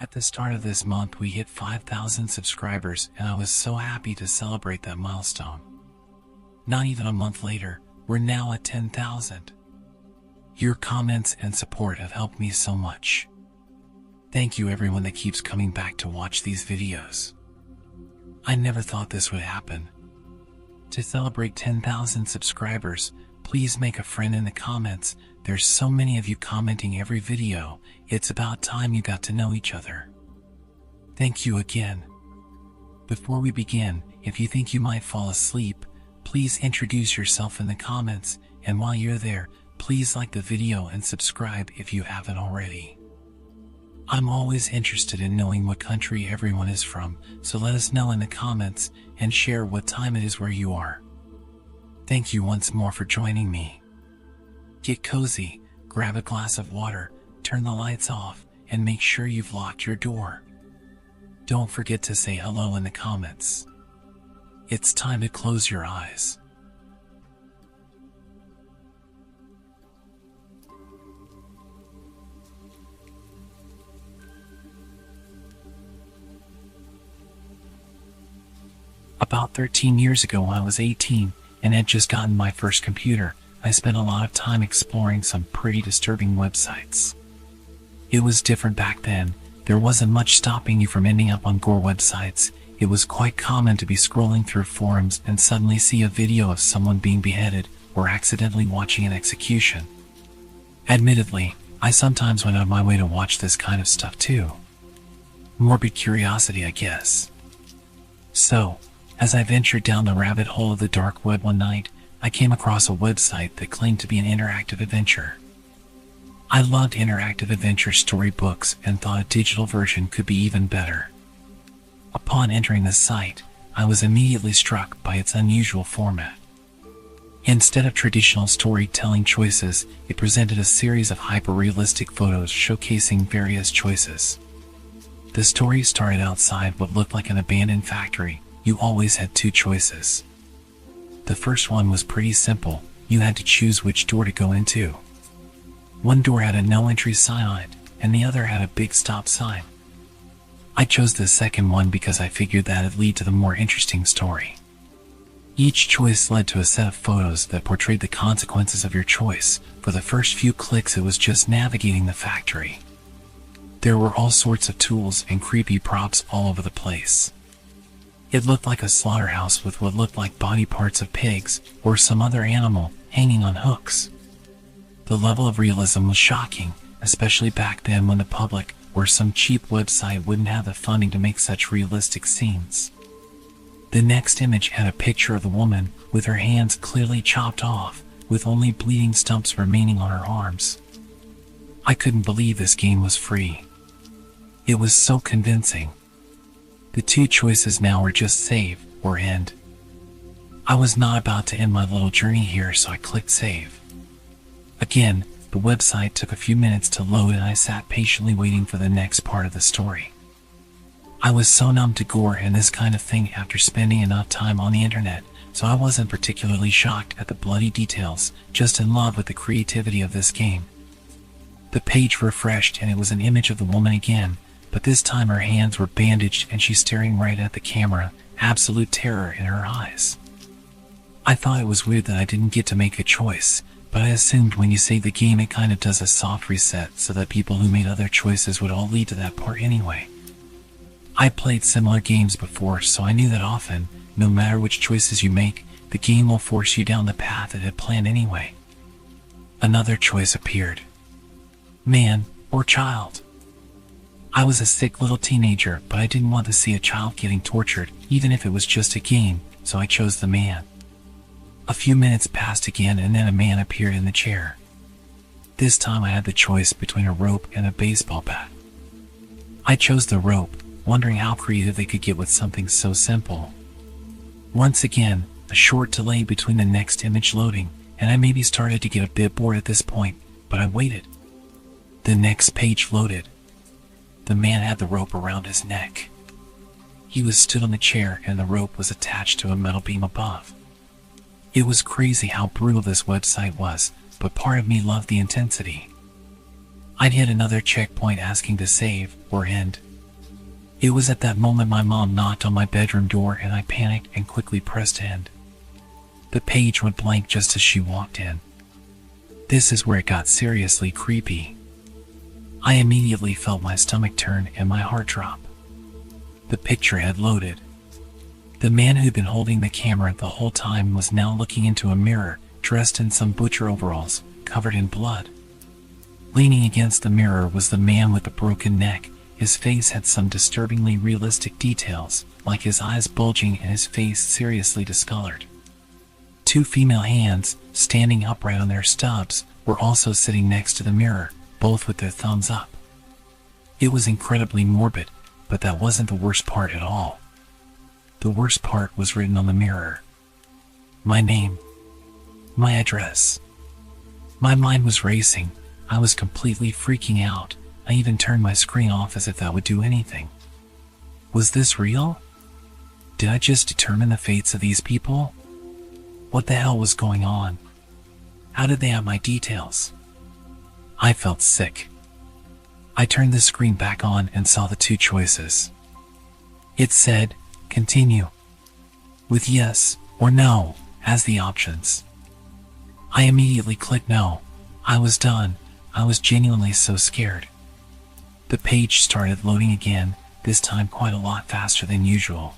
At the start of this month, we hit 5,000 subscribers, and I was so happy to celebrate that milestone. Not even a month later, we're now at 10,000. Your comments and support have helped me so much. Thank you everyone that keeps coming back to watch these videos. I never thought this would happen. To celebrate 10,000 subscribers, please make a friend in the comments. There's so many of you commenting every video. It's about time you got to know each other. Thank you again. Before we begin, if you think you might fall asleep, please introduce yourself in the comments, and while you're there, please like the video and subscribe if you haven't already. I'm always interested in knowing what country everyone is from, so let us know in the comments and share what time it is where you are. Thank you once more for joining me. Get cozy, grab a glass of water, turn the lights off, and make sure you've locked your door. Don't forget to say hello in the comments. It's time to close your eyes. About 13 years ago, when I was 18 and had just gotten my first computer, I spent a lot of time exploring some pretty disturbing websites. It was different back then. There wasn't much stopping you from ending up on gore websites. It was quite common to be scrolling through forums and suddenly see a video of someone being beheaded or accidentally watching an execution. Admittedly, I sometimes went out of my way to watch this kind of stuff too. Morbid curiosity, I guess. So, as I ventured down the rabbit hole of the dark web one night, I came across a website that claimed to be an interactive adventure. I loved interactive adventure storybooks and thought a digital version could be even better. Upon entering the site, I was immediately struck by its unusual format. Instead of traditional storytelling choices, it presented a series of hyper-realistic photos showcasing various choices. The story started outside what looked like an abandoned factory. You always had two choices. The first one was pretty simple. You had to choose which door to go into. One door had a no entry sign on it, and the other had a big stop sign. I chose the second one because I figured that it'd lead to the more interesting story. Each choice led to a set of photos that portrayed the consequences of your choice. For the first few clicks, it was just navigating the factory. There were all sorts of tools and creepy props all over the place. It looked like a slaughterhouse with what looked like body parts of pigs or some other animal hanging on hooks. The level of realism was shocking, especially back then when the public or some cheap website wouldn't have the funding to make such realistic scenes. The next image had a picture of the woman with her hands clearly chopped off, with only bleeding stumps remaining on her arms. I couldn't believe this game was free. It was so convincing. The two choices now were just save or end. I was not about to end my little journey here, so I clicked save. Again, the website took a few minutes to load and I sat patiently waiting for the next part of the story. I was so numb to gore and this kind of thing after spending enough time on the internet, so I wasn't particularly shocked at the bloody details, just in love with the creativity of this game. The page refreshed and it was an image of the woman again, but this time her hands were bandaged and she's staring right at the camera, absolute terror in her eyes. I thought it was weird that I didn't get to make a choice, but I assumed when you save the game it kind of does a soft reset so that people who made other choices would all lead to that part anyway. I played similar games before, so I knew that often, no matter which choices you make, the game will force you down the path it had planned anyway. Another choice appeared. Man or child. I was a sick little teenager, but I didn't want to see a child getting tortured, even if it was just a game, so I chose the man. A few minutes passed again and then a man appeared in the chair. This time I had the choice between a rope and a baseball bat. I chose the rope, wondering how creative they could get with something so simple. Once again, a short delay between the next image loading, and I maybe started to get a bit bored at this point, but I waited. The next page loaded. The man had the rope around his neck. He was stood on the chair and the rope was attached to a metal beam above. It was crazy how brutal this website was, but part of me loved the intensity. I'd hit another checkpoint asking to save or end, It was at that moment my mom knocked on my bedroom door and I panicked and quickly pressed end. The page went blank just as she walked in. This is where it got seriously creepy. I immediately felt my stomach turn and my heart drop. The picture had loaded. The man who'd been holding the camera the whole time was now looking into a mirror, dressed in some butcher overalls, covered in blood. Leaning against the mirror was the man with the broken neck. His face had some disturbingly realistic details, like his eyes bulging and his face seriously discolored. Two female hands, standing upright on their stubs, were also sitting next to the mirror, both with their thumbs up. It was incredibly morbid, but that wasn't the worst part at all. The worst part was written on the mirror. My name. My address. My mind was racing. I was completely freaking out. I even turned my screen off as if that would do anything. Was this real? Did I just determine the fates of these people? What the hell was going on? How did they have my details? I felt sick. I turned the screen back on and saw the two choices. It said, continue, with yes or no as the options. I immediately clicked no. I was done. I was genuinely so scared. The page started loading again, this time quite a lot faster than usual.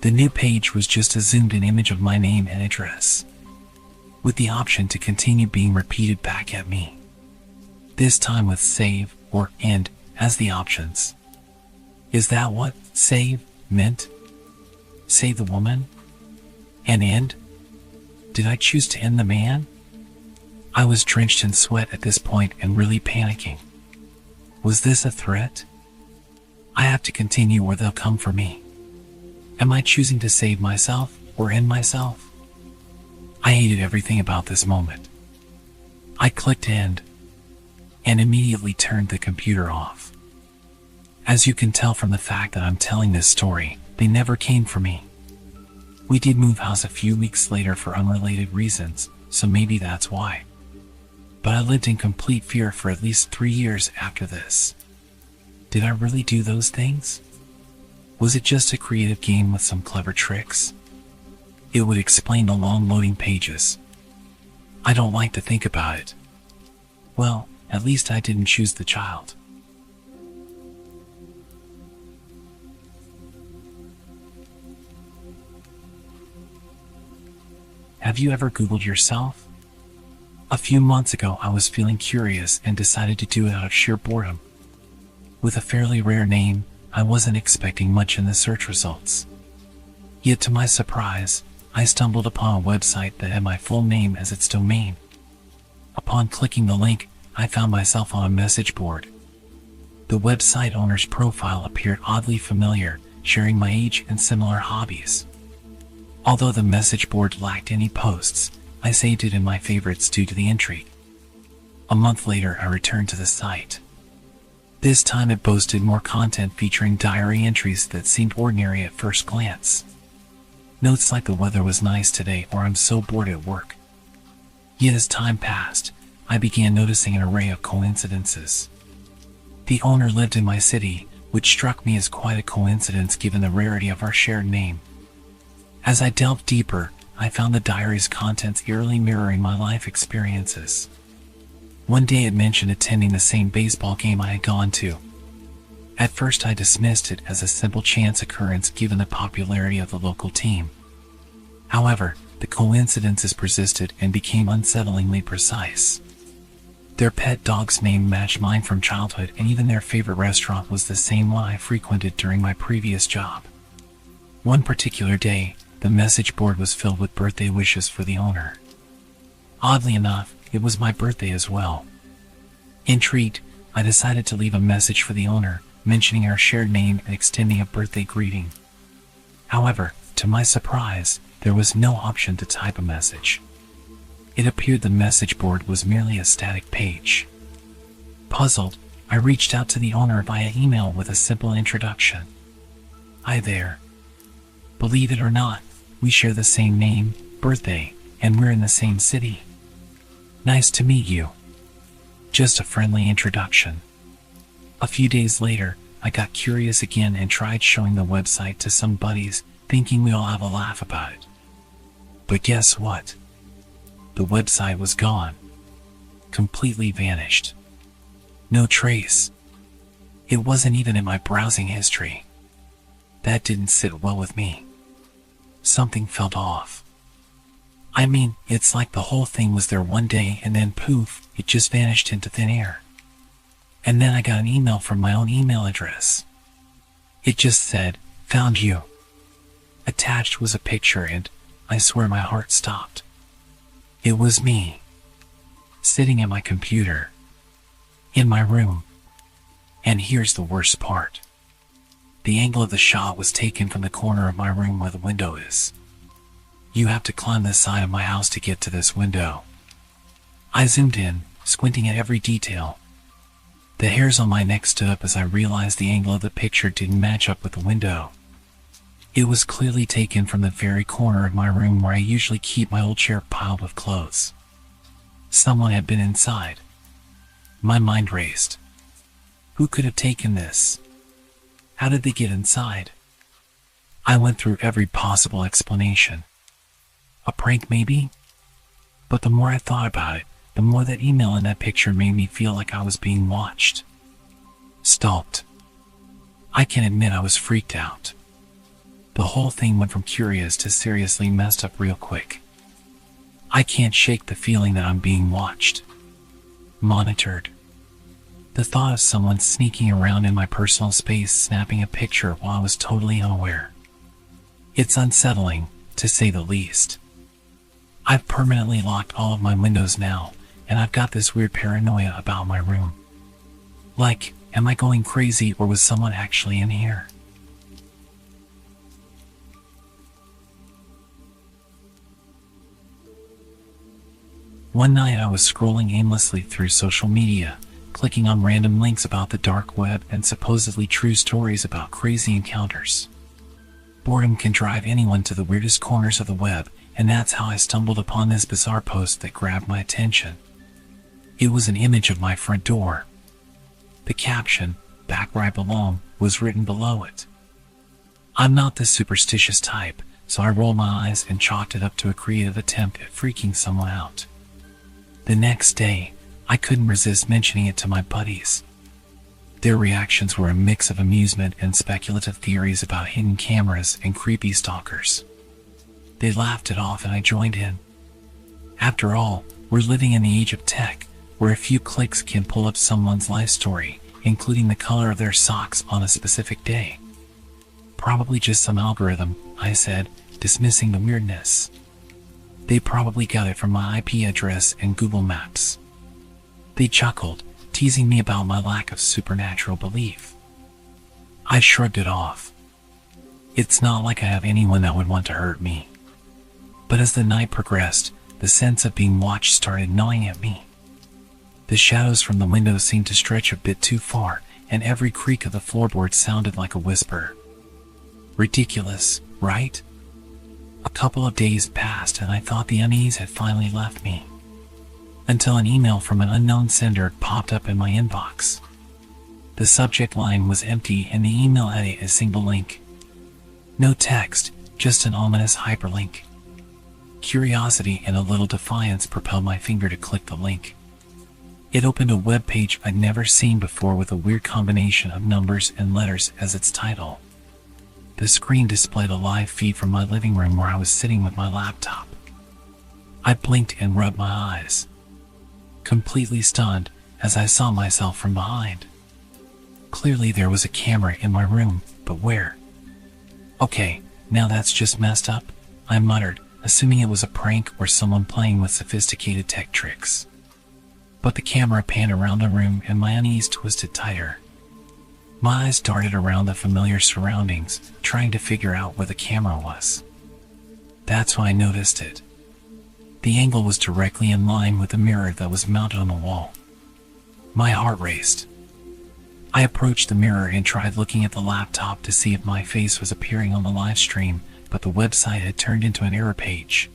The new page was just a zoomed-in image of my name and address, with the option to continue being repeated back at me, this time with save or end as the options. Is that what save meant? Save the woman? And end? Did I choose to end the man? I was drenched in sweat at this point and really panicking. Was this a threat? I have to continue or they'll come for me. Am I choosing to save myself or end myself? I hated everything about this moment. I clicked end and immediately turned the computer off. As you can tell from the fact that I'm telling this story, they never came for me. We did move house a few weeks later for unrelated reasons, so maybe that's why. But I lived in complete fear for at least 3 years after this. Did I really do those things? Was it just a creative game with some clever tricks? It would explain the long loading pages. I don't like to think about it. Well, at least I didn't choose the child. Have you ever Googled yourself? A few months ago, I was feeling curious and decided to do it out of sheer boredom. With a fairly rare name, I wasn't expecting much in the search results. Yet to my surprise, I stumbled upon a website that had my full name as its domain. Upon clicking the link, I found myself on a message board. The website owner's profile appeared oddly familiar, sharing my age and similar hobbies. Although the message board lacked any posts, I saved it in my favorites due to the intrigue. A month later, I returned to the site. This time it boasted more content featuring diary entries that seemed ordinary at first glance. Notes like the weather was nice today or I'm so bored at work. Yet as time passed, I began noticing an array of coincidences. The owner lived in my city, which struck me as quite a coincidence given the rarity of our shared name. As I delved deeper, I found the diary's contents eerily mirroring my life experiences. One day it mentioned attending the same baseball game I had gone to. At first I dismissed it as a simple chance occurrence given the popularity of the local team. However, the coincidences persisted and became unsettlingly precise. Their pet dog's name matched mine from childhood, and even their favorite restaurant was the same one I frequented during my previous job. One particular day, the message board was filled with birthday wishes for the owner. Oddly enough, it was my birthday as well. Intrigued, I decided to leave a message for the owner, mentioning our shared name and extending a birthday greeting. However, to my surprise, there was no option to type a message. It appeared the message board was merely a static page. Puzzled, I reached out to the owner via email with a simple introduction. Hi there. Believe it or not, we share the same name, birthday, and we're in the same city. Nice to meet you. Just a friendly introduction. A few days later, I got curious again and tried showing the website to some buddies, thinking we'd all have a laugh about it. But guess what? The website was gone. Completely vanished. No trace. It wasn't even in my browsing history. That didn't sit well with me. Something felt off. I mean, it's like the whole thing was there one day and then poof, it just vanished into thin air. And then I got an email from my own email address. It just said, "Found you." Attached was a picture and I swear my heart stopped. It was me. Sitting at my computer. In my room. And here's the worst part. The angle of the shot was taken from the corner of my room where the window is. You have to climb the side of my house to get to this window. I zoomed in, squinting at every detail. The hairs on my neck stood up as I realized the angle of the picture didn't match up with the window. It was clearly taken from the very corner of my room where I usually keep my old chair piled with clothes. Someone had been inside. My mind raced. Who could have taken this? How did they get inside? I went through every possible explanation. A prank maybe? But the more I thought about it, the more that email and that picture made me feel like I was being watched. Stalked. I can admit I was freaked out. The whole thing went from curious to seriously messed up real quick. I can't shake the feeling that I'm being watched. Monitored. The thought of someone sneaking around in my personal space snapping a picture while I was totally unaware. It's unsettling, to say the least. I've permanently locked all of my windows now, and I've got this weird paranoia about my room. Like, am I going crazy or was someone actually in here? One night I was scrolling aimlessly through social media, clicking on random links about the dark web and supposedly true stories about crazy encounters. Boredom can drive anyone to the weirdest corners of the web, and that's how I stumbled upon this bizarre post that grabbed my attention. It was an image of my front door. The caption, "Back where I belong," was written below it. I'm not the superstitious type, so I rolled my eyes and chalked it up to a creative attempt at freaking someone out. The next day, I couldn't resist mentioning it to my buddies. Their reactions were a mix of amusement and speculative theories about hidden cameras and creepy stalkers. They laughed it off and I joined in. After all, we're living in the age of tech, where a few clicks can pull up someone's life story, including the color of their socks on a specific day. Probably just some algorithm, I said, dismissing the weirdness. They probably got it from my IP address and Google Maps. They chuckled, teasing me about my lack of supernatural belief. I shrugged it off. It's not like I have anyone that would want to hurt me. But as the night progressed, the sense of being watched started gnawing at me. The shadows from the window seemed to stretch a bit too far, and every creak of the floorboard sounded like a whisper. Ridiculous, right? A couple of days passed and I thought the unease had finally left me. Until an email from an unknown sender popped up in my inbox. The subject line was empty and the email had a single link. No text, just an ominous hyperlink. Curiosity and a little defiance propelled my finger to click the link. It opened a web page I'd never seen before with a weird combination of numbers and letters as its title. The screen displayed a live feed from my living room where I was sitting with my laptop. I blinked and rubbed my eyes. Completely stunned as I saw myself from behind. Clearly there was a camera in my room, but where? Okay, now that's just messed up, I muttered, assuming it was a prank or someone playing with sophisticated tech tricks. But the camera panned around the room and my unease twisted tighter. My eyes darted around the familiar surroundings, trying to figure out where the camera was. That's when I noticed it. The angle was directly in line with the mirror that was mounted on the wall. My heart raced. I approached the mirror and tried looking at the laptop to see if my face was appearing on the live stream, but the website had turned into an error page.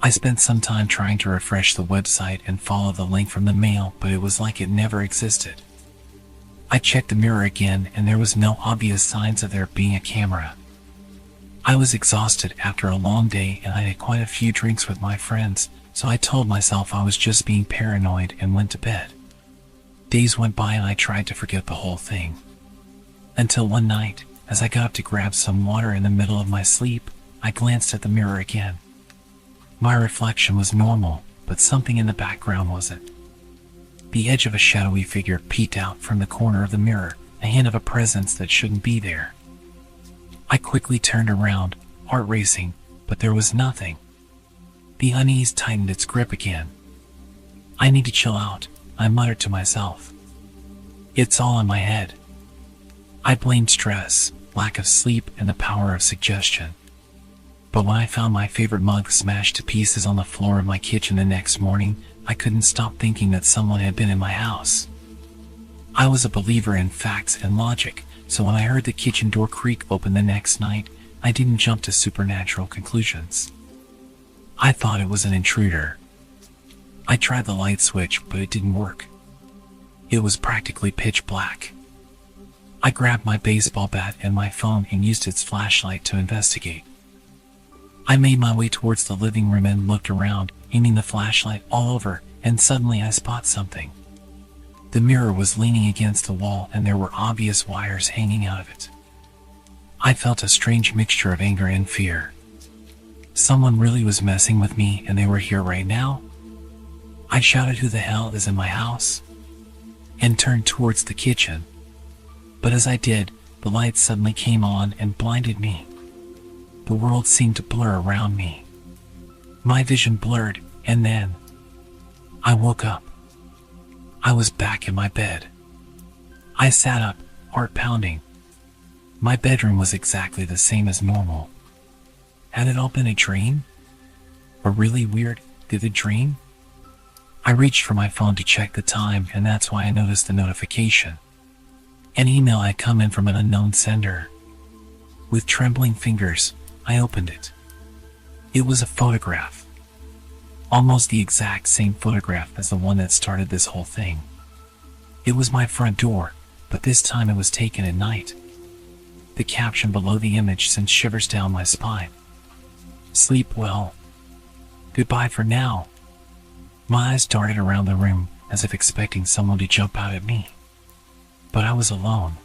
I spent some time trying to refresh the website and follow the link from the mail, but it was like it never existed. I checked the mirror again and there was no obvious signs of there being a camera. I was exhausted after a long day and I had quite a few drinks with my friends, so I told myself I was just being paranoid and went to bed. Days went by and I tried to forget the whole thing. Until one night, as I got up to grab some water in the middle of my sleep, I glanced at the mirror again. My reflection was normal, but something in the background wasn't. The edge of a shadowy figure peeked out from the corner of the mirror, a hint of a presence that shouldn't be there. I quickly turned around, heart racing, but there was nothing. The unease tightened its grip again. I need to chill out, I muttered to myself. It's all in my head. I blamed stress, lack of sleep, and the power of suggestion. But when I found my favorite mug smashed to pieces on the floor of my kitchen the next morning, I couldn't stop thinking that someone had been in my house. I was a believer in facts and logic, so when I heard the kitchen door creak open the next night, I didn't jump to supernatural conclusions. I thought it was an intruder. I tried the light switch, but it didn't work. It was practically pitch black. I grabbed my baseball bat and my phone and used its flashlight to investigate. I made my way towards the living room and looked around, aiming the flashlight all over, and suddenly I spot something. The mirror was leaning against the wall and there were obvious wires hanging out of it. I felt a strange mixture of anger and fear. Someone really was messing with me and they were here right now? I shouted, "Who the hell is in my house?" and turned towards the kitchen. But as I did, the light suddenly came on and blinded me. The world seemed to blur around me. My vision blurred, and then I woke up. I was back in my bed. I sat up, heart pounding. My bedroom was exactly the same as normal. Had it all been a dream? A really weird, vivid dream? I reached for my phone to check the time, and that's why I noticed the notification. An email had come in from an unknown sender. With trembling fingers, I opened it. It was a photograph. Almost the exact same photograph as the one that started this whole thing. It was my front door, but this time it was taken at night. The caption below the image sent shivers down my spine. "Sleep well. Goodbye for now." My eyes darted around the room, as if expecting someone to jump out at me. But I was alone.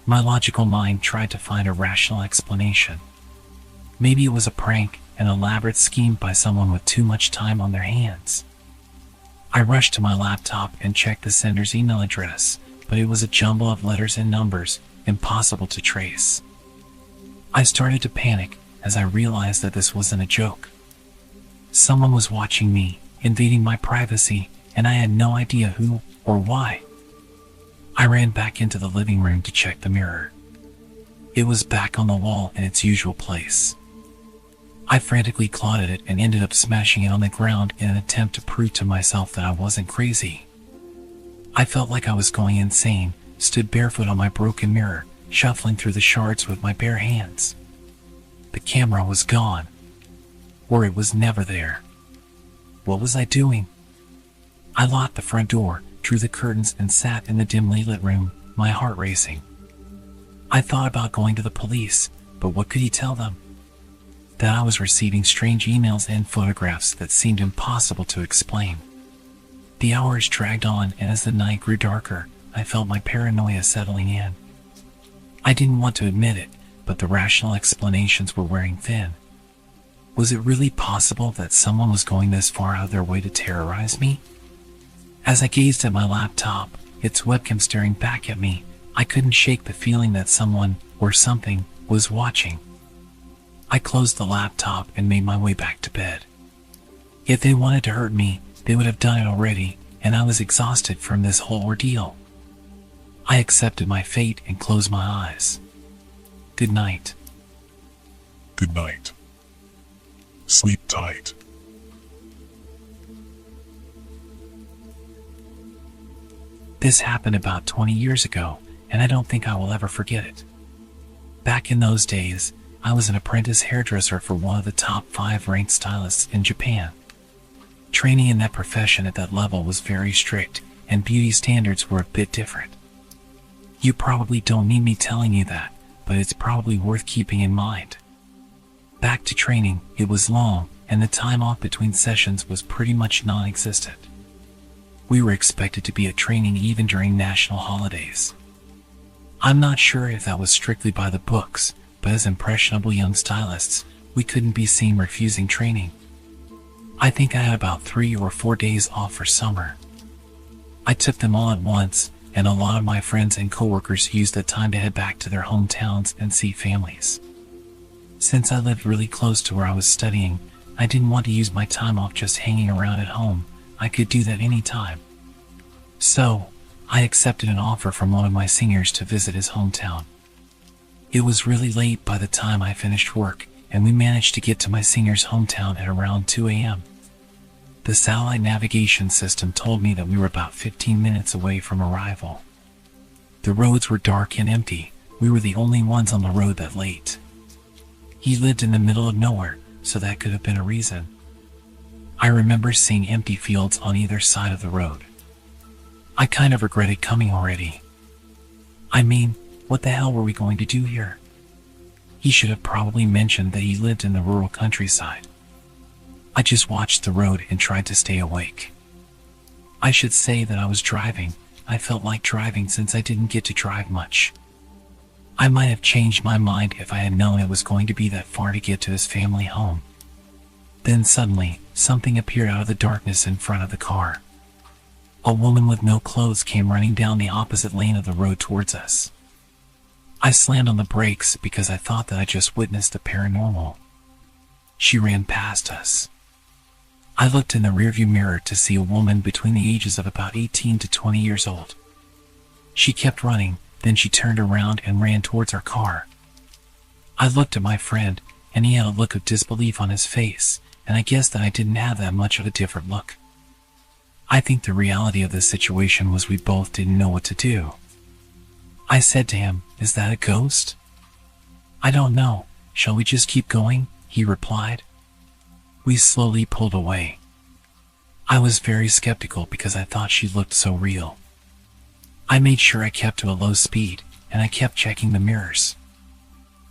My logical mind tried to find a rational explanation. Maybe it was a prank, an elaborate scheme by someone with too much time on their hands. I rushed to my laptop and checked the sender's email address, but it was a jumble of letters and numbers, impossible to trace. I started to panic as I realized that this wasn't a joke. Someone was watching me, invading my privacy, and I had no idea who or why. I ran back into the living room to check the mirror. It was back on the wall in its usual place. I frantically clawed at it and ended up smashing it on the ground in an attempt to prove to myself that I wasn't crazy. I felt like I was going insane, stood barefoot on my broken mirror, shuffling through the shards with my bare hands. The camera was gone. Or it was never there. What was I doing? I locked the front door, drew the curtains, and sat in the dimly lit room, my heart racing. I thought about going to the police, but what could he tell them? That I was receiving strange emails and photographs that seemed impossible to explain. The hours dragged on, and as the night grew darker, I felt my paranoia settling in. I didn't want to admit it, but the rational explanations were wearing thin. Was it really possible that someone was going this far out of their way to terrorize me? As I gazed at my laptop, its webcam staring back at me, I couldn't shake the feeling that someone, or something, was watching. I closed the laptop and made my way back to bed. If they wanted to hurt me, they would have done it already, and I was exhausted from this whole ordeal. I accepted my fate and closed my eyes. Good night. Good night. Sleep tight. This happened about 20 years ago, and I don't think I will ever forget it. Back in those days, I was an apprentice hairdresser for one of the top 5 ranked stylists in Japan. Training in that profession at that level was very strict, and beauty standards were a bit different. You probably don't need me telling you that, but it's probably worth keeping in mind. Back to training, it was long, and the time off between sessions was pretty much non-existent. We were expected to be at training even during national holidays. I'm not sure if that was strictly by the books, but as impressionable young stylists, we couldn't be seen refusing training. I think I had about 3 or 4 days off for summer. I took them all at once, and a lot of my friends and coworkers used the time to head back to their hometowns and see families. Since I lived really close to where I was studying, I didn't want to use my time off just hanging around at home. I could do that anytime. So, I accepted an offer from one of my seniors to visit his hometown. It was really late by the time I finished work, and we managed to get to my senior's hometown at around 2 a.m. The satellite navigation system told me that we were about 15 minutes away from arrival. The roads were dark and empty. We were the only ones on the road that late. He lived in the middle of nowhere, so that could have been a reason. I remember seeing empty fields on either side of the road. I kind of regretted coming already. I mean, what the hell were we going to do here? He should have probably mentioned that he lived in the rural countryside. I just watched the road and tried to stay awake. I should say that I was driving. I felt like driving since I didn't get to drive much. I might have changed my mind if I had known it was going to be that far to get to his family home. Then suddenly, something appeared out of the darkness in front of the car. A woman with no clothes came running down the opposite lane of the road towards us. I slammed on the brakes because I thought that I just witnessed the paranormal. She ran past us. I looked in the rearview mirror to see a woman between the ages of about 18 to 20 years old. She kept running, then she turned around and ran towards our car. I looked at my friend, and he had a look of disbelief on his face, and I guessed that I didn't have that much of a different look. I think the reality of the situation was we both didn't know what to do. I said to him, "Is that a ghost?" "I don't know. Shall we just keep going?" he replied. We slowly pulled away. I was very skeptical because I thought she looked so real. I made sure I kept to a low speed, and I kept checking the mirrors.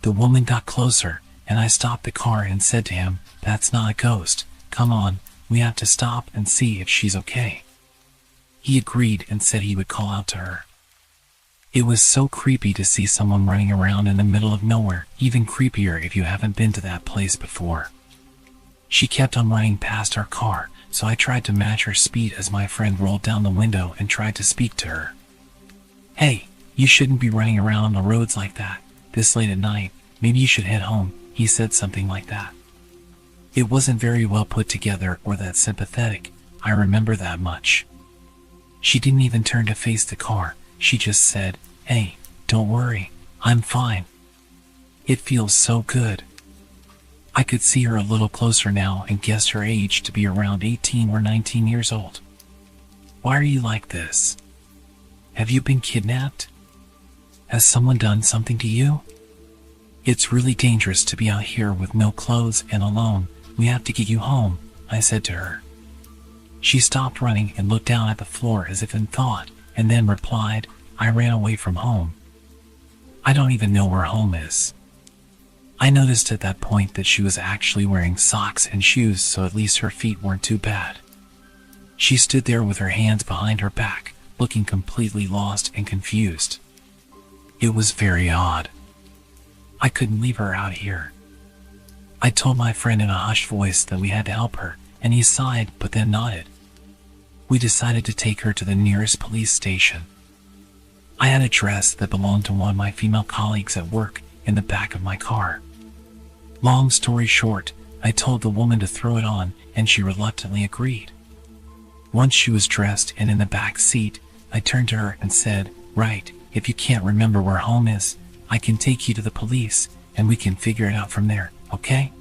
The woman got closer, and I stopped the car and said to him, "That's not a ghost. Come on, we have to stop and see if she's okay." He agreed and said he would call out to her. It was so creepy to see someone running around in the middle of nowhere, even creepier if you haven't been to that place before. She kept on running past our car, so I tried to match her speed as my friend rolled down the window and tried to speak to her. "Hey, you shouldn't be running around on the roads like that, this late at night. Maybe you should head home," he said something like that. It wasn't very well put together or that sympathetic, I remember that much. She didn't even turn to face the car, she just said, "Hey, don't worry, I'm fine." It feels so good. I could see her a little closer now and guessed her age to be around 18 or 19 years old. "Why are you like this? Have you been kidnapped? Has someone done something to you? It's really dangerous to be out here with no clothes and alone. We have to get you home," I said to her. She stopped running and looked down at the floor as if in thought, and then replied, "I ran away from home. I don't even know where home is." I noticed at that point that she was actually wearing socks and shoes, so at least her feet weren't too bad. She stood there with her hands behind her back, looking completely lost and confused. It was very odd. I couldn't leave her out here. I told my friend in a hushed voice that we had to help her, and he sighed but then nodded. We decided to take her to the nearest police station. I had a dress that belonged to one of my female colleagues at work in the back of my car. Long story short, I told the woman to throw it on, and she reluctantly agreed. Once she was dressed and in the back seat, I turned to her and said, "Right, if you can't remember where home is, I can take you to the police, and we can figure it out from there, okay?"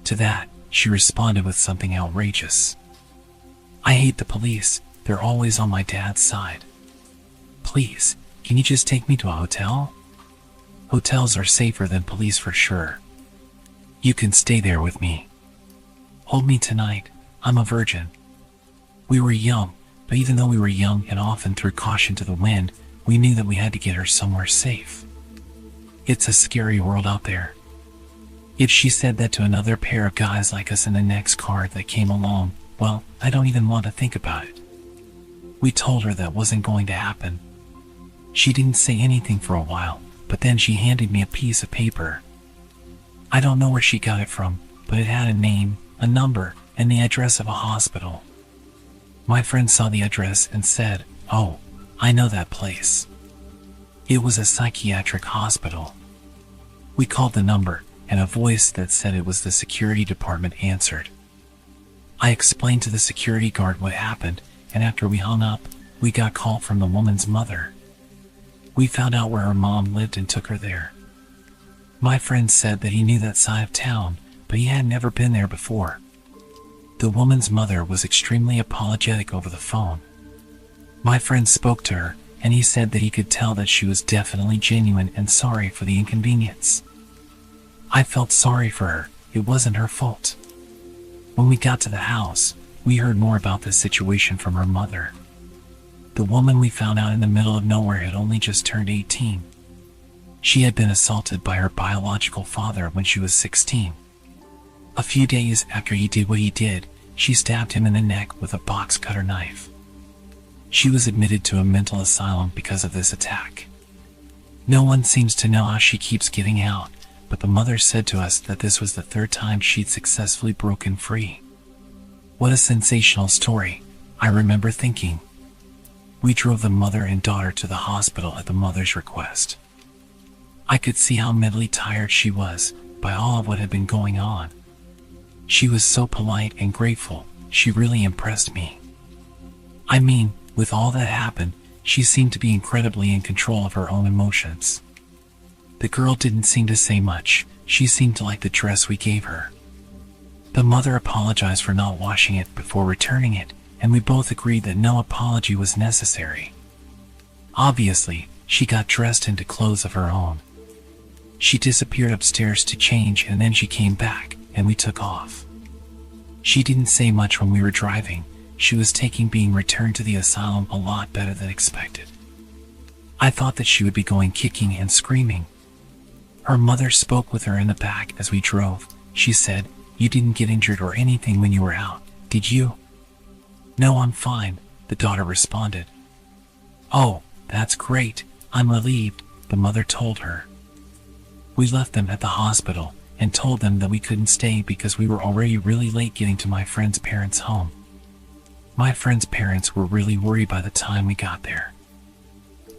To that, she responded with something outrageous. "I hate the police. They're always on my dad's side. Please, can you just take me to a hotel? Hotels are safer than police for sure. You can stay there with me. Hold me tonight. I'm a virgin." We were young, but even though we were young and often threw caution to the wind, we knew that we had to get her somewhere safe. It's a scary world out there. If she said that to another pair of guys like us in the next car that came along, well, I don't even want to think about it. We told her that wasn't going to happen. She didn't say anything for a while, but then she handed me a piece of paper. I don't know where she got it from, but it had a name, a number, and the address of a hospital. My friend saw the address and said, "Oh, I know that place." It was a psychiatric hospital. We called the number, and a voice that said it was the security department answered. I explained to the security guard what happened, and after we hung up, we got a call from the woman's mother. We found out where her mom lived and took her there. My friend said that he knew that side of town, but he had never been there before. The woman's mother was extremely apologetic over the phone. My friend spoke to her, and he said that he could tell that she was definitely genuine and sorry for the inconvenience. I felt sorry for her. It wasn't her fault. When we got to the house, we heard more about this situation from her mother. The woman we found out in the middle of nowhere had only just turned 18. She had been assaulted by her biological father when she was 16. A few days after he did what he did, she stabbed him in the neck with a box cutter knife. She was admitted to a mental asylum because of this attack. No one seems to know how she keeps getting out, but the mother said to us that this was the third time she'd successfully broken free. What a sensational story, I remember thinking. We drove the mother and daughter to the hospital at the mother's request. I could see how mentally tired she was by all of what had been going on. She was so polite and grateful. She really impressed me. I mean, with all that happened, she seemed to be incredibly in control of her own emotions. The girl didn't seem to say much. She seemed to like the dress we gave her. The mother apologized for not washing it before returning it, and we both agreed that no apology was necessary. Obviously, she got dressed into clothes of her own. She disappeared upstairs to change, and then she came back, and we took off. She didn't say much when we were driving. She was taking being returned to the asylum a lot better than expected. I thought that she would be going kicking and screaming. Her mother spoke with her in the back as we drove. She said, "You didn't get injured or anything when you were out, did you?" "No, I'm fine," the daughter responded. "Oh, that's great. I'm relieved," the mother told her. We left them at the hospital and told them that we couldn't stay because we were already really late getting to my friend's parents' home. My friend's parents were really worried by the time we got there.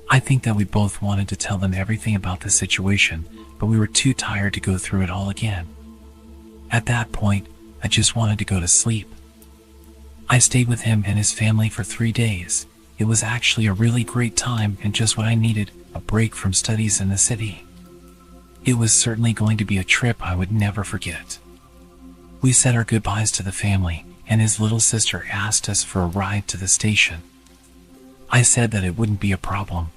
I think that we both wanted to tell them everything about the situation, but we were too tired to go through it all again. At that point, I just wanted to go to sleep. I stayed with him and his family for 3 days. It was actually a really great time and just what I needed, a break from studies in the city. It was certainly going to be a trip I would never forget. We said our goodbyes to the family, and his little sister asked us for a ride to the station. I said that it wouldn't be a problem.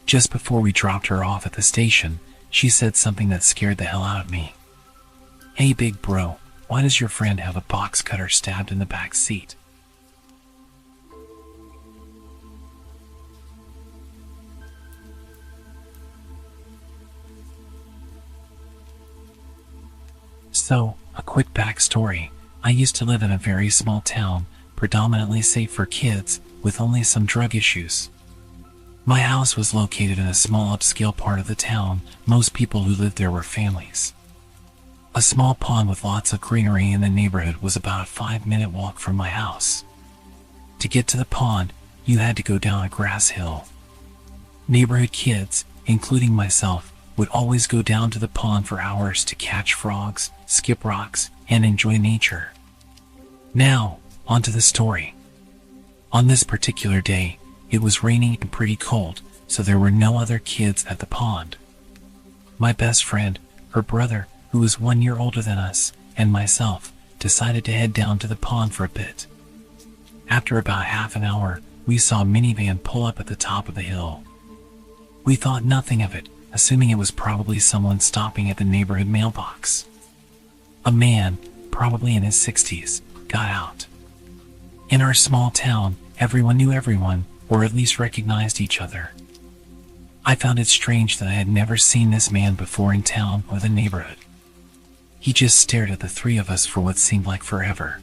Just before we dropped her off at the station, she said something that scared the hell out of me. "Hey big bro, why does your friend have a box cutter stabbed in the back seat?" So, a quick backstory. I used to live in a very small town, predominantly safe for kids, with only some drug issues. My house was located in a small upscale part of the town. Most people who lived there were families. A small pond with lots of greenery in the neighborhood was about a 5-minute walk from my house. To get to the pond, you had to go down a grass hill. Neighborhood kids, including myself, would always go down to the pond for hours to catch frogs, skip rocks, and enjoy nature. Now, onto the story. On this particular day, it was raining and pretty cold, so there were no other kids at the pond. My best friend, her brother, who was 1 year older than us, and myself, decided to head down to the pond for a bit. After about half an hour, we saw a minivan pull up at the top of the hill. We thought nothing of it, assuming it was probably someone stopping at the neighborhood mailbox. A man, probably in his 60s, got out. In our small town, everyone knew everyone, or at least recognized each other. I found it strange that I had never seen this man before in town or the neighborhood. He just stared at the three of us for what seemed like forever.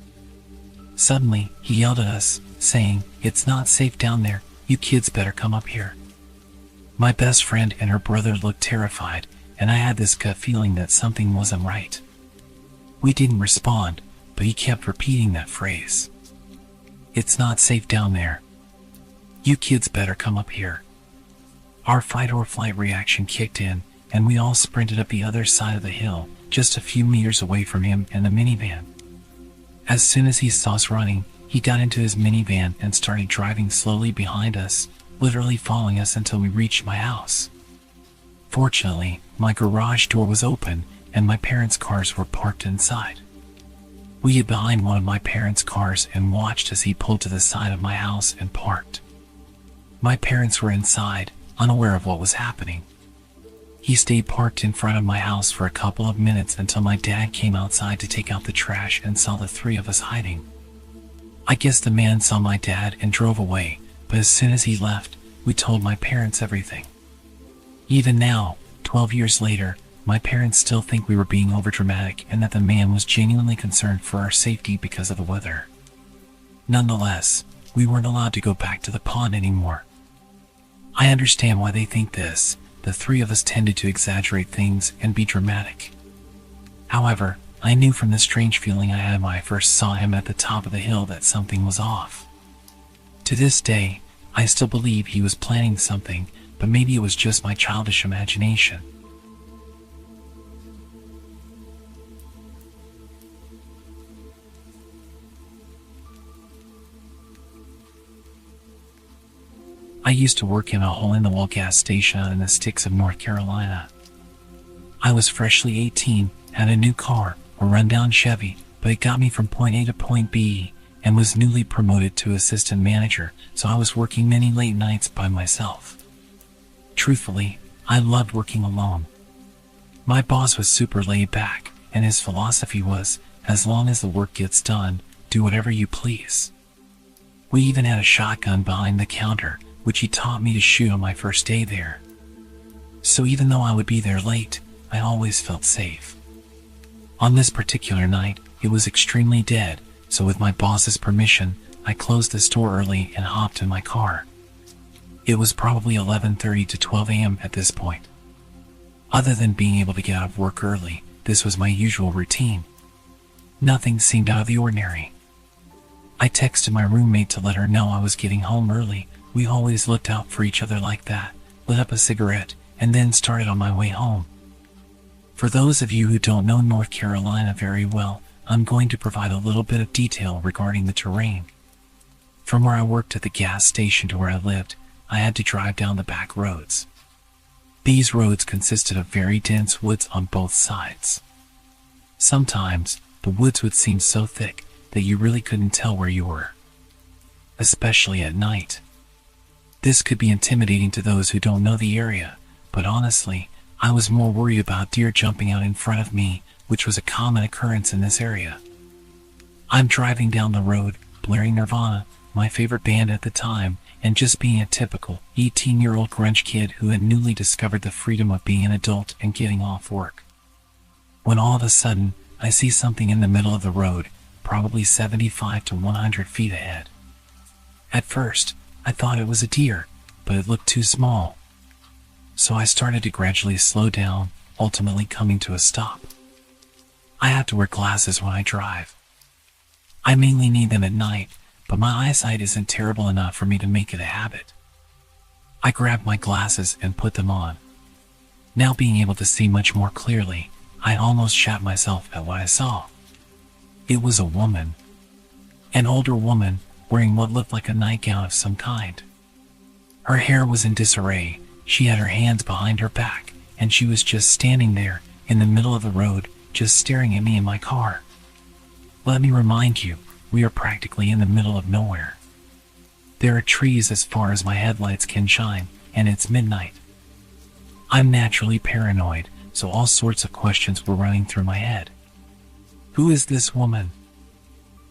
Suddenly, he yelled at us, saying, "It's not safe down there, you kids better come up here." My best friend and her brother looked terrified, and I had this gut feeling that something wasn't right. We didn't respond, but he kept repeating that phrase. "It's not safe down there. You kids better come up here." Our fight or flight reaction kicked in, and we all sprinted up the other side of the hill, just a few meters away from him and the minivan. As soon as he saw us running, he got into his minivan and started driving slowly behind us, literally following us until we reached my house. Fortunately, my garage door was open and my parents' cars were parked inside. We hid behind one of my parents' cars and watched as he pulled to the side of my house and parked. My parents were inside, unaware of what was happening. He stayed parked in front of my house for a couple of minutes until my dad came outside to take out the trash and saw the three of us hiding. I guess the man saw my dad and drove away, but as soon as he left, we told my parents everything. Even now, 12 years later, my parents still think we were being overdramatic and that the man was genuinely concerned for our safety because of the weather. Nonetheless, we weren't allowed to go back to the pond anymore. I understand why they think this. The three of us tended to exaggerate things and be dramatic. However, I knew from the strange feeling I had when I first saw him at the top of the hill that something was off. To this day, I still believe he was planning something, but maybe it was just my childish imagination. I used to work in a hole-in-the-wall gas station in the sticks of North Carolina. I was freshly 18, had a new car, a rundown Chevy, but it got me from point A to point B, and was newly promoted to assistant manager, so I was working many late nights by myself. Truthfully, I loved working alone. My boss was super laid back, and his philosophy was, as long as the work gets done, do whatever you please. We even had a shotgun behind the counter, which he taught me to shoot on my first day there. So even though I would be there late, I always felt safe. On this particular night, it was extremely dead, so with my boss's permission, I closed the store early and hopped in my car. It was probably 11:30 to 12 a.m. at this point. Other than being able to get out of work early, this was my usual routine. Nothing seemed out of the ordinary. I texted my roommate to let her know I was getting home early. We always looked out for each other like that, lit up a cigarette, and then started on my way home. For those of you who don't know North Carolina very well, I'm going to provide a little bit of detail regarding the terrain. From where I worked at the gas station to where I lived, I had to drive down the back roads. These roads consisted of very dense woods on both sides. Sometimes, the woods would seem so thick that you really couldn't tell where you were, especially at night. This could be intimidating to those who don't know the area, but honestly, I was more worried about deer jumping out in front of me, which was a common occurrence in this area. I'm driving down the road, blaring Nirvana, my favorite band at the time, and just being a typical 18-year-old grunge kid who had newly discovered the freedom of being an adult and getting off work. When all of a sudden, I see something in the middle of the road, probably 75 to 100 feet ahead. At first, I thought it was a deer, but it looked too small. So I started to gradually slow down, ultimately coming to a stop. I have to wear glasses when I drive. I mainly need them at night, but my eyesight isn't terrible enough for me to make it a habit. I grabbed my glasses and put them on. Now being able to see much more clearly, I almost shat myself at what I saw. It was a woman. An older woman, wearing what looked like a nightgown of some kind. Her hair was in disarray, she had her hands behind her back, and she was just standing there, in the middle of the road, just staring at me in my car. Let me remind you, we are practically in the middle of nowhere. There are trees as far as my headlights can shine, and it's midnight. I'm naturally paranoid, so all sorts of questions were running through my head. Who is this woman?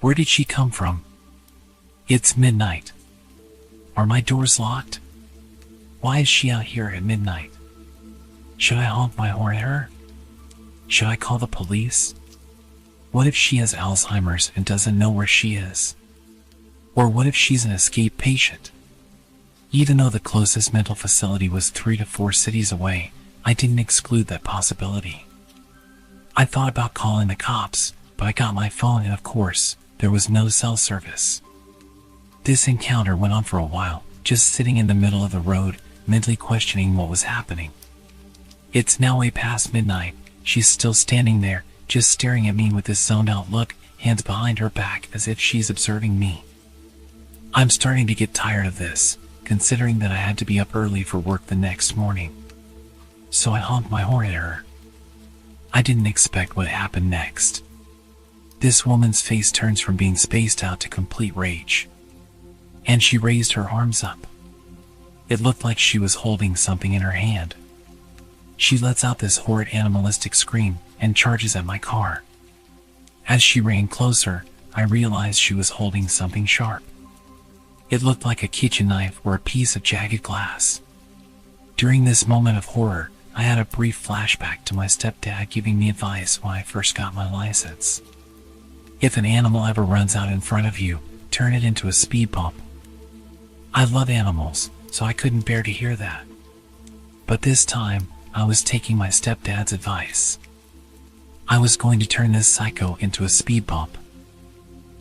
Where did she come from? It's midnight. Are my doors locked? Why is she out here at midnight? Should I honk my horn at her? Should I call the police? What if she has Alzheimer's and doesn't know where she is? Or what if she's an escape patient? Even though the closest mental facility was 3 to 4 cities away, I didn't exclude that possibility. I thought about calling the cops, but I got my phone and of course, there was no cell service. This encounter went on for a while, just sitting in the middle of the road, mentally questioning what was happening. It's now way past midnight. She's still standing there, just staring at me with this zoned out look, hands behind her back as if she's observing me. I'm starting to get tired of this, considering that I had to be up early for work the next morning. So I honked my horn at her. I didn't expect what happened next. This woman's face turns from being spaced out to complete rage. And she raised her arms up. It looked like she was holding something in her hand. She lets out this horrid animalistic scream and charges at my car. As she ran closer, I realized she was holding something sharp. It looked like a kitchen knife or a piece of jagged glass. During this moment of horror, I had a brief flashback to my stepdad giving me advice when I first got my license. If an animal ever runs out in front of you, turn it into a speed bump. I love animals, so I couldn't bear to hear that. But this time, I was taking my stepdad's advice. I was going to turn this psycho into a speed bump.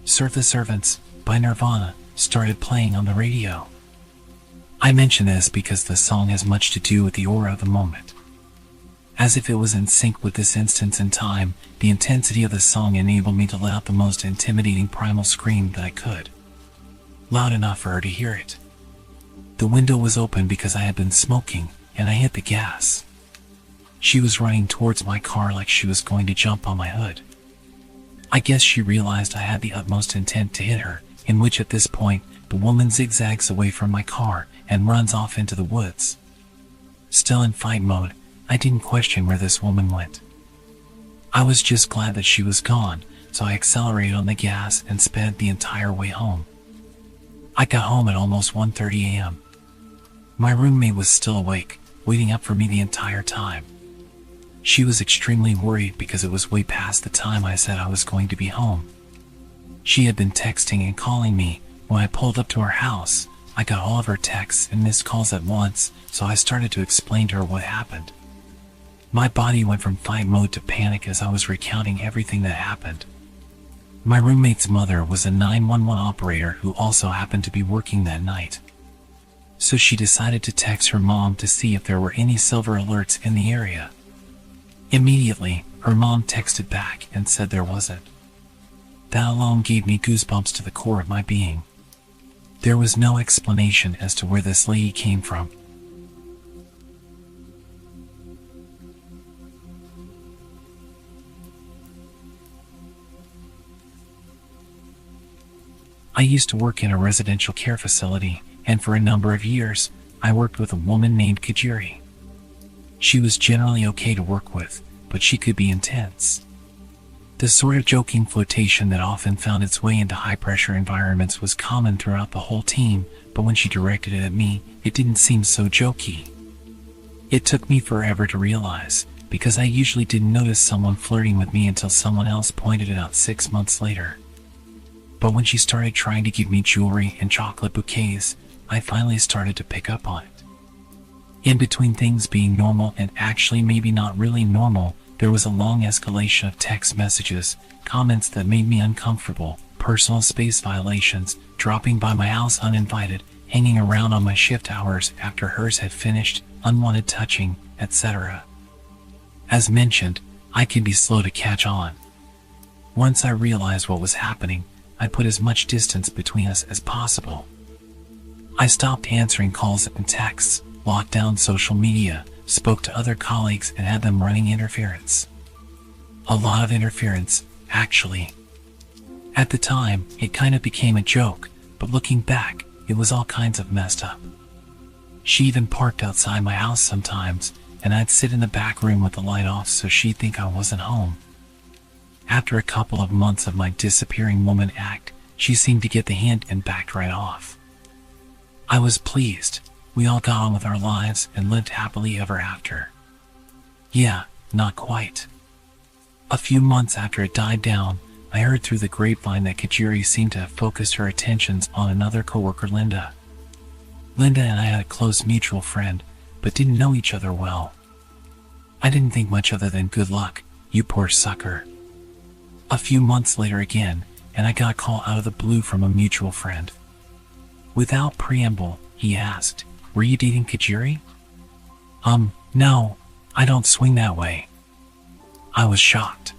Serve the Servants by Nirvana started playing on the radio. I mention this because the song has much to do with the aura of the moment. As if it was in sync with this instance in time, the intensity of the song enabled me to let out the most intimidating primal scream that I could. Loud enough for her to hear it. The window was open because I had been smoking, and I hit the gas. She was running towards my car like she was going to jump on my hood. I guess she realized I had the utmost intent to hit her, in which at this point, the woman zigzags away from my car and runs off into the woods. Still in fight mode, I didn't question where this woman went. I was just glad that she was gone, so I accelerated on the gas and sped the entire way home. I got home at almost 1:30 a.m. My roommate was still awake, waiting up for me the entire time. She was extremely worried because it was way past the time I said I was going to be home. She had been texting and calling me. When I pulled up to her house, I got all of her texts and missed calls at once, so I started to explain to her what happened. My body went from fight mode to panic as I was recounting everything that happened. My roommate's mother was a 911 operator who also happened to be working that night. So she decided to text her mom to see if there were any silver alerts in the area. Immediately, her mom texted back and said there wasn't. That alone gave me goosebumps to the core of my being. There was no explanation as to where this lady came from. I used to work in a residential care facility, and for a number of years, I worked with a woman named Kajiri. She was generally okay to work with, but she could be intense. The sort of joking flirtation that often found its way into high-pressure environments was common throughout the whole team, but when she directed it at me, it didn't seem so jokey. It took me forever to realize, because I usually didn't notice someone flirting with me until someone else pointed it out 6 months later. But when she started trying to give me jewelry and chocolate bouquets, I finally started to pick up on it. In between things being normal and actually maybe not really normal, there was a long escalation of text messages, comments that made me uncomfortable, personal space violations, dropping by my house uninvited, hanging around on my shift hours after hers had finished, unwanted touching, etc. As mentioned, I can be slow to catch on. Once I realized what was happening, I put as much distance between us as possible. I stopped answering calls and texts, locked down social media, spoke to other colleagues and had them running interference. A lot of interference, actually. At the time, it kind of became a joke, but looking back, it was all kinds of messed up. She even parked outside my house sometimes, and I'd sit in the back room with the light off so she'd think I wasn't home. After a couple of months of my disappearing woman act, she seemed to get the hint and backed right off. I was pleased. We all got on with our lives and lived happily ever after. Yeah, not quite. A few months after it died down, I heard through the grapevine that Kajiri seemed to have focused her attentions on another coworker, Linda. Linda and I had a close mutual friend, but didn't know each other well. I didn't think much other than good luck, you poor sucker. A few months later again, and I got a call out of the blue from a mutual friend. Without preamble, he asked, "Were you dating Kajiri?" No, I don't swing that way. I was shocked.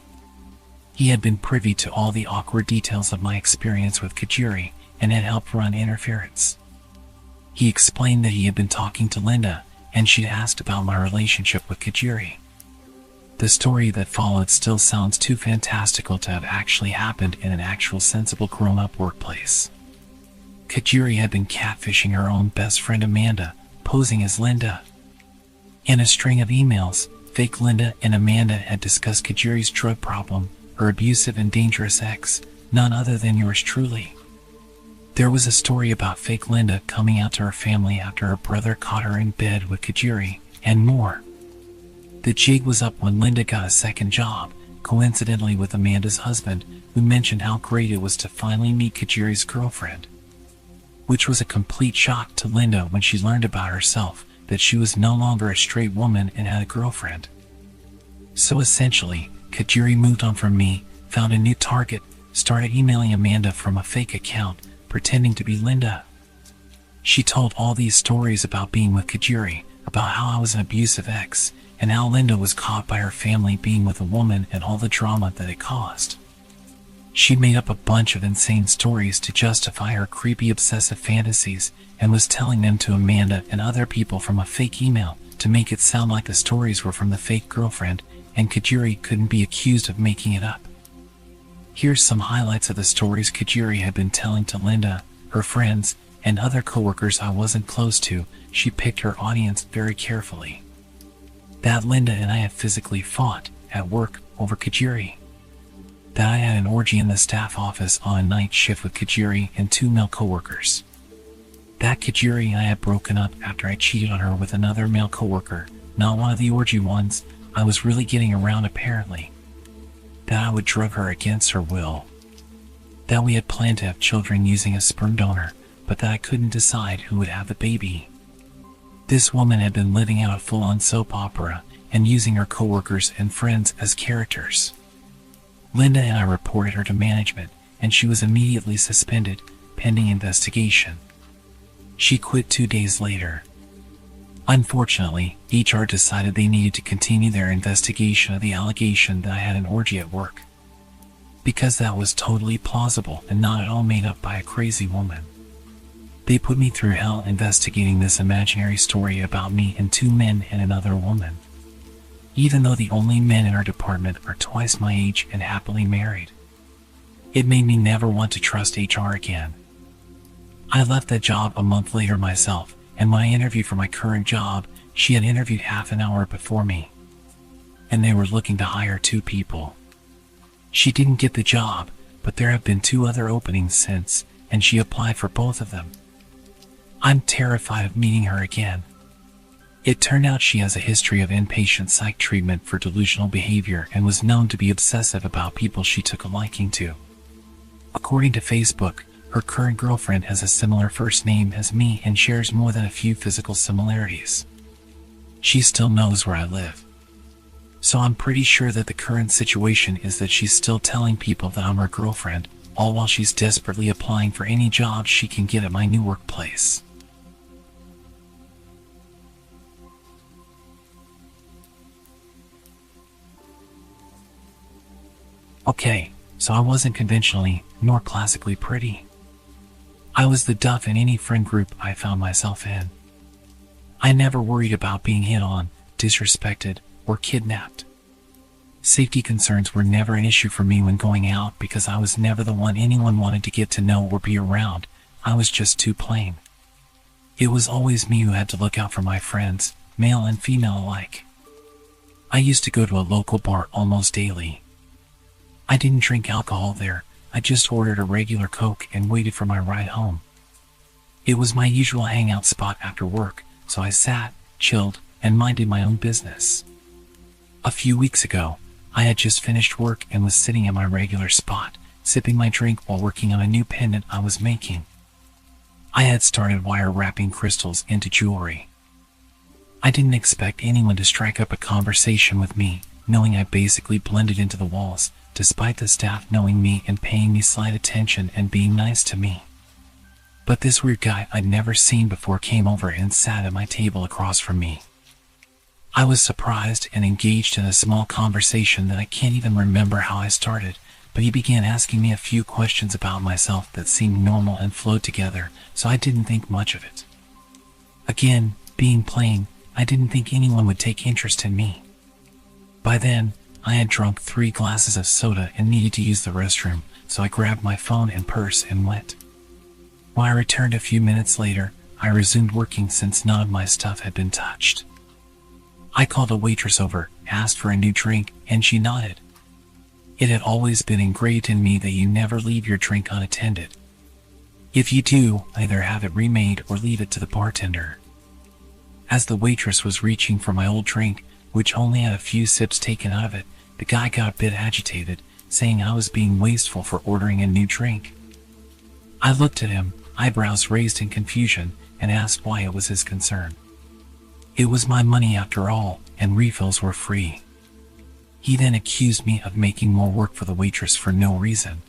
He had been privy to all the awkward details of my experience with Kajiri and had helped run interference. He explained that he had been talking to Linda and she'd asked about my relationship with Kajiri. The story that followed still sounds too fantastical to have actually happened in an actual sensible grown-up workplace. Kajiri had been catfishing her own best friend Amanda, posing as Linda. In a string of emails, fake Linda and Amanda had discussed Kajiri's drug problem, her abusive and dangerous ex, none other than yours truly. There was a story about fake Linda coming out to her family after her brother caught her in bed with Kajiri, and more. The jig was up when Linda got a second job, coincidentally with Amanda's husband, who mentioned how great it was to finally meet Kajiri's girlfriend. Which was a complete shock to Linda when she learned about herself, that she was no longer a straight woman and had a girlfriend. So essentially, Kajiri moved on from me, found a new target, started emailing Amanda from a fake account, pretending to be Linda. She told all these stories about being with Kajiri, about how I was an abusive ex, and how Linda was caught by her family being with a woman and all the drama that it caused. She made up a bunch of insane stories to justify her creepy obsessive fantasies and was telling them to Amanda and other people from a fake email to make it sound like the stories were from the fake girlfriend and Kajiri couldn't be accused of making it up. Here's some highlights of the stories Kajiri had been telling to Linda, her friends, and other coworkers I wasn't close to. She picked her audience very carefully. That Linda and I had physically fought at work over Kajiri. That I had an orgy in the staff office on a night shift with Kajiri and 2 male coworkers. That Kajiri and I had broken up after I cheated on her with another male coworker, not one of the orgy ones. I was really getting around apparently. That I would drug her against her will. That we had planned to have children using a sperm donor, but that I couldn't decide who would have the baby. This woman had been living out a full-on soap opera and using her coworkers and friends as characters. Linda and I reported her to management, and she was immediately suspended, pending investigation. She quit 2 days later. Unfortunately, HR decided they needed to continue their investigation of the allegation that I had an orgy at work, because that was totally plausible and not at all made up by a crazy woman. They put me through hell investigating this imaginary story about me and 2 men and another woman, even though the only men in our department are twice my age and happily married. It made me never want to trust HR again. I left that job a month later myself, and when I interviewed for my current job, she had interviewed half an hour before me, and they were looking to hire 2 people. She didn't get the job, but there have been 2 other openings since, and she applied for both of them. I'm terrified of meeting her again. It turned out she has a history of inpatient psych treatment for delusional behavior and was known to be obsessive about people she took a liking to. According to Facebook, her current girlfriend has a similar first name as me and shares more than a few physical similarities. She still knows where I live. So I'm pretty sure that the current situation is that she's still telling people that I'm her girlfriend, all while she's desperately applying for any job she can get at my new workplace. Okay, so I wasn't conventionally, nor classically pretty. I was the duff in any friend group I found myself in. I never worried about being hit on, disrespected, or kidnapped. Safety concerns were never an issue for me when going out because I was never the one anyone wanted to get to know or be around. I was just too plain. It was always me who had to look out for my friends, male and female alike. I used to go to a local bar almost daily. I didn't drink alcohol there. I just ordered a regular Coke and waited for my ride home. It was my usual hangout spot after work, so I sat, chilled, and minded my own business. A few weeks ago, I had just finished work and was sitting in my regular spot, sipping my drink while working on a new pendant I was making. I had started wire wrapping crystals into jewelry. I didn't expect anyone to strike up a conversation with me, knowing I basically blended into the walls, despite the staff knowing me and paying me slight attention and being nice to me. But this weird guy I'd never seen before came over and sat at my table across from me. I was surprised and engaged in a small conversation that I can't even remember how I started, but he began asking me a few questions about myself that seemed normal and flowed together, so I didn't think much of it. Again, being plain, I didn't think anyone would take interest in me. By then, I had drunk 3 glasses of soda and needed to use the restroom, so I grabbed my phone and purse and went. When I returned a few minutes later, I resumed working since none of my stuff had been touched. I called a waitress over, asked for a new drink, and she nodded. It had always been engraved in me that you never leave your drink unattended. If you do, either have it remade or leave it to the bartender. As the waitress was reaching for my old drink, which only had a few sips taken out of it, the guy got a bit agitated, saying I was being wasteful for ordering a new drink. I looked at him, eyebrows raised in confusion, and asked why it was his concern. It was my money after all, and refills were free. He then accused me of making more work for the waitress for no reason.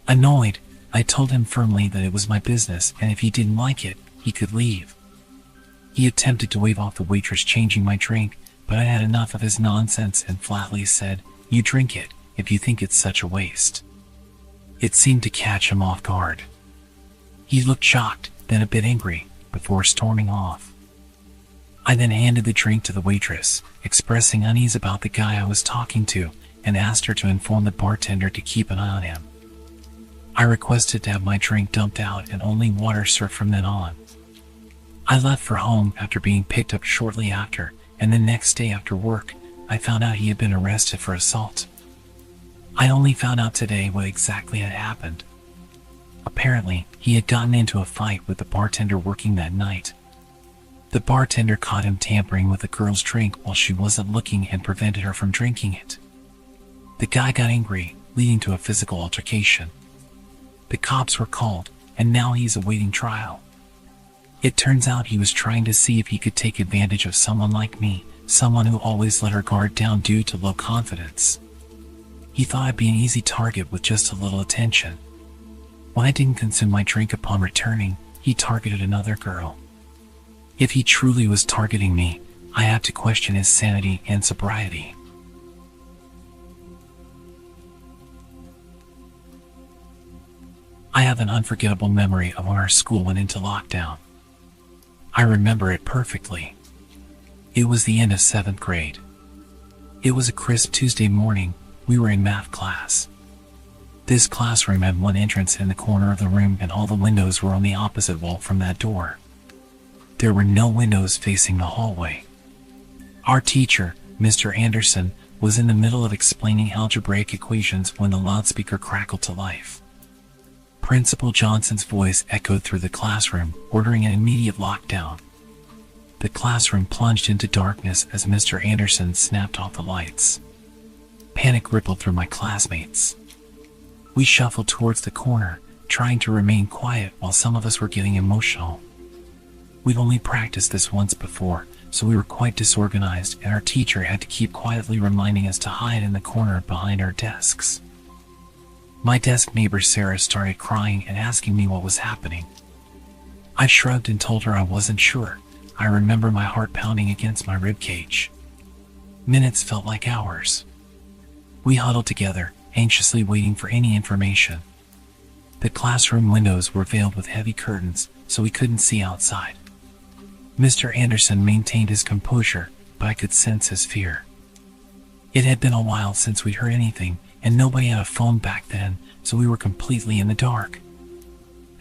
Annoyed, I told him firmly that it was my business, and if he didn't like it, he could leave. He attempted to wave off the waitress changing my drink, but I had enough of his nonsense and flatly said, "You drink it, if you think it's such a waste." It seemed to catch him off guard. He looked shocked, then a bit angry, before storming off. I then handed the drink to the waitress, expressing unease about the guy I was talking to, and asked her to inform the bartender to keep an eye on him. I requested to have my drink dumped out and only water served from then on. I left for home after being picked up shortly after, and the next day after work, I found out he had been arrested for assault. I only found out today what exactly had happened. Apparently, he had gotten into a fight with the bartender working that night. The bartender caught him tampering with the girl's drink while she wasn't looking and prevented her from drinking it. The guy got angry, leading to a physical altercation. The cops were called, and now he's awaiting trial. It turns out he was trying to see if he could take advantage of someone like me, someone who always let her guard down due to low confidence. He thought I'd be an easy target with just a little attention. When I didn't consume my drink upon returning, he targeted another girl. If he truly was targeting me, I had to question his sanity and sobriety. I have an unforgettable memory of when our school went into lockdown. I remember it perfectly. It was the end of 7th grade. It was a crisp Tuesday morning. We were in math class. This classroom had one entrance in the corner of the room, and all the windows were on the opposite wall from that door. There were no windows facing the hallway. Our teacher, Mr. Anderson, was in the middle of explaining algebraic equations when the loudspeaker crackled to life. Principal Johnson's voice echoed through the classroom, ordering an immediate lockdown. The classroom plunged into darkness as Mr. Anderson snapped off the lights. Panic rippled through my classmates. We shuffled towards the corner, trying to remain quiet while some of us were getting emotional. We'd only practiced this once before, so we were quite disorganized, and our teacher had to keep quietly reminding us to hide in the corner behind our desks. My desk neighbor Sarah started crying and asking me what was happening. I shrugged and told her I wasn't sure. I remember my heart pounding against my ribcage. Minutes felt like hours. We huddled together, anxiously waiting for any information. The classroom windows were veiled with heavy curtains, so we couldn't see outside. Mr. Anderson maintained his composure, but I could sense his fear. It had been a while since we'd heard anything, and nobody had a phone back then, so we were completely in the dark.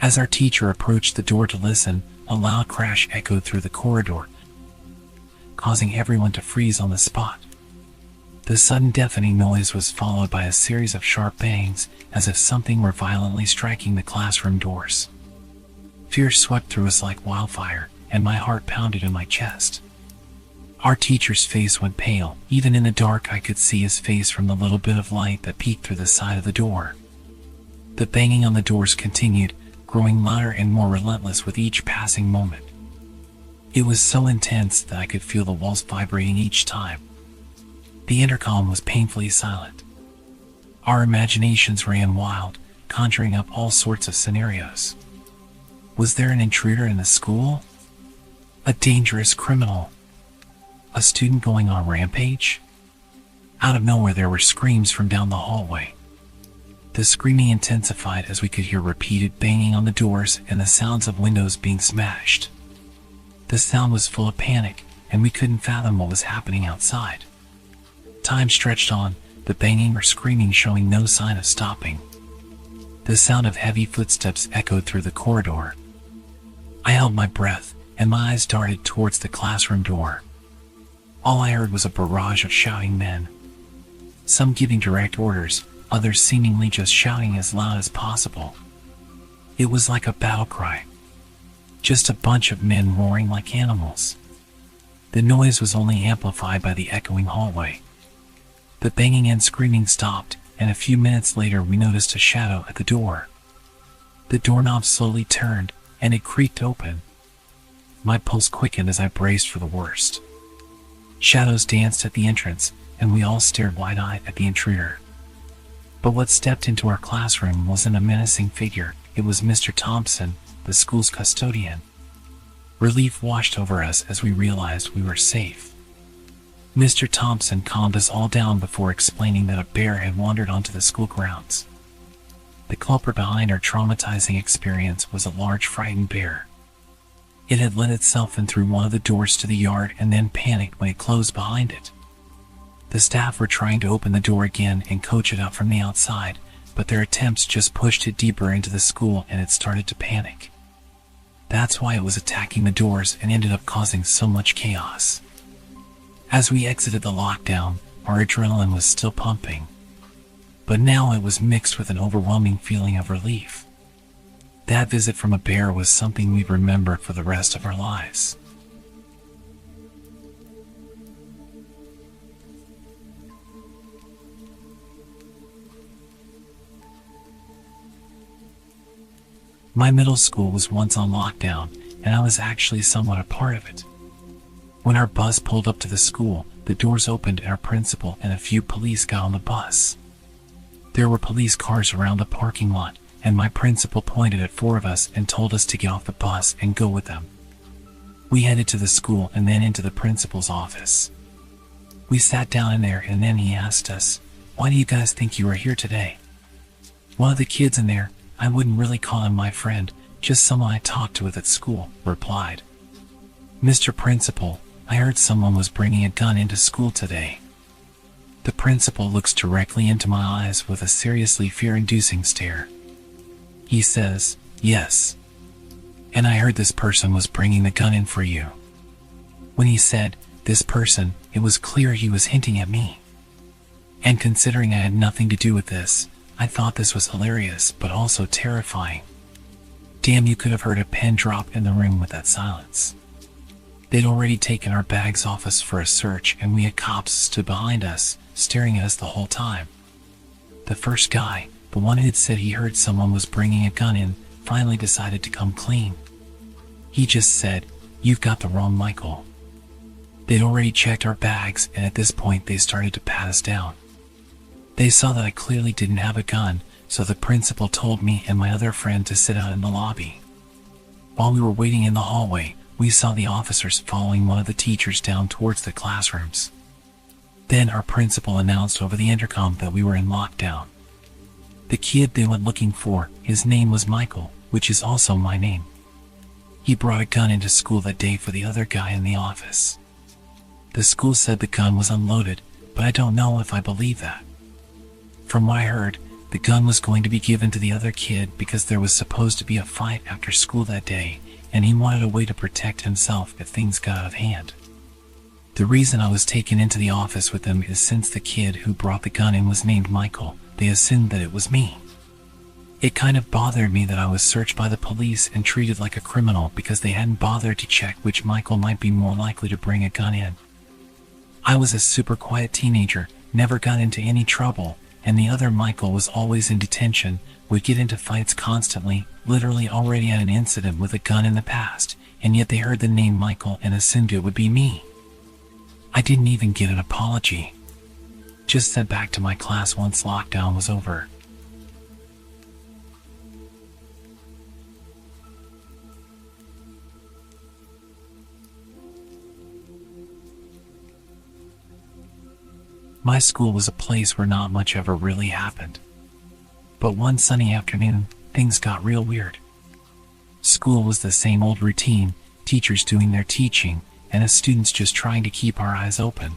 As our teacher approached the door to listen, a loud crash echoed through the corridor, causing everyone to freeze on the spot. The sudden deafening noise was followed by a series of sharp bangs, as if something were violently striking the classroom doors. Fear swept through us like wildfire, and my heart pounded in my chest. Our teacher's face went pale. Even in the dark, I could see his face from the little bit of light that peeked through the side of the door. The banging on the doors continued, growing louder and more relentless with each passing moment. It was so intense that I could feel the walls vibrating each time. The intercom was painfully silent. Our imaginations ran wild, conjuring up all sorts of scenarios. Was there an intruder in the school? A dangerous criminal? A student going on a rampage? Out of nowhere there were screams from down the hallway. The screaming intensified as we could hear repeated banging on the doors and the sounds of windows being smashed. The sound was full of panic, and we couldn't fathom what was happening outside. Time stretched on, the banging or screaming showing no sign of stopping. The sound of heavy footsteps echoed through the corridor. I held my breath, and my eyes darted towards the classroom door. All I heard was a barrage of shouting men. Some giving direct orders, others seemingly just shouting as loud as possible. It was like a battle cry. Just a bunch of men roaring like animals. The noise was only amplified by the echoing hallway. The banging and screaming stopped, and a few minutes later we noticed a shadow at the door. The doorknob slowly turned, and it creaked open. My pulse quickened as I braced for the worst. Shadows danced at the entrance, and we all stared wide-eyed at the intruder. But what stepped into our classroom wasn't a menacing figure. It was Mr. Thompson, the school's custodian. Relief washed over us as we realized we were safe. Mr. Thompson calmed us all down before explaining that a bear had wandered onto the school grounds. The culprit behind our traumatizing experience was a large frightened bear. It had let itself in through one of the doors to the yard and then panicked when it closed behind it. The staff were trying to open the door again and coach it out from the outside, but their attempts just pushed it deeper into the school and it started to panic. That's why it was attacking the doors and ended up causing so much chaos. As we exited the lockdown, our adrenaline was still pumping. But now it was mixed with an overwhelming feeling of relief. That visit from a bear was something we'd remember for the rest of our lives. My middle school was once on lockdown, and I was actually somewhat a part of it. When our bus pulled up to the school, the doors opened and our principal and a few police got on the bus. There were police cars around the parking lot, and my principal pointed at 4 of us and told us to get off the bus and go with them. We headed to the school and then into the principal's office. We sat down in there and then he asked us, "Why do you guys think you are here today?" One of the kids in there, I wouldn't really call him my friend, just someone I talked to at school, replied, "Mr. Principal, I heard someone was bringing a gun into school today." The principal looks directly into my eyes with a seriously fear-inducing stare. He says, "Yes. And I heard this person was bringing the gun in for you." When he said, "this person," it was clear he was hinting at me. And considering I had nothing to do with this, I thought this was hilarious, but also terrifying. Damn, you could have heard a pin drop in the room with that silence. They'd already taken our bags off us for a search, and we had cops stood behind us, staring at us the whole time. The first guy, the one who had said he heard someone was bringing a gun in, finally decided to come clean. He just said, "You've got the wrong Michael." They'd already checked our bags, and at this point they started to pat us down. They saw that I clearly didn't have a gun, so the principal told me and my other friend to sit out in the lobby. While we were waiting in the hallway, we saw the officers following one of the teachers down towards the classrooms. Then our principal announced over the intercom that we were in lockdown. The kid they went looking for, his name was Michael, which is also my name. He brought a gun into school that day for the other guy in the office. The school said the gun was unloaded, but I don't know if I believe that. From what I heard, the gun was going to be given to the other kid because there was supposed to be a fight after school that day, and he wanted a way to protect himself if things got out of hand. The reason I was taken into the office with them is since the kid who brought the gun in was named Michael, they assumed that it was me. It kind of bothered me that I was searched by the police and treated like a criminal because they hadn't bothered to check which Michael might be more likely to bring a gun in. I was a super quiet teenager, never got into any trouble, and the other Michael was always in detention, would get into fights constantly, literally already had an incident with a gun in the past, and yet they heard the name Michael and assumed it would be me. I didn't even get an apology. Just sent back to my class once lockdown was over. My school was a place where not much ever really happened. But one sunny afternoon, things got real weird. School was the same old routine, teachers doing their teaching, and us students just trying to keep our eyes open.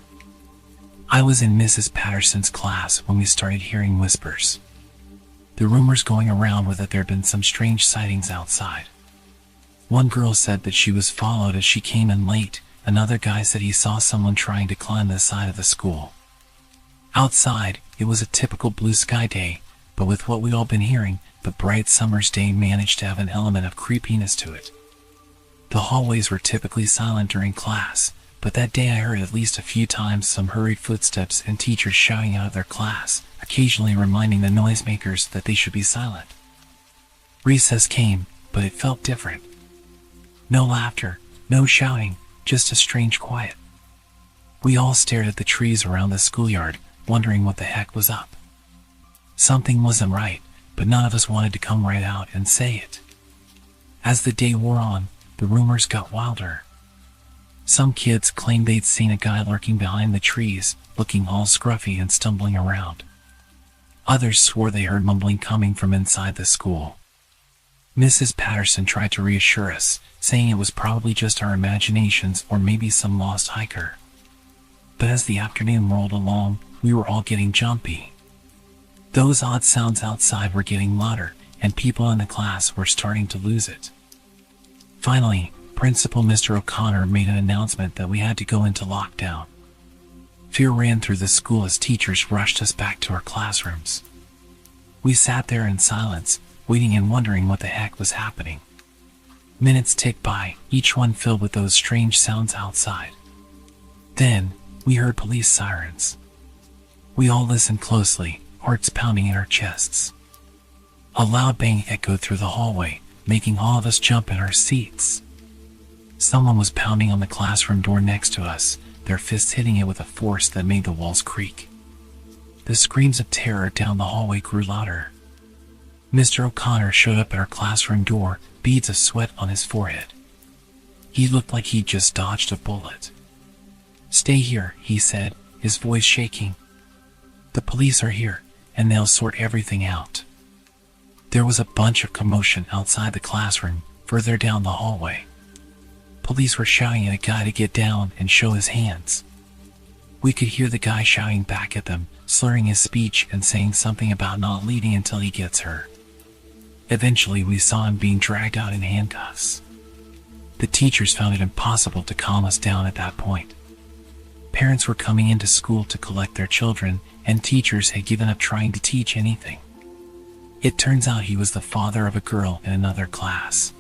I was in Mrs. Patterson's class when we started hearing whispers. The rumors going around were that there had been some strange sightings outside. One girl said that she was followed as she came in late. Another guy said he saw someone trying to climb the side of the school. Outside, it was a typical blue sky day, but with what we'd all been hearing, the bright summer's day managed to have an element of creepiness to it. The hallways were typically silent during class, but that day I heard at least a few times some hurried footsteps and teachers shouting out of their class, occasionally reminding the noisemakers that they should be silent. Recess came, but it felt different. No laughter, no shouting, just a strange quiet. We all stared at the trees around the schoolyard, wondering what the heck was up. Something wasn't right, but none of us wanted to come right out and say it. As the day wore on, the rumors got wilder. Some kids claimed they'd seen a guy lurking behind the trees, looking all scruffy and stumbling around. Others swore they heard mumbling coming from inside the school. Mrs. Patterson tried to reassure us, saying it was probably just our imaginations or maybe some lost hiker. But as the afternoon rolled along, we were all getting jumpy. Those odd sounds outside were getting louder, and people in the class were starting to lose it. Finally, Principal Mr. O'Connor made an announcement that we had to go into lockdown. Fear ran through the school as teachers rushed us back to our classrooms. We sat there in silence, waiting and wondering what the heck was happening. Minutes ticked by, each one filled with those strange sounds outside. Then, we heard police sirens. We all listened closely, hearts pounding in our chests. A loud bang echoed through the hallway, making all of us jump in our seats. Someone was pounding on the classroom door next to us, their fists hitting it with a force that made the walls creak. The screams of terror down the hallway grew louder. Mr. O'Connor showed up at our classroom door, beads of sweat on his forehead. He looked like he'd just dodged a bullet. "Stay here," he said, his voice shaking. "The police are here, and they'll sort everything out." There was a bunch of commotion outside the classroom, further down the hallway. Police were shouting at a guy to get down and show his hands. We could hear the guy shouting back at them, slurring his speech and saying something about not leaving until he gets her. Eventually, we saw him being dragged out in handcuffs. The teachers found it impossible to calm us down at that point. Parents were coming into school to collect their children, and teachers had given up trying to teach anything. It turns out he was the father of a girl in another class.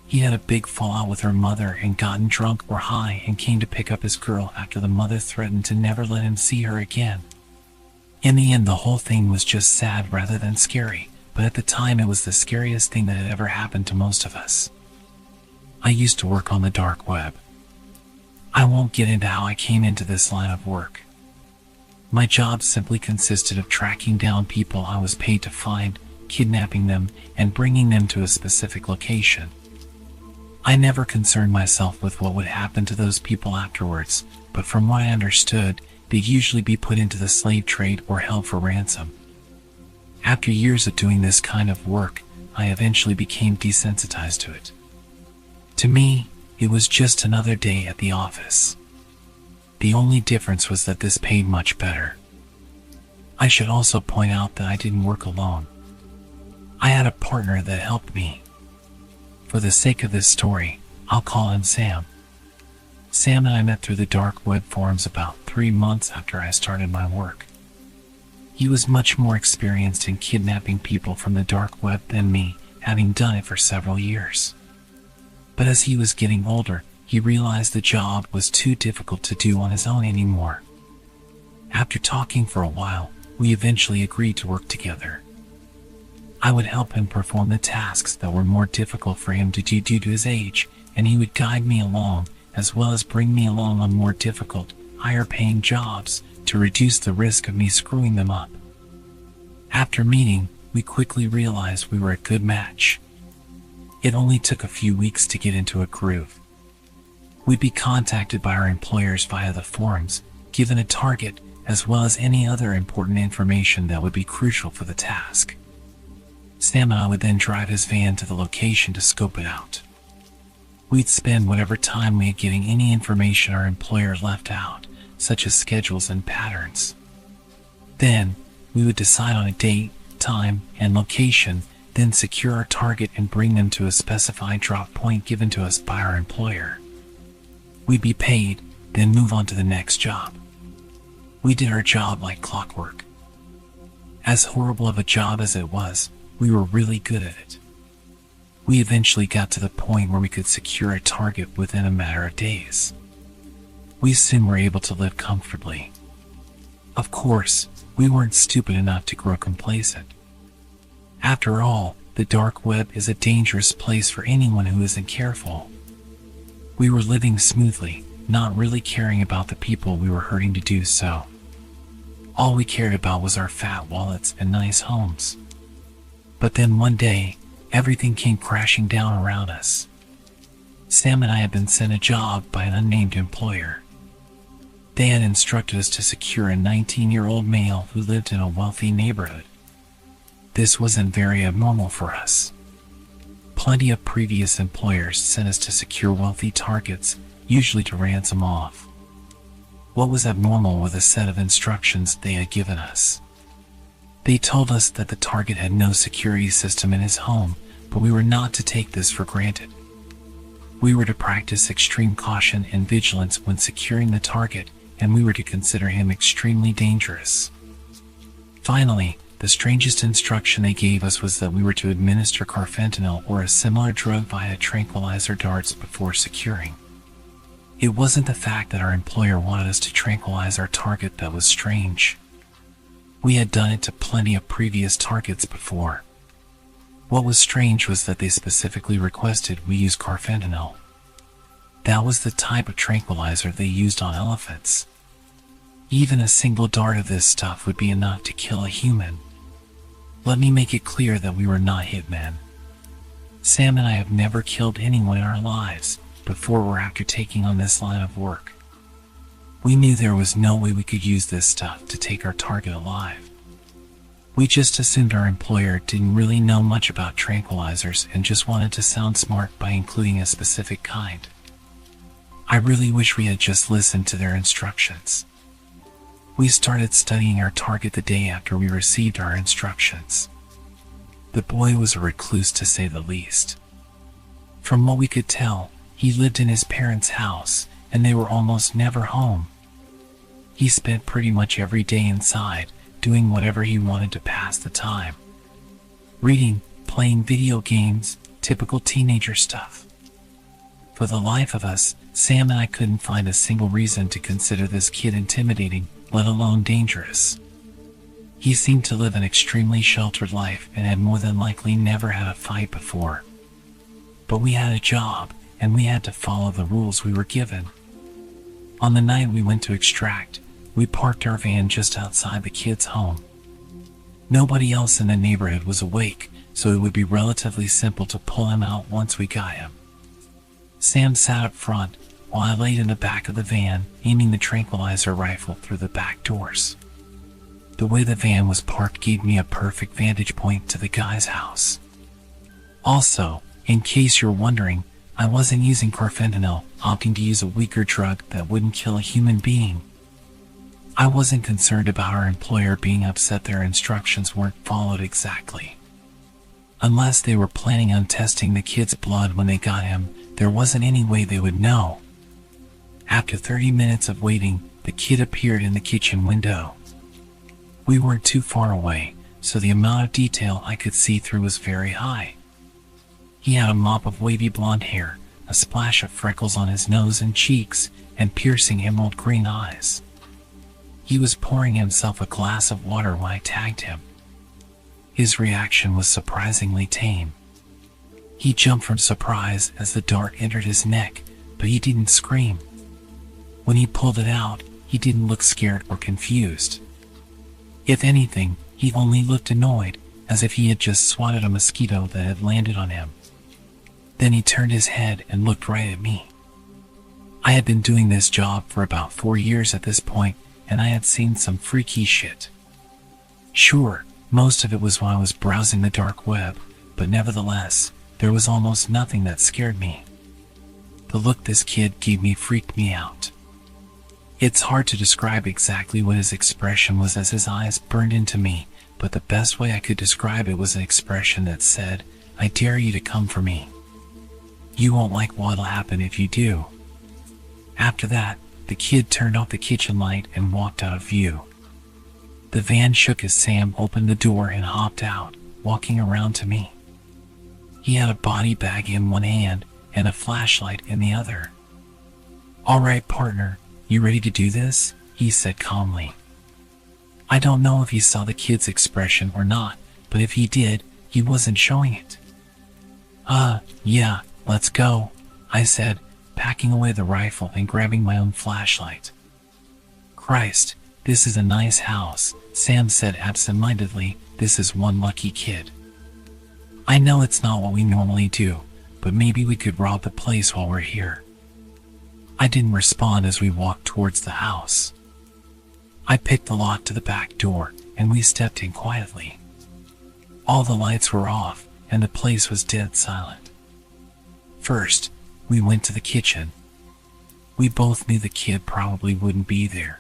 He had a big fallout with her mother and gotten drunk or high and came to pick up his girl after the mother threatened to never let him see her again. In the end, the whole thing was just sad rather than scary, but at the time it was the scariest thing that had ever happened to most of us. I used to work on the dark web. I won't get into how I came into this line of work. My job simply consisted of tracking down people I was paid to find, kidnapping them, and bringing them to a specific location. I never concerned myself with what would happen to those people afterwards, but from what I understood, they'd usually be put into the slave trade or held for ransom. After years of doing this kind of work, I eventually became desensitized to it. To me, it was just another day at the office. The only difference was that this paid much better. I should also point out that I didn't work alone. I had a partner that helped me. For the sake of this story, I'll call him Sam. Sam and I met through the dark web forums about 3 months after I started my work. He was much more experienced in kidnapping people from the dark web than me, having done it for several years. But as he was getting older, he realized the job was too difficult to do on his own anymore. After talking for a while, we eventually agreed to work together. I would help him perform the tasks that were more difficult for him to do due to his age, and he would guide me along, as well as bring me along on more difficult, higher-paying jobs to reduce the risk of me screwing them up. After meeting, we quickly realized we were a good match. It only took a few weeks to get into a groove. We'd be contacted by our employers via the forums, given a target, as well as any other important information that would be crucial for the task. Sam and I would then drive his van to the location to scope it out. We'd spend whatever time we had getting any information our employer left out, such as schedules and patterns. Then, we would decide on a date, time, and location, then secure our target and bring them to a specified drop point given to us by our employer. We'd be paid, then move on to the next job. We did our job like clockwork. As horrible of a job as it was, we were really good at it. We eventually got to the point where we could secure a target within a matter of days. We soon were able to live comfortably. Of course, we weren't stupid enough to grow complacent. After all, the dark web is a dangerous place for anyone who isn't careful. We were living smoothly, not really caring about the people we were hurting to do so. All we cared about was our fat wallets and nice homes. But then one day, everything came crashing down around us. Sam and I had been sent a job by an unnamed employer. They had instructed us to secure a 19-year-old male who lived in a wealthy neighborhood. This wasn't very abnormal for us. Plenty of previous employers sent us to secure wealthy targets, usually to ransom off. What was abnormal was a set of instructions they had given us. They told us that the target had no security system in his home, but we were not to take this for granted. We were to practice extreme caution and vigilance when securing the target, and we were to consider him extremely dangerous. Finally, the strangest instruction they gave us was that we were to administer carfentanil or a similar drug via tranquilizer darts before securing. It wasn't the fact that our employer wanted us to tranquilize our target that was strange. We had done it to plenty of previous targets before. What was strange was that they specifically requested we use carfentanil. That was the type of tranquilizer they used on elephants. Even a single dart of this stuff would be enough to kill a human. Let me make it clear that we were not hitmen. Sam and I have never killed anyone in our lives, before or after taking on this line of work. We knew there was no way we could use this stuff to take our target alive. We just assumed our employer didn't really know much about tranquilizers and just wanted to sound smart by including a specific kind. I really wish we had just listened to their instructions. We started studying our target the day after we received our instructions. The boy was a recluse to say the least. From what we could tell, he lived in his parents' house, and they were almost never home. He spent pretty much every day inside, doing whatever he wanted to pass the time. Reading, playing video games, typical teenager stuff. For the life of us, Sam and I couldn't find a single reason to consider this kid intimidating, let alone dangerous. He seemed to live an extremely sheltered life and had more than likely never had a fight before. But we had a job, and we had to follow the rules we were given. On the night we went to extract, we parked our van just outside the kid's home. Nobody else in the neighborhood was awake, so it would be relatively simple to pull him out once we got him. Sam sat up front, while I laid in the back of the van, aiming the tranquilizer rifle through the back doors. The way the van was parked gave me a perfect vantage point to the guy's house. Also, in case you're wondering, I wasn't using carfentanil, opting to use a weaker drug that wouldn't kill a human being. I wasn't concerned about our employer being upset their instructions weren't followed exactly. Unless they were planning on testing the kid's blood when they got him, there wasn't any way they would know. After 30 minutes of waiting, the kid appeared in the kitchen window. We weren't too far away, so the amount of detail I could see through was very high. He had a mop of wavy blonde hair, a splash of freckles on his nose and cheeks, and piercing emerald green eyes. He was pouring himself a glass of water when I tagged him. His reaction was surprisingly tame. He jumped from surprise as the dart entered his neck, but he didn't scream. When he pulled it out, he didn't look scared or confused. If anything, he only looked annoyed, as if he had just swatted a mosquito that had landed on him. Then he turned his head and looked right at me. I had been doing this job for about 4 years at this point, and I had seen some freaky shit. Sure, most of it was when I was browsing the dark web, but nevertheless, there was almost nothing that scared me. The look this kid gave me freaked me out. It's hard to describe exactly what his expression was as his eyes burned into me, but the best way I could describe it was an expression that said, "I dare you to come for me. You won't like what'll happen if you do." After that, the kid turned off the kitchen light and walked out of view. The van shook as Sam opened the door and hopped out, walking around to me. He had a body bag in one hand and a flashlight in the other. "All right, partner, you ready to do this?" he said calmly. I don't know if he saw the kid's expression or not, but if he did, he wasn't showing it. Yeah, let's go," I said, packing away the rifle and grabbing my own flashlight. "Christ, this is a nice house," Sam said absent-mindedly. "This is one lucky kid. I know it's not what we normally do, but maybe we could rob the place while we're here." I didn't respond as we walked towards the house. I picked the lock to the back door, and we stepped in quietly. All the lights were off, and the place was dead silent. First, we went to the kitchen. We both knew the kid probably wouldn't be there.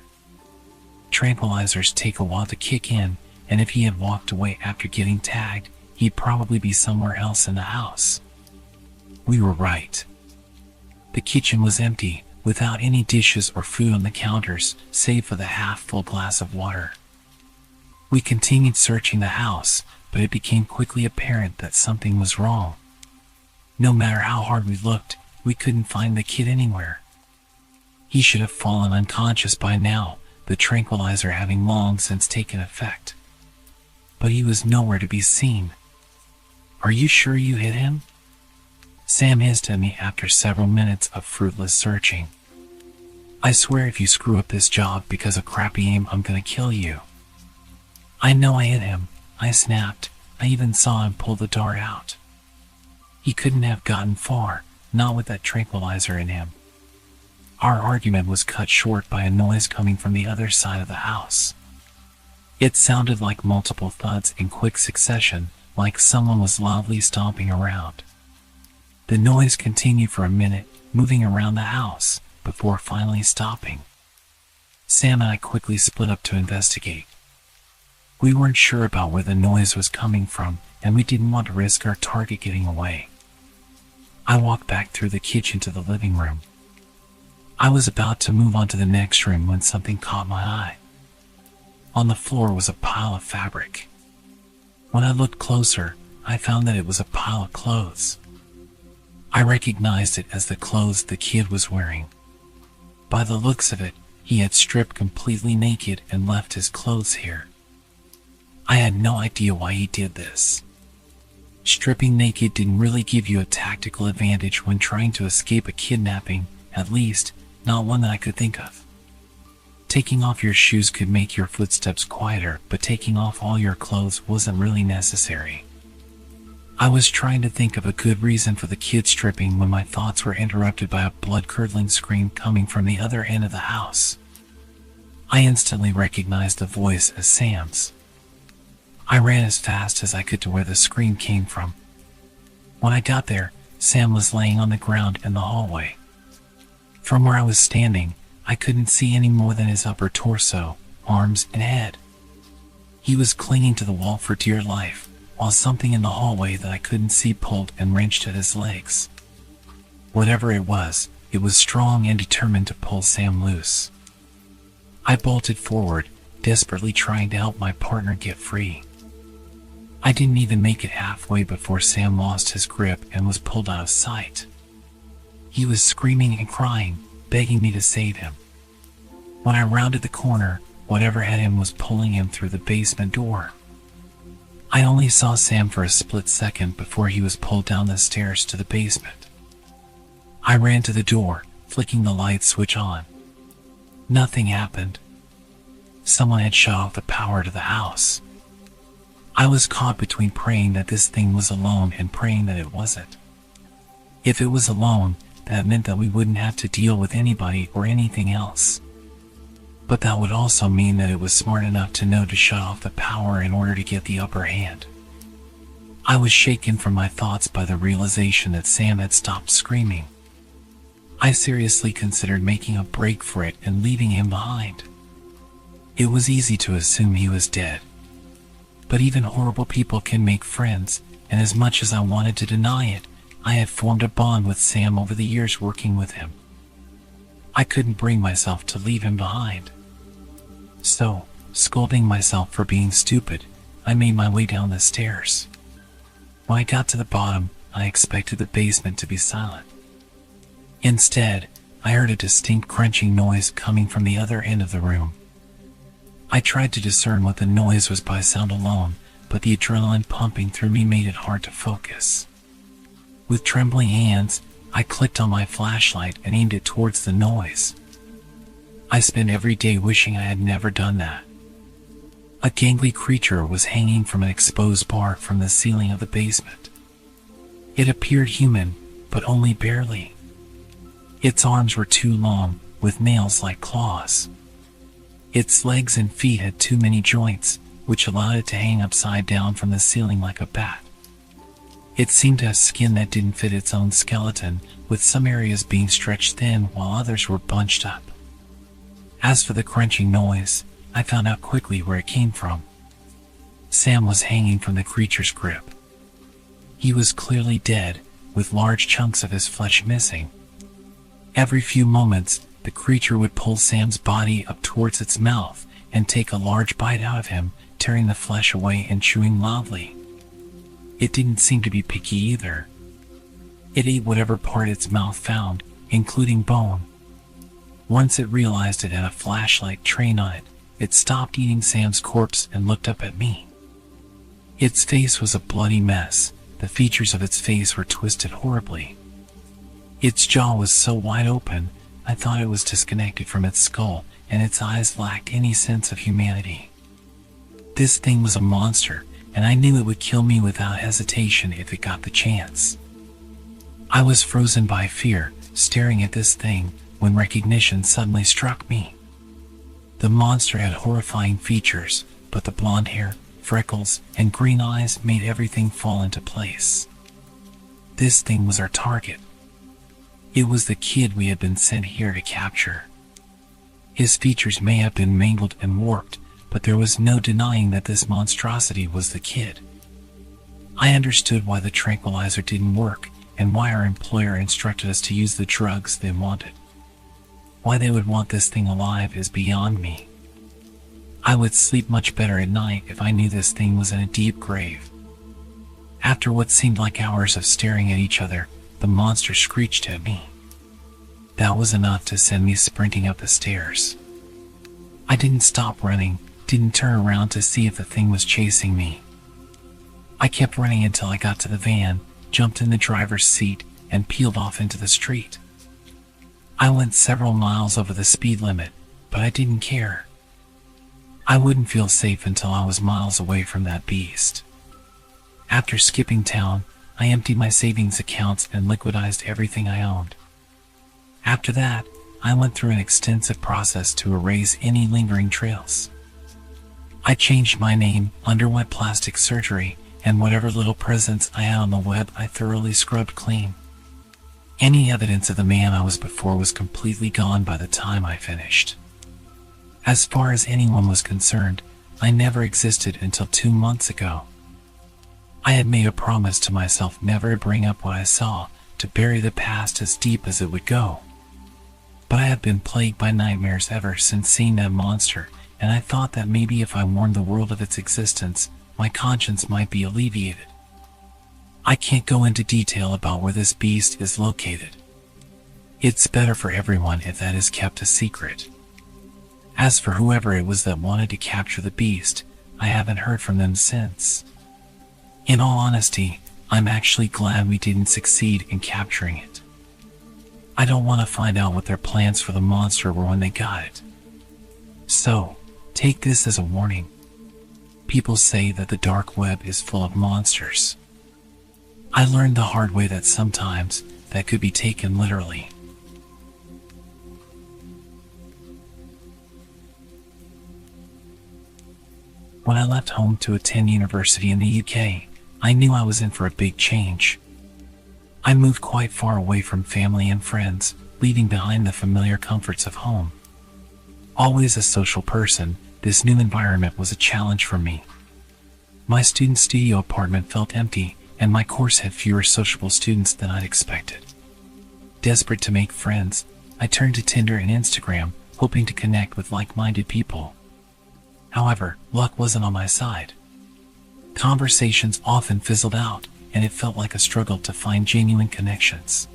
Tranquilizers take a while to kick in, and if he had walked away after getting tagged, he'd probably be somewhere else in the house. We were right. The kitchen was empty, without any dishes or food on the counters, save for the half-full glass of water. We continued searching the house, but it became quickly apparent that something was wrong. No matter how hard we looked, we couldn't find the kid anywhere. He should have fallen unconscious by now, the tranquilizer having long since taken effect. But he was nowhere to be seen. "Are you sure you hit him?" Sam hissed at me after several minutes of fruitless searching. "I swear if you screw up this job because of crappy aim, I'm gonna kill you." "I know I hit him," I snapped. "I even saw him pull the dart out. He couldn't have gotten far, not with that tranquilizer in him." Our argument was cut short by a noise coming from the other side of the house. It sounded like multiple thuds in quick succession, like someone was loudly stomping around. The noise continued for a minute, moving around the house, before finally stopping. Sam and I quickly split up to investigate. We weren't sure about where the noise was coming from, and we didn't want to risk our target getting away. I walked back through the kitchen to the living room. I was about to move on to the next room when something caught my eye. On the floor was a pile of fabric. When I looked closer, I found that it was a pile of clothes. I recognized it as the clothes the kid was wearing. By the looks of it, he had stripped completely naked and left his clothes here. I had no idea why he did this. Stripping naked didn't really give you a tactical advantage when trying to escape a kidnapping, at least, not one that I could think of. Taking off your shoes could make your footsteps quieter, but taking off all your clothes wasn't really necessary. I was trying to think of a good reason for the kid stripping when my thoughts were interrupted by a blood-curdling scream coming from the other end of the house. I instantly recognized the voice as Sam's. I ran as fast as I could to where the scream came from. When I got there, Sam was laying on the ground in the hallway. From where I was standing, I couldn't see any more than his upper torso, arms, and head. He was clinging to the wall for dear life, while something in the hallway that I couldn't see pulled and wrenched at his legs. Whatever it was strong and determined to pull Sam loose. I bolted forward, desperately trying to help my partner get free. I didn't even make it halfway before Sam lost his grip and was pulled out of sight. He was screaming and crying, begging me to save him. When I rounded the corner, whatever had him was pulling him through the basement door. I only saw Sam for a split second before he was pulled down the stairs to the basement. I ran to the door, flicking the light switch on. Nothing happened. Someone had shut off the power to the house. I was caught between praying that this thing was alone and praying that it wasn't. If it was alone, that meant that we wouldn't have to deal with anybody or anything else. But that would also mean that it was smart enough to know to shut off the power in order to get the upper hand. I was shaken from my thoughts by the realization that Sam had stopped screaming. I seriously considered making a break for it and leaving him behind. It was easy to assume he was dead. But even horrible people can make friends, and as much as I wanted to deny it, I had formed a bond with Sam over the years working with him. I couldn't bring myself to leave him behind. So, scolding myself for being stupid, I made my way down the stairs. When I got to the bottom, I expected the basement to be silent. Instead, I heard a distinct crunching noise coming from the other end of the room. I tried to discern what the noise was by sound alone, but the adrenaline pumping through me made it hard to focus. With trembling hands, I clicked on my flashlight and aimed it towards the noise. I spent every day wishing I had never done that. A gangly creature was hanging from an exposed bar from the ceiling of the basement. It appeared human, but only barely. Its arms were too long, with nails like claws. Its legs and feet had too many joints, which allowed it to hang upside down from the ceiling like a bat. It seemed to have skin that didn't fit its own skeleton, with some areas being stretched thin while others were bunched up. As for the crunching noise, I found out quickly where it came from. Sam was hanging from the creature's grip. He was clearly dead, with large chunks of his flesh missing. Every few moments, the creature would pull Sam's body up towards its mouth and take a large bite out of him, tearing the flesh away and chewing loudly. It didn't seem to be picky either. It ate whatever part its mouth found, including bone. Once it realized it had a flashlight trained on it, it stopped eating Sam's corpse and looked up at me. Its face was a bloody mess. The features of its face were twisted horribly. Its jaw was so wide open, I thought it was disconnected from its skull, and its eyes lacked any sense of humanity. This thing was a monster, and I knew it would kill me without hesitation if it got the chance. I was frozen by fear, staring at this thing, when recognition suddenly struck me. The monster had horrifying features, but the blonde hair, freckles, and green eyes made everything fall into place. This thing was our target. It was the kid we had been sent here to capture. His features may have been mangled and warped, but there was no denying that this monstrosity was the kid. I understood why the tranquilizer didn't work, and why our employer instructed us to use the drugs they wanted. Why they would want this thing alive is beyond me. I would sleep much better at night if I knew this thing was in a deep grave. After what seemed like hours of staring at each other, the monster screeched at me. That was enough to send me sprinting up the stairs. I didn't stop running, didn't turn around to see if the thing was chasing me. I kept running until I got to the van, jumped in the driver's seat, and peeled off into the street. I went several miles over the speed limit, but I didn't care. I wouldn't feel safe until I was miles away from that beast. After skipping town, I emptied my savings accounts and liquidized everything I owned. After that, I went through an extensive process to erase any lingering trails. I changed my name, underwent plastic surgery, and whatever little presence I had on the web I thoroughly scrubbed clean. Any evidence of the man I was before was completely gone by the time I finished. As far as anyone was concerned, I never existed until 2 months ago. I had made a promise to myself never to bring up what I saw, to bury the past as deep as it would go. But I have been plagued by nightmares ever since seeing that monster, and I thought that maybe if I warned the world of its existence, my conscience might be alleviated. I can't go into detail about where this beast is located. It's better for everyone if that is kept a secret. As for whoever it was that wanted to capture the beast, I haven't heard from them since. In all honesty, I'm actually glad we didn't succeed in capturing it. I don't want to find out what their plans for the monster were when they got it. So, take this as a warning. People say that the dark web is full of monsters. I learned the hard way that sometimes that could be taken literally. When I left home to attend university in the UK, I knew I was in for a big change. I moved quite far away from family and friends, leaving behind the familiar comforts of home. Always a social person, this new environment was a challenge for me. My student studio apartment felt empty, and my course had fewer sociable students than I'd expected. Desperate to make friends, I turned to Tinder and Instagram, hoping to connect with like-minded people. However, luck wasn't on my side. Conversations often fizzled out, and it felt like a struggle to find genuine connections.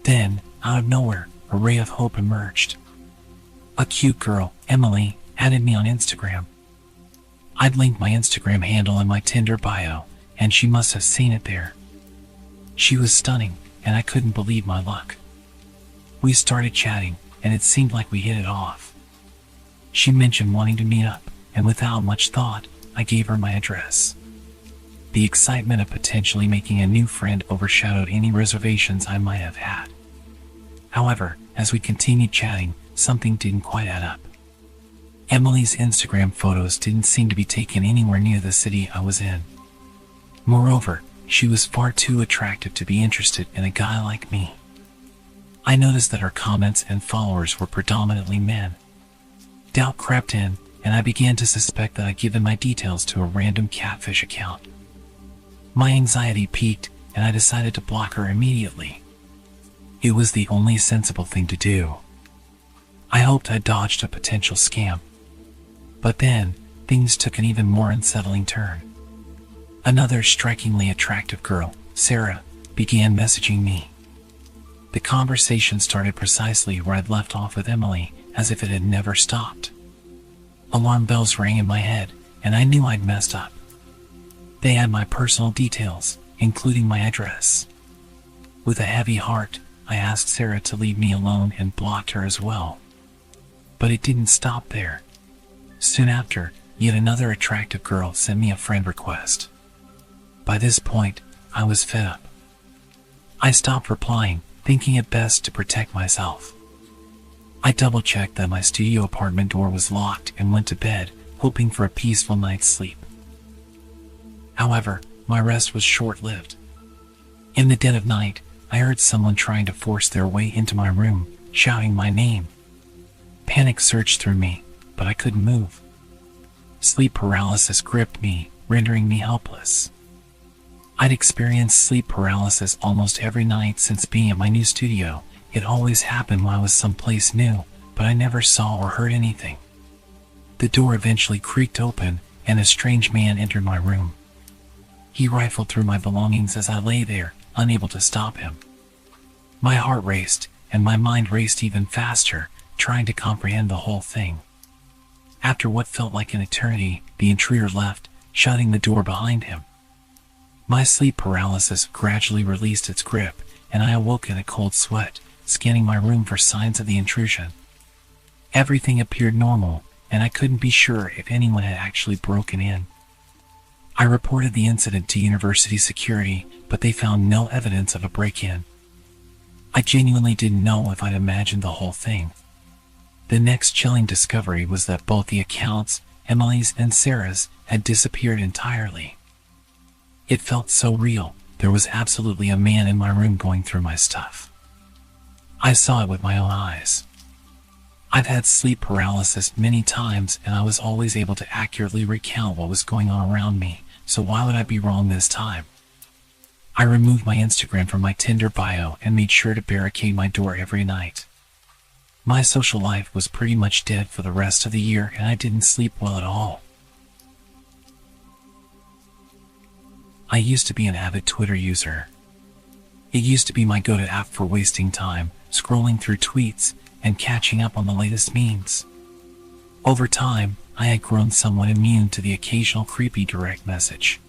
Then, out of nowhere, a ray of hope emerged. A cute girl, Emily, added me on Instagram. I'd linked my Instagram handle in my Tinder bio, and she must have seen it there. She was stunning, and I couldn't believe my luck. We started chatting, and it seemed like we hit it off. She mentioned wanting to meet up, and without much thought, I gave her my address. The excitement of potentially making a new friend overshadowed any reservations I might have had. However, as we continued chatting, something didn't quite add up. Emily's Instagram photos didn't seem to be taken anywhere near the city I was in. Moreover, she was far too attractive to be interested in a guy like me. I noticed that her comments and followers were predominantly men. Doubt crept in, and I began to suspect that I'd given my details to a random catfish account. My anxiety peaked, and I decided to block her immediately. It was the only sensible thing to do. I hoped I dodged a potential scam. But then, things took an even more unsettling turn. Another strikingly attractive girl, Sarah, began messaging me. The conversation started precisely where I'd left off with Emily, as if it had never stopped. Alarm bells rang in my head, and I knew I'd messed up. They had my personal details, including my address. With a heavy heart, I asked Sarah to leave me alone and blocked her as well. But it didn't stop there. Soon after, yet another attractive girl sent me a friend request. By this point, I was fed up. I stopped replying, thinking it best to protect myself. I double-checked that my studio apartment door was locked and went to bed, hoping for a peaceful night's sleep. However, my rest was short-lived. In the dead of night, I heard someone trying to force their way into my room, shouting my name. Panic surged through me, but I couldn't move. Sleep paralysis gripped me, rendering me helpless. I'd experienced sleep paralysis almost every night since being at my new studio. It always happened when I was someplace new, but I never saw or heard anything. The door eventually creaked open, and a strange man entered my room. He rifled through my belongings as I lay there, unable to stop him. My heart raced, and my mind raced even faster, trying to comprehend the whole thing. After what felt like an eternity, the intruder left, shutting the door behind him. My sleep paralysis gradually released its grip, and I awoke in a cold sweat, scanning my room for signs of the intrusion. Everything appeared normal, and I couldn't be sure if anyone had actually broken in. I reported the incident to university security, but they found no evidence of a break-in. I genuinely didn't know if I'd imagined the whole thing. The next chilling discovery was that both the accounts, Emily's and Sarah's, had disappeared entirely. It felt so real. There was absolutely a man in my room going through my stuff. I saw it with my own eyes. I've had sleep paralysis many times, and I was always able to accurately recount what was going on around me, so why would I be wrong this time? I removed my Instagram from my Tinder bio and made sure to barricade my door every night. My social life was pretty much dead for the rest of the year, and I didn't sleep well at all. I used to be an avid Twitter user. It used to be my go-to app for wasting time, scrolling through tweets, and catching up on the latest memes. Over time, I had grown somewhat immune to the occasional creepy direct message.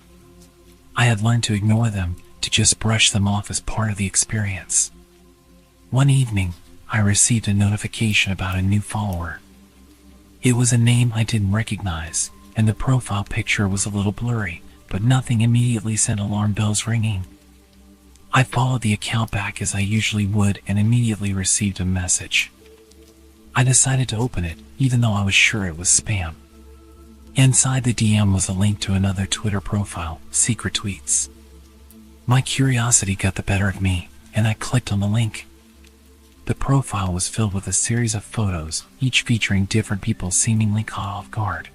I had learned to ignore them, to just brush them off as part of the experience. One evening, I received a notification about a new follower. It was a name I didn't recognize, and the profile picture was a little blurry, but nothing immediately sent alarm bells ringing. I followed the account back as I usually would and immediately received a message. I decided to open it, even though I was sure it was spam. Inside the DM was a link to another Twitter profile, Secret Tweets. My curiosity got the better of me, and I clicked on the link. The profile was filled with a series of photos, each featuring different people seemingly caught off guard.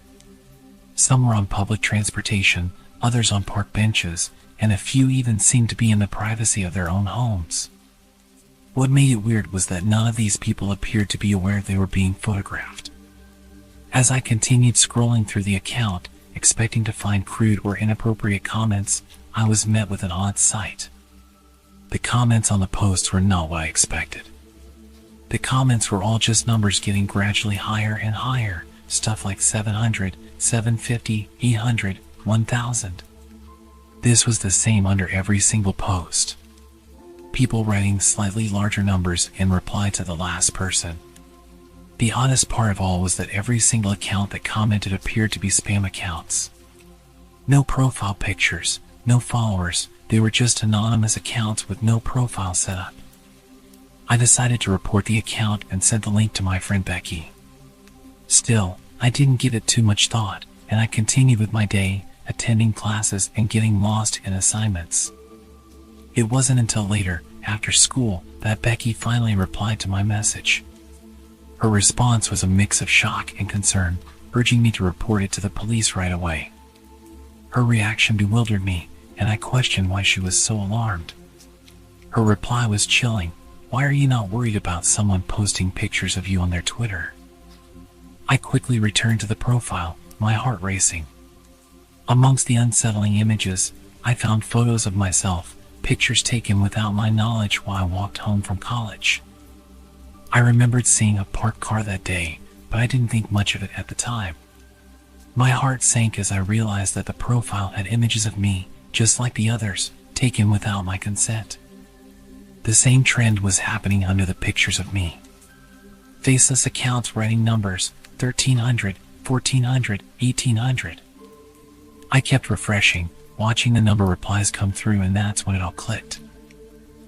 Some were on public transportation, others on park benches, and a few even seemed to be in the privacy of their own homes. What made it weird was that none of these people appeared to be aware they were being photographed. As I continued scrolling through the account, expecting to find crude or inappropriate comments, I was met with an odd sight. The comments on the posts were not what I expected. The comments were all just numbers getting gradually higher and higher, stuff like 700, 750, 800, 1000. This was the same under every single post. People writing slightly larger numbers in reply to the last person. The oddest part of all was that every single account that commented appeared to be spam accounts. No profile pictures, no followers, they were just anonymous accounts with no profile set up. I decided to report the account and sent the link to my friend Becky. Still, I didn't give it too much thought, and I continued with my day, attending classes and getting lost in assignments. It wasn't until later, after school, that Becky finally replied to my message. Her response was a mix of shock and concern, urging me to report it to the police right away. Her reaction bewildered me, and I questioned why she was so alarmed. Her reply was chilling. "Why are you not worried about someone posting pictures of you on their Twitter?" I quickly returned to the profile, my heart racing. Amongst the unsettling images, I found photos of myself, pictures taken without my knowledge while I walked home from college. I remembered seeing a parked car that day, but I didn't think much of it at the time. My heart sank as I realized that the profile had images of me, just like the others, taken without my consent. The same trend was happening under the pictures of me. Faceless accounts writing numbers, 1300, 1400, 1800. I kept refreshing, watching the number replies come through, and that's when it all clicked.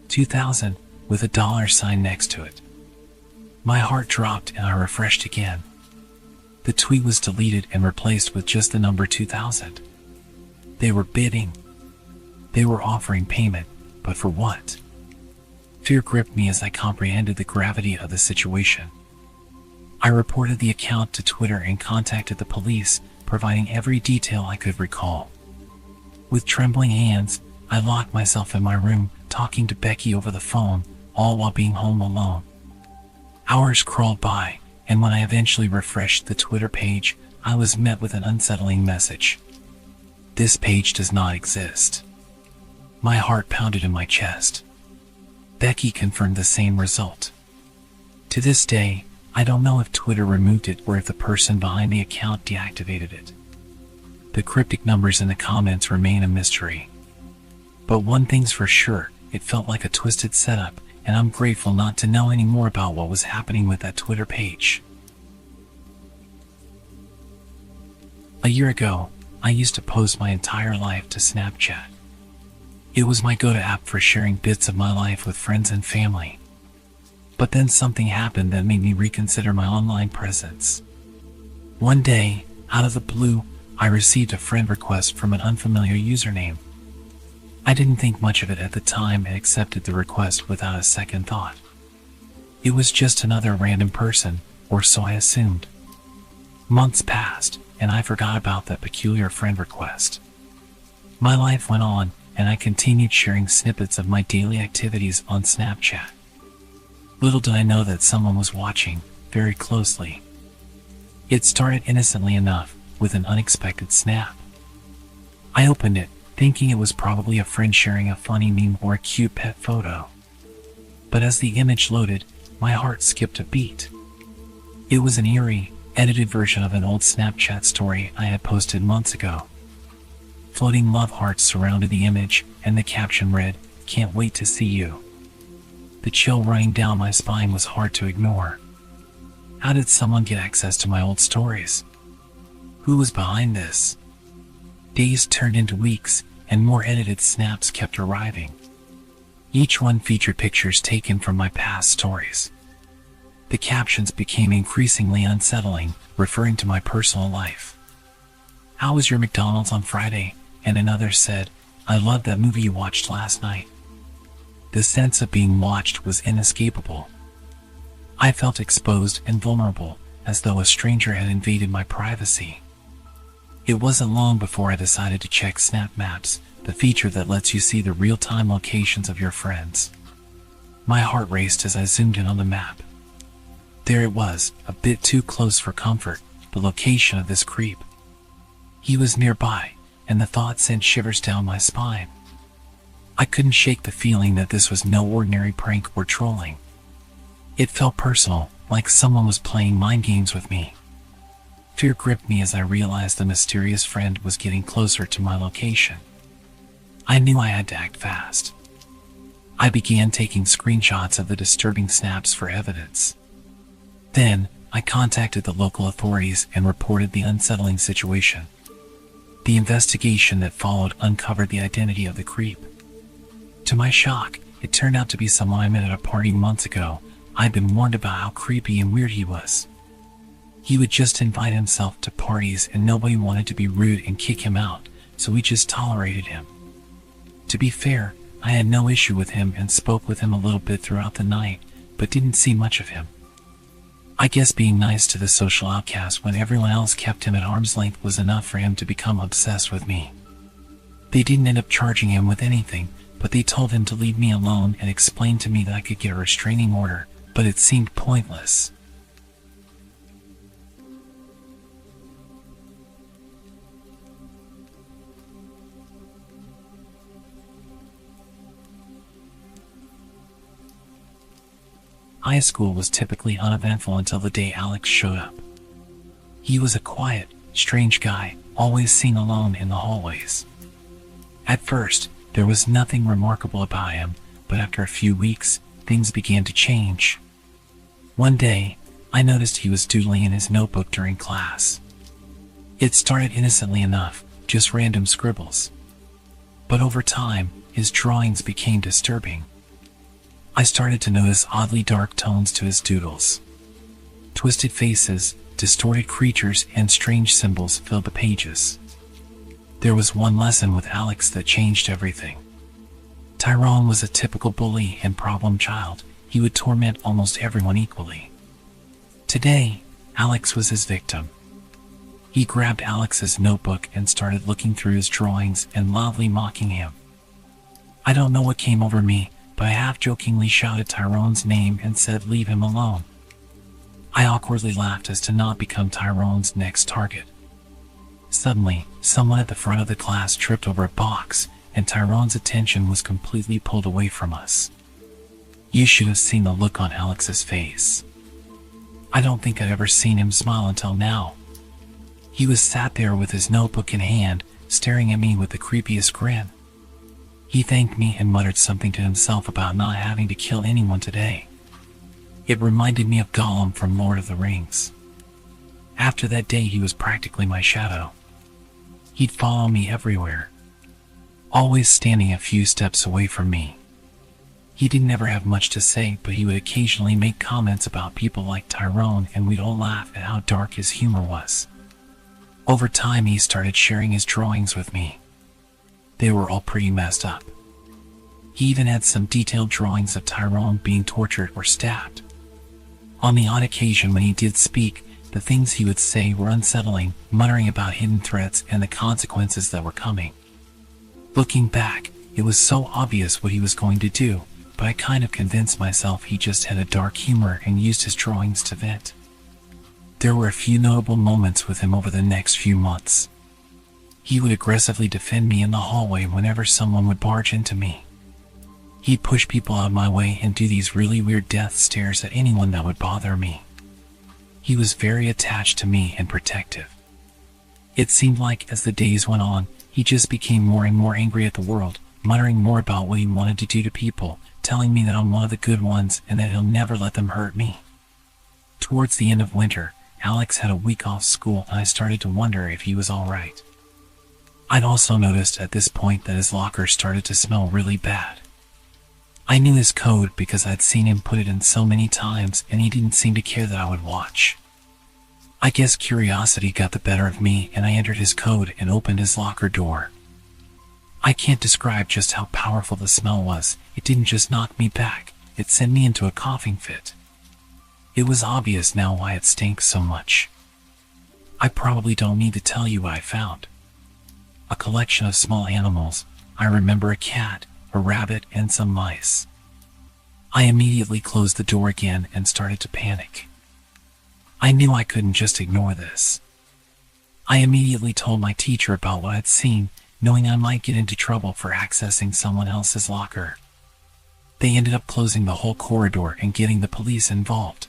2000, with a $sign next to it. My heart dropped and I refreshed again. The tweet was deleted and replaced with just the number 2000. They were bidding. They were offering payment, but for what? Fear gripped me as I comprehended the gravity of the situation. I reported the account to Twitter and contacted the police, providing every detail I could recall. With trembling hands, I locked myself in my room, talking to Becky over the phone, all while being home alone. Hours crawled by, and when I eventually refreshed the Twitter page, I was met with an unsettling message. "This page does not exist." My heart pounded in my chest. Becky confirmed the same result. To this day, I don't know if Twitter removed it or if the person behind the account deactivated it. The cryptic numbers in the comments remain a mystery. But one thing's for sure, it felt like a twisted setup, and I'm grateful not to know any more about what was happening with that Twitter page. A year ago, I used to post my entire life to Snapchat. It was my go-to app for sharing bits of my life with friends and family. But then something happened that made me reconsider my online presence. One day, out of the blue, I received a friend request from an unfamiliar username. I didn't think much of it at the time and accepted the request without a second thought. It was just another random person, or so I assumed. Months passed, and I forgot about that peculiar friend request. My life went on, and I continued sharing snippets of my daily activities on Snapchat. Little did I know that someone was watching very closely. It started innocently enough, with an unexpected snap. I opened it, thinking it was probably a friend sharing a funny meme or a cute pet photo. But as the image loaded, my heart skipped a beat. It was an eerie, edited version of an old Snapchat story I had posted months ago. Floating love hearts surrounded the image, and the caption read, "Can't wait to see you." The chill running down my spine was hard to ignore. How did someone get access to my old stories? Who was behind this? Days turned into weeks, and more edited snaps kept arriving. Each one featured pictures taken from my past stories. The captions became increasingly unsettling, referring to my personal life. "How was your McDonald's on Friday?" And another said, "I loved that movie you watched last night." The sense of being watched was inescapable. I felt exposed and vulnerable, as though a stranger had invaded my privacy. It wasn't long before I decided to check Snap Maps, the feature that lets you see the real-time locations of your friends. My heart raced as I zoomed in on the map. There it was, a bit too close for comfort, the location of this creep. He was nearby, and the thought sent shivers down my spine. I couldn't shake the feeling that this was no ordinary prank or trolling. It felt personal, like someone was playing mind games with me. Fear gripped me as I realized the mysterious friend was getting closer to my location. I knew I had to act fast. I began taking screenshots of the disturbing snaps for evidence. Then, I contacted the local authorities and reported the unsettling situation. The investigation that followed uncovered the identity of the creep. To my shock, it turned out to be someone I met at a party months ago. I'd been warned about how creepy and weird he was. He would just invite himself to parties and nobody wanted to be rude and kick him out, so we just tolerated him. To be fair, I had no issue with him and spoke with him a little bit throughout the night, but didn't see much of him. I guess being nice to the social outcast when everyone else kept him at arm's length was enough for him to become obsessed with me. They didn't end up charging him with anything, but they told him to leave me alone and explained to me that I could get a restraining order, but it seemed pointless. High school was typically uneventful until the day Alex showed up. He was a quiet, strange guy, always seen alone in the hallways. At first, there was nothing remarkable about him, but after a few weeks, things began to change. One day, I noticed he was doodling in his notebook during class. It started innocently enough, just random scribbles. But over time, his drawings became disturbing. I started to notice oddly dark tones to his doodles. Twisted faces, distorted creatures, and strange symbols filled the pages. There was one lesson with Alex that changed everything. Tyrone was a typical bully and problem child. He would torment almost everyone equally. Today, Alex was his victim. He grabbed Alex's notebook and started looking through his drawings and loudly mocking him. I don't know what came over me, but I half-jokingly shouted Tyrone's name and said, "Leave him alone." I awkwardly laughed as to not become Tyrone's next target. Suddenly, someone at the front of the class tripped over a box, and Tyrone's attention was completely pulled away from us. You should have seen the look on Alex's face. I don't think I'd ever seen him smile until now. He was sat there with his notebook in hand, staring at me with the creepiest grin. He thanked me and muttered something to himself about not having to kill anyone today. It reminded me of Gollum from Lord of the Rings. After that day, he was practically my shadow. He'd follow me everywhere, always standing a few steps away from me. He didn't ever have much to say, but he would occasionally make comments about people like Tyrone, and we'd all laugh at how dark his humor was. Over time, he started sharing his drawings with me. They were all pretty messed up. He even had some detailed drawings of Tyrone being tortured or stabbed. On the odd occasion when he did speak, the things he would say were unsettling, muttering about hidden threats and the consequences that were coming. Looking back, it was so obvious what he was going to do, but but I kind of convinced myself he just had a dark humor and used his drawings to vent. There were a few notable moments with him over the next few months. He would aggressively defend me in the hallway whenever someone would barge into me. He'd push people out of my way and do these really weird death stares at anyone that would bother me. He was very attached to me and protective. It seemed like as the days went on, he just became more and more angry at the world, muttering more about what he wanted to do to people, telling me that I'm one of the good ones and that he'll never let them hurt me. Towards the end of winter, Alex had a week off school and I started to wonder if he was alright. I'd also noticed at this point that his locker started to smell really bad. I knew his code because I'd seen him put it in so many times and he didn't seem to care that I would watch. I guess curiosity got the better of me and I entered his code and opened his locker door. I can't describe just how powerful the smell was. It didn't just knock me back, it sent me into a coughing fit. It was obvious now why it stank so much. I probably don't need to tell you what I found. A collection of small animals. I remember a cat, a rabbit, and some mice. I immediately closed the door again and started to panic. I knew I couldn't just ignore this. I immediately told my teacher about what I'd seen, knowing I might get into trouble for accessing someone else's locker. They ended up closing the whole corridor and getting the police involved.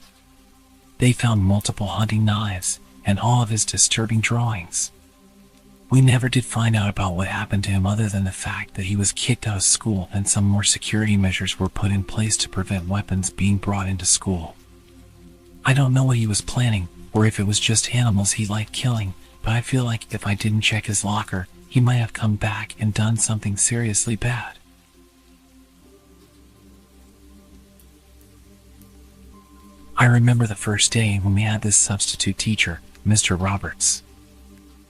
They found multiple hunting knives and all of his disturbing drawings. We never did find out about what happened to him other than the fact that he was kicked out of school and some more security measures were put in place to prevent weapons being brought into school. I don't know what he was planning or if it was just animals he liked killing, but I feel like if I didn't check his locker, he might have come back and done something seriously bad. I remember the first day when we had this substitute teacher, Mr. Roberts.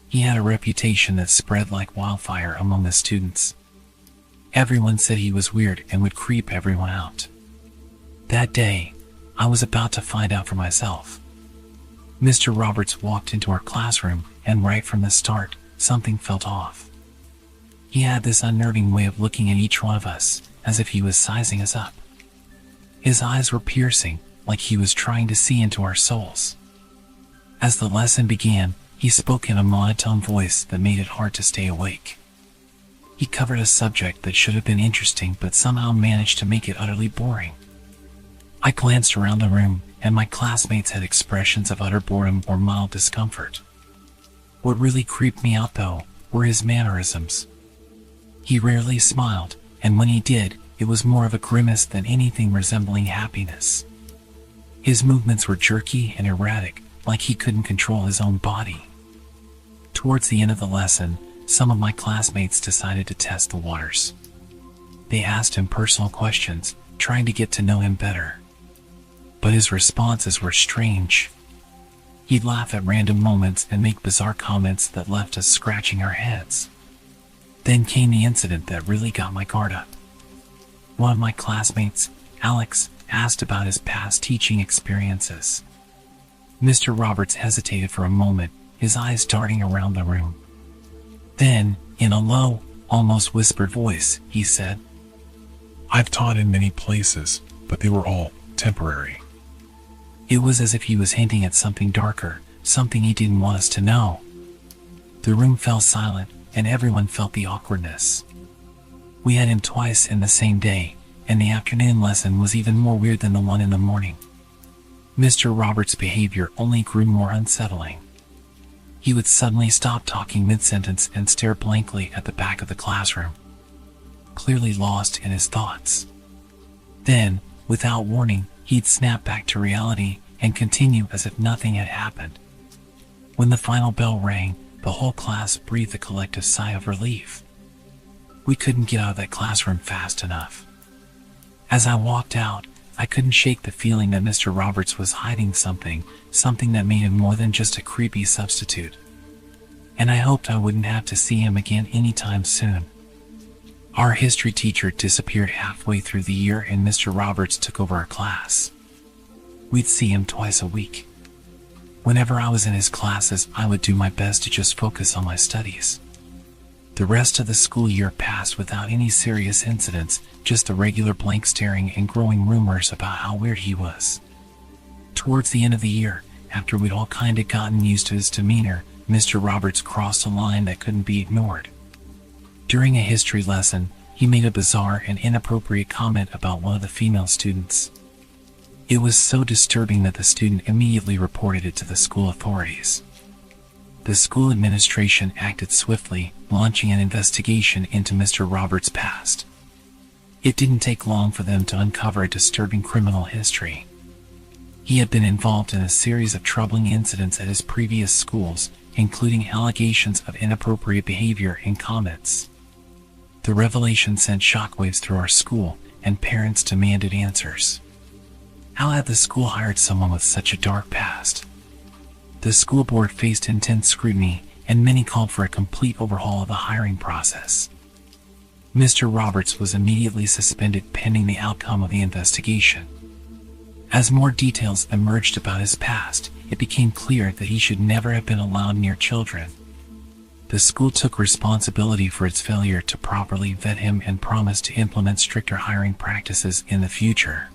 He had a reputation that spread like wildfire among the students. Everyone said he was weird and would creep everyone out. That day, I was about to find out for myself. Mr. Roberts walked into our classroom, and right from the start, something felt off. He had this unnerving way of looking at each one of us, as if he was sizing us up. His eyes were piercing, like he was trying to see into our souls. As the lesson began, he spoke in a monotone voice that made it hard to stay awake. He covered a subject that should have been interesting but somehow managed to make it utterly boring. I glanced around the room, and my classmates had expressions of utter boredom or mild discomfort. What really creeped me out, though, were his mannerisms. He rarely smiled, and when he did, it was more of a grimace than anything resembling happiness. His movements were jerky and erratic, like he couldn't control his own body. Towards the end of the lesson, some of my classmates decided to test the waters. They asked him personal questions, trying to get to know him better. But his responses were strange. He'd laugh at random moments and make bizarre comments that left us scratching our heads. Then came the incident that really got my guard up. One of my classmates, Alex, asked about his past teaching experiences. Mr. Roberts hesitated for a moment, his eyes darting around the room. Then, in a low, almost whispered voice, he said, "I've taught in many places, but they were all temporary." It was as if he was hinting at something darker, something he didn't want us to know. The room fell silent, and everyone felt the awkwardness. We had him twice in the same day, and the afternoon lesson was even more weird than the one in the morning. Mr. Roberts' behavior only grew more unsettling. He would suddenly stop talking mid-sentence and stare blankly at the back of the classroom, clearly lost in his thoughts. Then, without warning, he'd snap back to reality and continue as if nothing had happened. When the final bell rang, the whole class breathed a collective sigh of relief. We couldn't get out of that classroom fast enough. As I walked out, I couldn't shake the feeling that Mr. Roberts was hiding something that made him more than just a creepy substitute. And I hoped I wouldn't have to see him again anytime soon. Our history teacher disappeared halfway through the year and Mr. Roberts took over our class. We'd see him twice a week. Whenever I was in his classes, I would do my best to just focus on my studies. The rest of the school year passed without any serious incidents, just the regular blank staring and growing rumors about how weird he was. Towards the end of the year, after we'd all kinda gotten used to his demeanor, Mr. Roberts crossed a line that couldn't be ignored. During a history lesson, he made a bizarre and inappropriate comment about one of the female students. It was so disturbing that the student immediately reported it to the school authorities. The school administration acted swiftly, launching an investigation into Mr. Roberts' past. It didn't take long for them to uncover a disturbing criminal history. He had been involved in a series of troubling incidents at his previous schools, including allegations of inappropriate behavior and comments. The revelation sent shockwaves through our school, and parents demanded answers. How had the school hired someone with such a dark past? The school board faced intense scrutiny, and many called for a complete overhaul of the hiring process. Mr. Roberts was immediately suspended pending the outcome of the investigation. As more details emerged about his past, it became clear that he should never have been allowed near children. The school took responsibility for its failure to properly vet him and promised to implement stricter hiring practices in the future.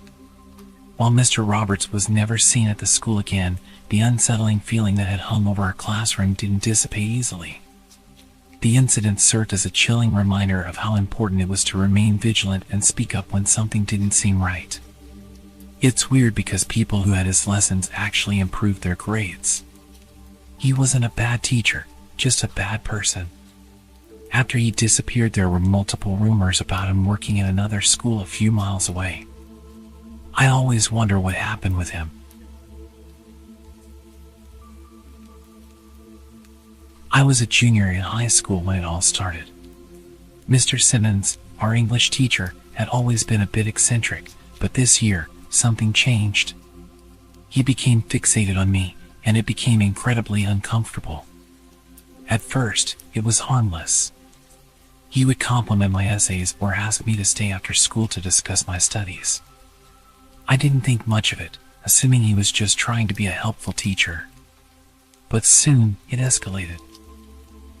While Mr. Roberts was never seen at the school again, the unsettling feeling that had hung over our classroom didn't dissipate easily. The incident served as a chilling reminder of how important it was to remain vigilant and speak up when something didn't seem right. It's weird because people who had his lessons actually improved their grades. He wasn't a bad teacher, just a bad person. After he disappeared, there were multiple rumors about him working in another school a few miles away. I always wonder what happened with him. I was a junior in high school when it all started. Mr. Simmons, our English teacher, had always been a bit eccentric, but this year, something changed. He became fixated on me, and it became incredibly uncomfortable. At first, it was harmless. He would compliment my essays or ask me to stay after school to discuss my studies. I didn't think much of it, assuming he was just trying to be a helpful teacher. But soon, it escalated.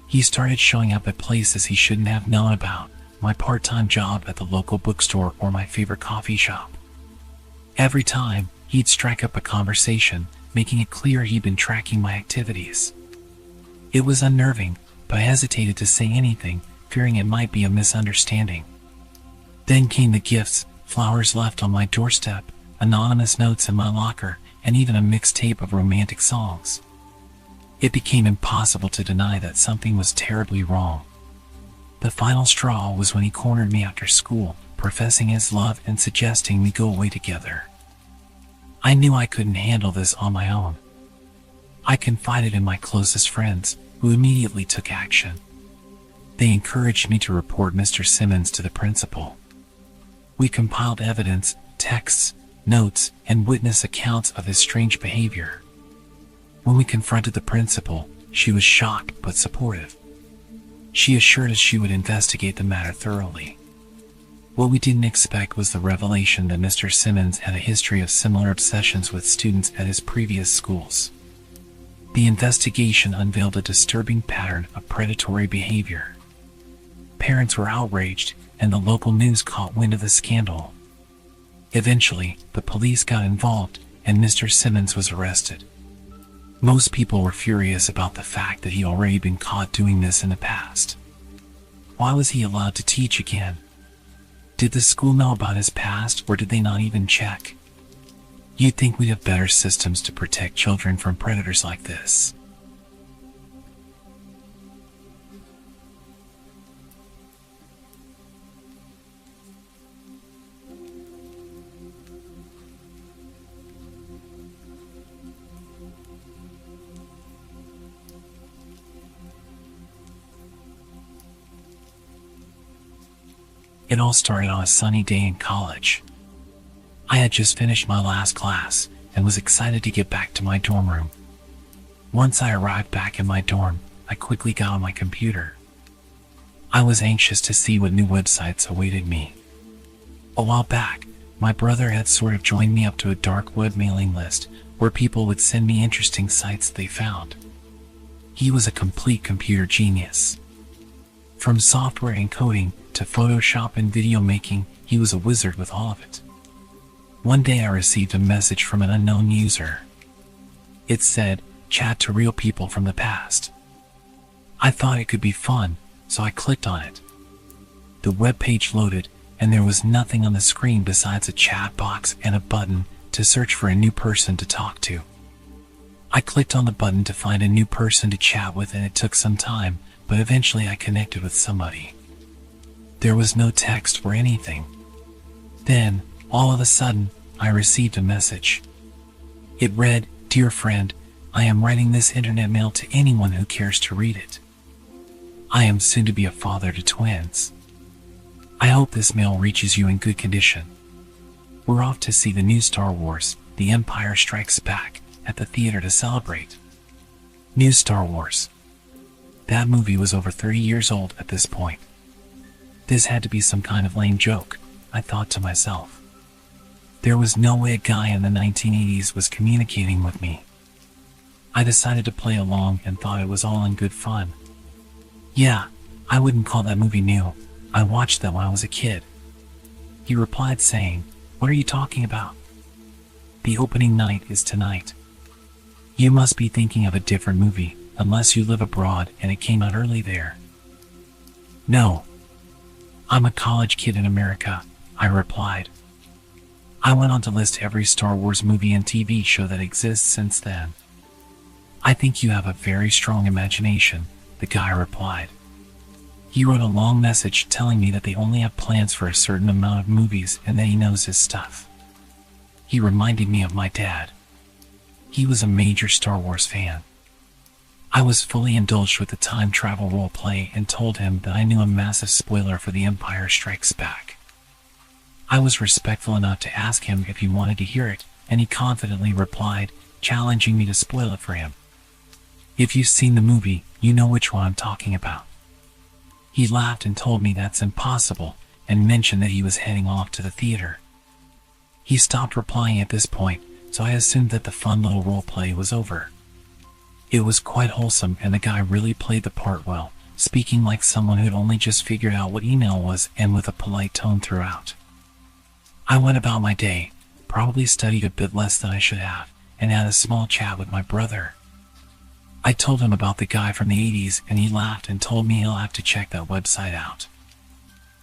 He started showing up at places he shouldn't have known about, my part-time job at the local bookstore or my favorite coffee shop. Every time, he'd strike up a conversation, making it clear he'd been tracking my activities. It was unnerving, but I hesitated to say anything, fearing it might be a misunderstanding. Then came the gifts, flowers left on my doorstep, anonymous notes in my locker, and even a mixtape of romantic songs. It became impossible to deny that something was terribly wrong. The final straw was when he cornered me after school, professing his love and suggesting we go away together. I knew I couldn't handle this on my own. I confided in my closest friends, who immediately took action. They encouraged me to report Mr. Simmons to the principal. We compiled evidence, texts, notes, and witness accounts of his strange behavior. When we confronted the principal, she was shocked but supportive. She assured us she would investigate the matter thoroughly. What we didn't expect was the revelation that Mr. Simmons had a history of similar obsessions with students at his previous schools. The investigation unveiled a disturbing pattern of predatory behavior. Parents were outraged, and the local news caught wind of the scandal. Eventually, the police got involved, and Mr. Simmons was arrested. Most people were furious about the fact that he'd already been caught doing this in the past. Why was he allowed to teach again? Did the school know about his past, or did they not even check? You'd think we'd have better systems to protect children from predators like this. It all started on a sunny day in college. I had just finished my last class and was excited to get back to my dorm room. Once I arrived back in my dorm, I quickly got on my computer. I was anxious to see what new websites awaited me. A while back, my brother had sort of joined me up to a dark web mailing list where people would send me interesting sites they found. He was a complete computer genius. From software and coding to Photoshop and video making, he was a wizard with all of it. One day I received a message from an unknown user. It said, "Chat to real people from the past." I thought it could be fun, so I clicked on it. The web page loaded, and there was nothing on the screen besides a chat box and a button to search for a new person to talk to. I clicked on the button to find a new person to chat with, and it took some time, but eventually I connected with somebody. There was no text or anything. Then, all of a sudden, I received a message. It read, "Dear friend, I am writing this internet mail to anyone who cares to read it. I am soon to be a father to twins. I hope this mail reaches you in good condition. We're off to see the new Star Wars, The Empire Strikes Back, at the theater to celebrate." New Star Wars. That movie was over 30 years old at this point. This had to be some kind of lame joke, I thought to myself. There was no way a guy in the 1980s was communicating with me. I decided to play along and thought it was all in good fun. "Yeah, I wouldn't call that movie new. I watched that when I was a kid." He replied saying, "What are you talking about? The opening night is tonight. You must be thinking of a different movie, unless you live abroad and it came out early there." "No. I'm a college kid in America," I replied. I went on to list every Star Wars movie and TV show that exists since then. "I think you have a very strong imagination," the guy replied. He wrote a long message telling me that they only have plans for a certain amount of movies and that he knows his stuff. He reminded me of my dad. He was a major Star Wars fan. I was fully indulged with the time travel roleplay and told him that I knew a massive spoiler for The Empire Strikes Back. I was respectful enough to ask him if he wanted to hear it, and he confidently replied, challenging me to spoil it for him. "If you've seen the movie, you know which one I'm talking about." He laughed and told me that's impossible, and mentioned that he was heading off to the theater. He stopped replying at this point, so I assumed that the fun little roleplay was over. It was quite wholesome, and the guy really played the part well, speaking like someone who'd only just figured out what email was and with a polite tone throughout. I went about my day, probably studied a bit less than I should have, and had a small chat with my brother. I told him about the guy from the 80s, and he laughed and told me he'll have to check that website out.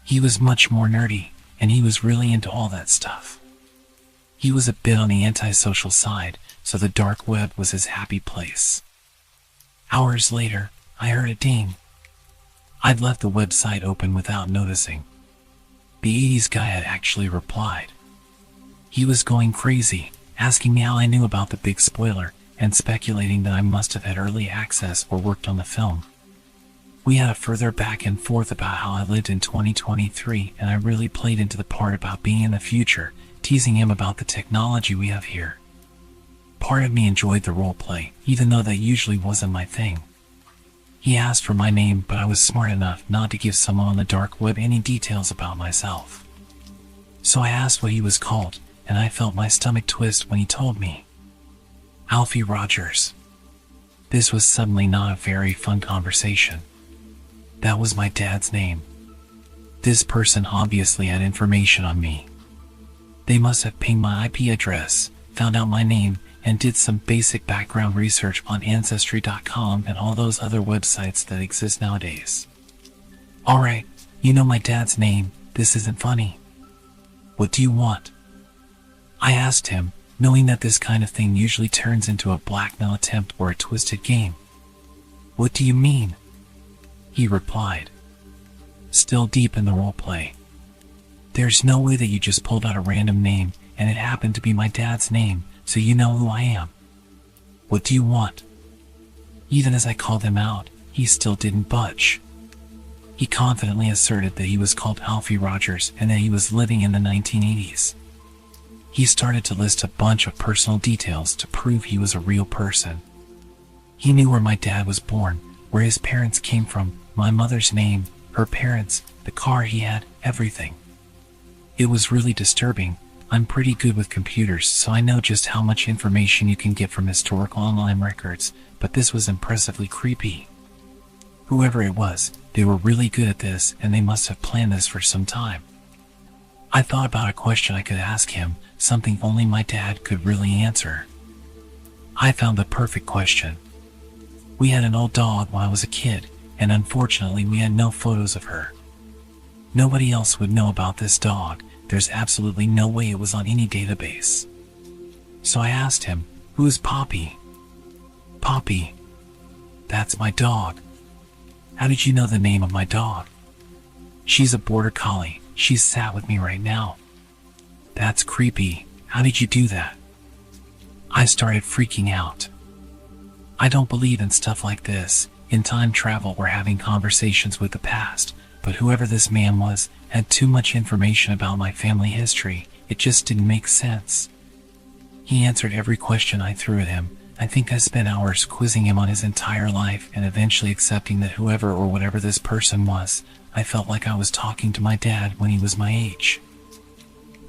He was much more nerdy, and he was really into all that stuff. He was a bit on the antisocial side, so the dark web was his happy place. Hours later, I heard a ding. I'd left the website open without noticing. The 80s guy had actually replied. He was going crazy, asking me how I knew about the big spoiler, and speculating that I must have had early access or worked on the film. We had a further back and forth about how I lived in 2023, and I really played into the part about being in the future, teasing him about the technology we have here. Part of me enjoyed the roleplay, even though that usually wasn't my thing. He asked for my name, but I was smart enough not to give someone on the dark web any details about myself. So I asked what he was called, and I felt my stomach twist when he told me. Alfie Rogers. This was suddenly not a very fun conversation. That was my dad's name. This person obviously had information on me. They must have pinged my IP address, found out my name, and did some basic background research on Ancestry.com and all those other websites that exist nowadays. Alright, you know my dad's name, this isn't funny. What do you want? I asked him, knowing that this kind of thing usually turns into a blackmail attempt or a twisted game. What do you mean? He replied, still deep in the roleplay. There's no way that you just pulled out a random name and it happened to be my dad's name, so you know who I am. What do you want? Even as I called him out, he still didn't budge. He confidently asserted that he was called Alfie Rogers and that he was living in the 1980s. He started to list a bunch of personal details to prove he was a real person. He knew where my dad was born, where his parents came from, my mother's name, her parents, the car he had, everything. It was really disturbing. I'm pretty good with computers, so I know just how much information you can get from historical online records, but this was impressively creepy. Whoever it was, they were really good at this and they must have planned this for some time. I thought about a question I could ask him, something only my dad could really answer. I found the perfect question. We had an old dog when I was a kid, and unfortunately we had no photos of her. Nobody else would know about this dog. There's absolutely no way it was on any database. So I asked him, "Who is Poppy?" "Poppy. That's my dog." "How did you know the name of my dog?" "She's a border collie. She's sat with me right now." "That's creepy. How did you do that?" I started freaking out. I don't believe in stuff like this. In time travel, we're having conversations with the past, but whoever this man was had too much information about my family history. It just didn't make sense. He answered every question I threw at him. I think I spent hours quizzing him on his entire life and eventually accepting that whoever or whatever this person was, I felt like I was talking to my dad when he was my age.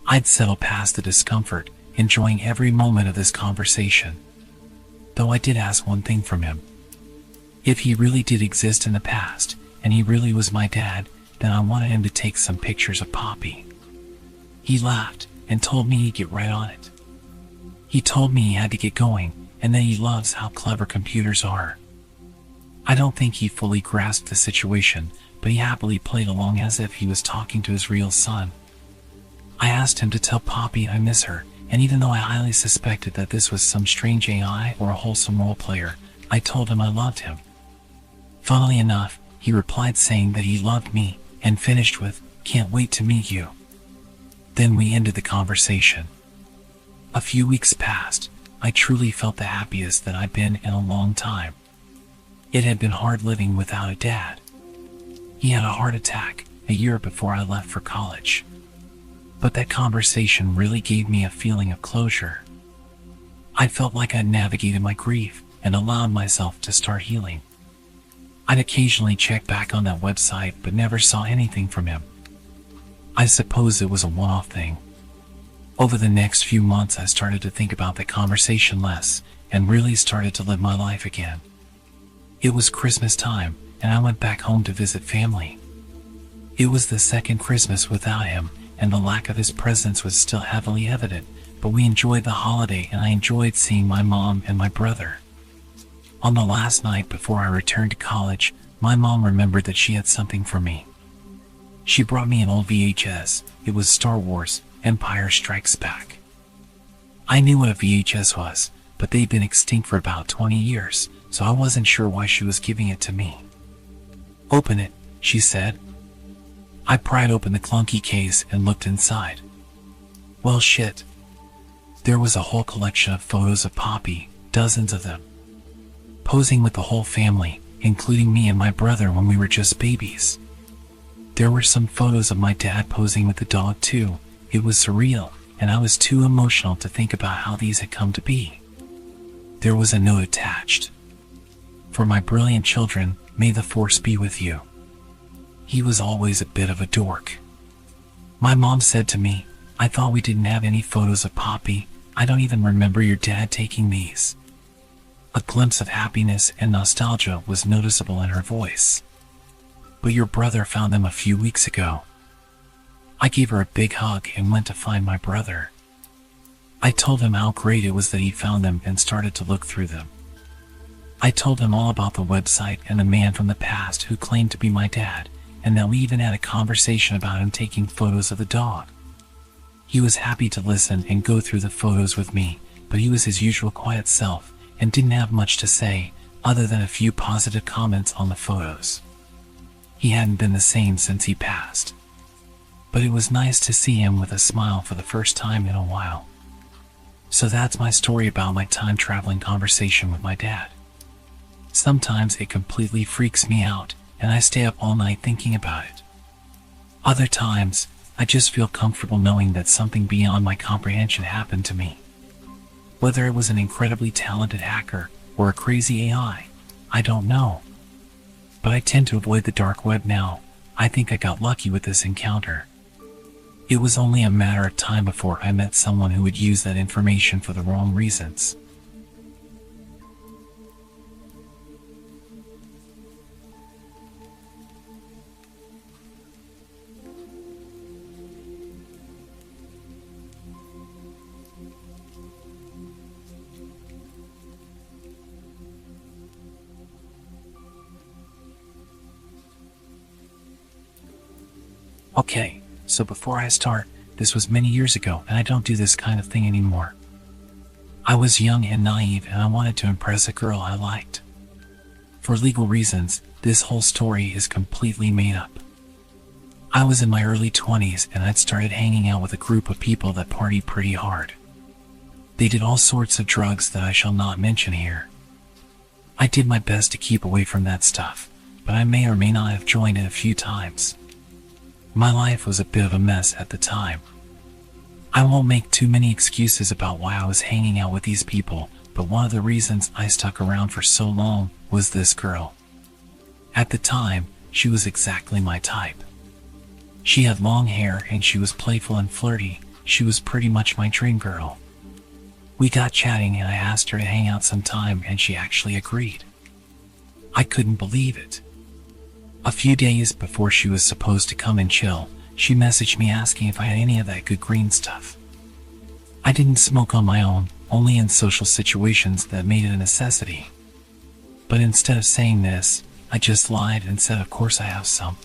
I'd settle past the discomfort, enjoying every moment of this conversation. Though I did ask one thing from him. If he really did exist in the past, and he really was my dad, then I wanted him to take some pictures of Poppy. He laughed and told me he'd get right on it. He told me he had to get going, and that he loves how clever computers are. I don't think he fully grasped the situation, but he happily played along as if he was talking to his real son. I asked him to tell Poppy I miss her, and even though I highly suspected that this was some strange AI or a wholesome role player, I told him I loved him. Funnily enough, he replied saying that he loved me, and finished with, "Can't wait to meet you." Then we ended the conversation. A few weeks passed. I truly felt the happiest that I'd been in a long time. It had been hard living without a dad. He had a heart attack a year before I left for college. But that conversation really gave me a feeling of closure. I felt like I'd navigated my grief and allowed myself to start healing. I'd occasionally check back on that website but never saw anything from him. I suppose it was a one-off thing. Over the next few months I started to think about that conversation less and really started to live my life again. It was Christmas time and I went back home to visit family. It was the second Christmas without him, and the lack of his presence was still heavily evident, but we enjoyed the holiday and I enjoyed seeing my mom and my brother. On the last night before I returned to college, my mom remembered that she had something for me. She brought me an old VHS. It was Star Wars, Empire Strikes Back. I knew what a VHS was, but they'd been extinct for about 20 years, so I wasn't sure why she was giving it to me. "Open it," she said. I pried open the clunky case and looked inside. Well, shit. There was a whole collection of photos of Poppy, dozens of them. Posing with the whole family, including me and my brother when we were just babies. There were some photos of my dad posing with the dog too. It was surreal, and I was too emotional to think about how these had come to be. There was a note attached. "For my brilliant children, may the force be with you." He was always a bit of a dork. My mom said to me, "I thought we didn't have any photos of Poppy. I don't even remember your dad taking these." A glimpse of happiness and nostalgia was noticeable in her voice. "But your brother found them a few weeks ago." I gave her a big hug and went to find my brother. I told him how great it was that he found them and started to look through them. I told him all about the website and the man from the past who claimed to be my dad, and that we even had a conversation about him taking photos of the dog. He was happy to listen and go through the photos with me, but he was his usual quiet self and didn't have much to say other than a few positive comments on the photos. He hadn't been the same since he passed. But it was nice to see him with a smile for the first time in a while. So that's my story about my time-traveling conversation with my dad. Sometimes it completely freaks me out, and I stay up all night thinking about it. Other times, I just feel comfortable knowing that something beyond my comprehension happened to me. Whether it was an incredibly talented hacker or a crazy AI, I don't know. But I tend to avoid the dark web now. I think I got lucky with this encounter. It was only a matter of time before I met someone who would use that information for the wrong reasons. Okay, so before I start, this was many years ago and I don't do this kind of thing anymore. I was young and naive and I wanted to impress a girl I liked. For legal reasons, this whole story is completely made up. I was in my early 20s and I'd started hanging out with a group of people that partied pretty hard. They did all sorts of drugs that I shall not mention here. I did my best to keep away from that stuff, but I may or may not have joined it a few times. My life was a bit of a mess at the time. I won't make too many excuses about why I was hanging out with these people, but one of the reasons I stuck around for so long was this girl. At the time, she was exactly my type. She had long hair and she was playful and flirty. She was pretty much my dream girl. We got chatting and I asked her to hang out sometime and she actually agreed. I couldn't believe it. A few days before she was supposed to come and chill, she messaged me asking if I had any of that good green stuff. I didn't smoke on my own, only in social situations that made it a necessity. But instead of saying this, I just lied and said of course I have some.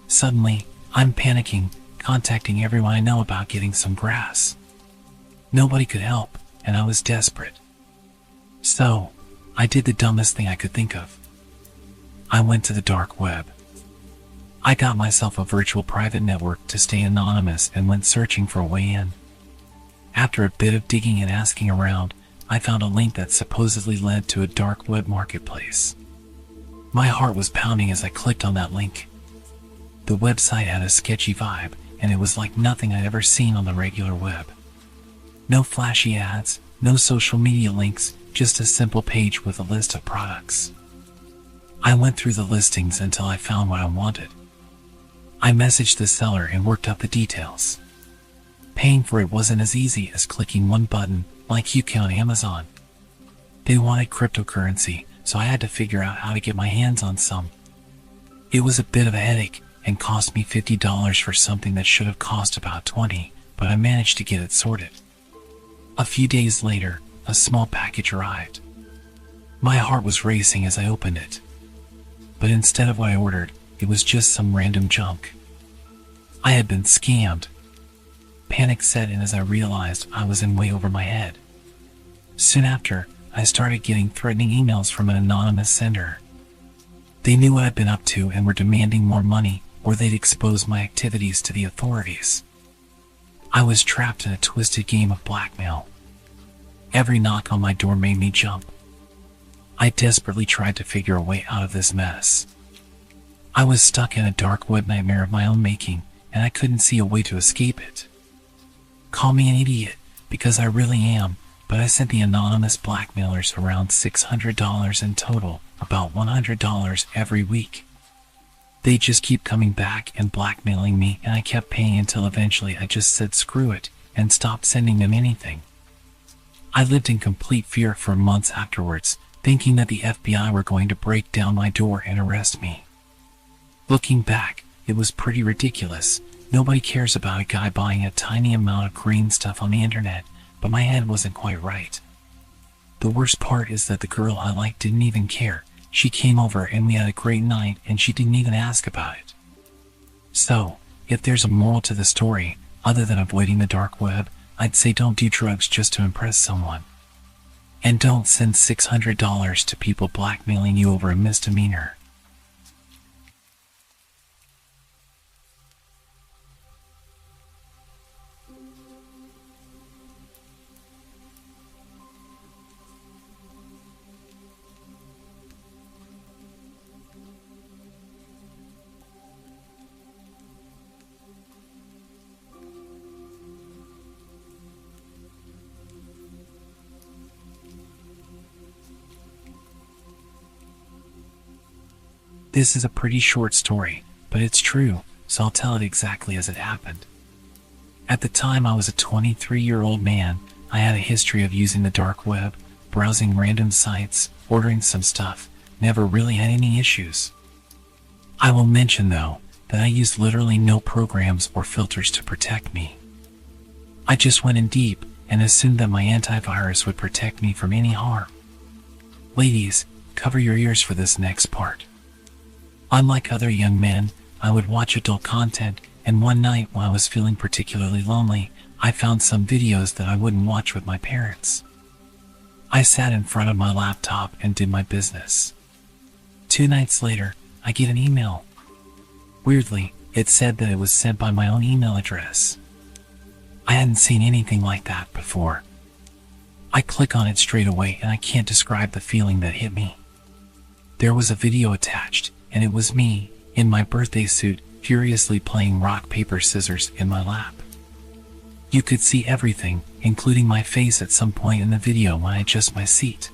Suddenly, I'm panicking, contacting everyone I know about getting some grass. Nobody could help, and I was desperate. So, I did the dumbest thing I could think of. I went to the dark web. I got myself a virtual private network to stay anonymous and went searching for a way in. After a bit of digging and asking around, I found a link that supposedly led to a dark web marketplace. My heart was pounding as I clicked on that link. The website had a sketchy vibe, and it was like nothing I'd ever seen on the regular web. No flashy ads, no social media links, just a simple page with a list of products. I went through the listings until I found what I wanted. I messaged the seller and worked out the details. Paying for it wasn't as easy as clicking one button, like you can on Amazon. They wanted cryptocurrency, so I had to figure out how to get my hands on some. It was a bit of a headache and cost me $50 for something that should have cost about $20, but I managed to get it sorted. A few days later, a small package arrived. My heart was racing as I opened it. But instead of what I ordered, it was just some random junk. I had been scammed. Panic set in as I realized I was in way over my head. Soon after, I started getting threatening emails from an anonymous sender. They knew what I'd been up to and were demanding more money, or they'd expose my activities to the authorities. I was trapped in a twisted game of blackmail. Every knock on my door made me jump. I desperately tried to figure a way out of this mess. I was stuck in a dark web nightmare of my own making, and I couldn't see a way to escape it. Call me an idiot, because I really am, but I sent the anonymous blackmailers around $600 in total, about $100 every week. They just keep coming back and blackmailing me, and I kept paying until eventually I just said screw it and stopped sending them anything. I lived in complete fear for months afterwards, thinking that the FBI were going to break down my door and arrest me. Looking back, it was pretty ridiculous. Nobody cares about a guy buying a tiny amount of green stuff on the internet, but my head wasn't quite right. The worst part is that the girl I liked didn't even care. She came over and we had a great night and she didn't even ask about it. So, if there's a moral to the story, other than avoiding the dark web, I'd say don't do drugs just to impress someone. And don't send $600 to people blackmailing you over a misdemeanor. This is a pretty short story, but it's true, so I'll tell it exactly as it happened. At the time I was a 23-year-old man. I had a history of using the dark web, browsing random sites, ordering some stuff, never really had any issues. I will mention though, that I used literally no programs or filters to protect me. I just went in deep and assumed that my antivirus would protect me from any harm. Ladies, cover your ears for this next part. Unlike other young men, I would watch adult content and one night while I was feeling particularly lonely, I found some videos that I wouldn't watch with my parents. I sat in front of my laptop and did my business. 2 nights later, I get an email. Weirdly, it said that it was sent by my own email address. I hadn't seen anything like that before. I click on it straight away and I can't describe the feeling that hit me. There was a video attached, and it was me, in my birthday suit, furiously playing rock, paper, scissors in my lap. You could see everything, including my face at some point in the video when I adjust my seat.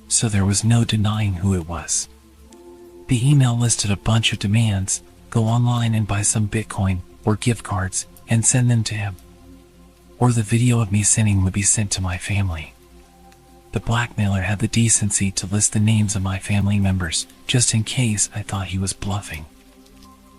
So there was no denying who it was. The email listed a bunch of demands: go online and buy some Bitcoin or gift cards and send them to him, or the video of me sinning would be sent to my family. The blackmailer had the decency to list the names of my family members, just in case I thought he was bluffing.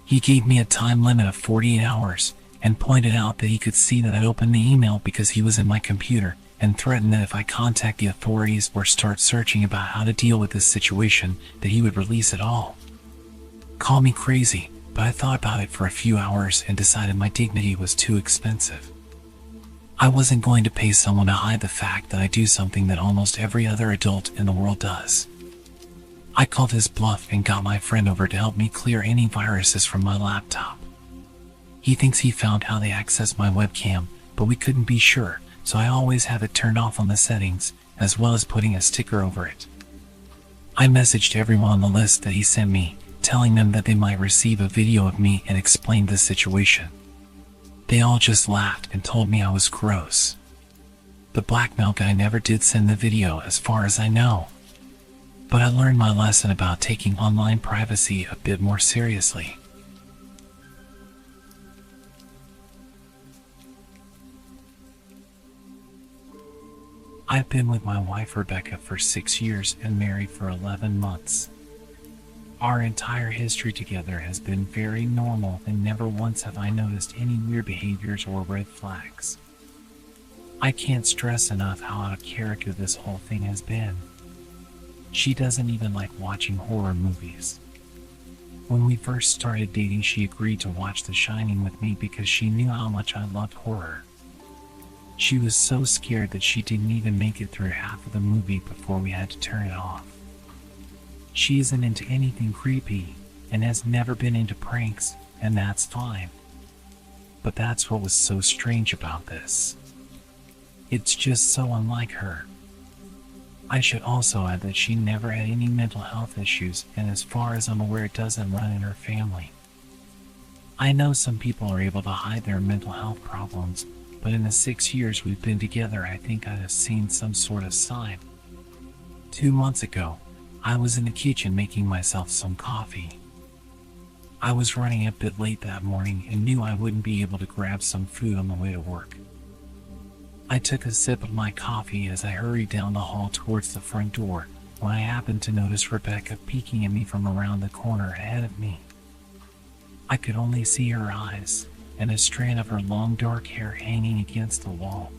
He gave me a time limit of 48 hours, and pointed out that he could see that I'd opened the email because he was in my computer, and threatened that if I contact the authorities or start searching about how to deal with this situation, that he would release it all. Call me crazy, but I thought about it for a few hours and decided my dignity was too expensive. I wasn't going to pay someone to hide the fact that I do something that almost every other adult in the world does. I called his bluff and got my friend over to help me clear any viruses from my laptop. He thinks he found how they access my webcam, but we couldn't be sure, so I always have it turned off on the settings, as well as putting a sticker over it. I messaged everyone on the list that he sent me, telling them that they might receive a video of me, and explained the situation. They all just laughed and told me I was gross. The blackmail guy never did send the video as far as I know. But I learned my lesson about taking online privacy a bit more seriously. I've been with my wife Rebecca for 6 years and married for 11 months. Our entire history together has been very normal, and never once have I noticed any weird behaviors or red flags. I can't stress enough how out of character this whole thing has been. She doesn't even like watching horror movies. When we first started dating, she agreed to watch The Shining with me because she knew how much I loved horror. She was so scared that she didn't even make it through half of the movie before we had to turn it off. She isn't into anything creepy, and has never been into pranks, and that's fine. But that's what was so strange about this. It's just so unlike her. I should also add that she never had any mental health issues, and as far as I'm aware, it doesn't run in her family. I know some people are able to hide their mental health problems, but in the 6 years we've been together, I think I have seen some sort of sign. 2 months ago, I was in the kitchen making myself some coffee. I was running a bit late that morning and knew I wouldn't be able to grab some food on the way to work. I took a sip of my coffee as I hurried down the hall towards the front door, when I happened to notice Rebecca peeking at me from around the corner ahead of me. I could only see her eyes, and a strand of her long dark hair hanging against the wall.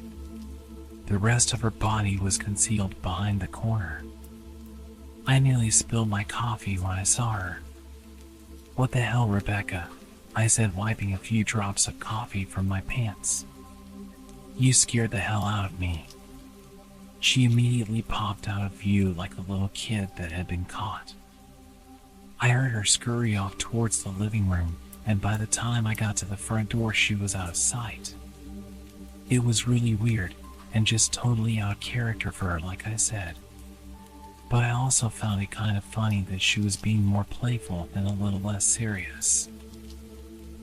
The rest of her body was concealed behind the corner. I nearly spilled my coffee when I saw her. "What the hell, Rebecca?" I said, wiping a few drops of coffee from my pants. "You scared the hell out of me." She immediately popped out of view like a little kid that had been caught. I heard her scurry off towards the living room, and by the time I got to the front door, she was out of sight. It was really weird, and just totally out of character for her, like I said. But I also found it kind of funny that she was being more playful and a little less serious.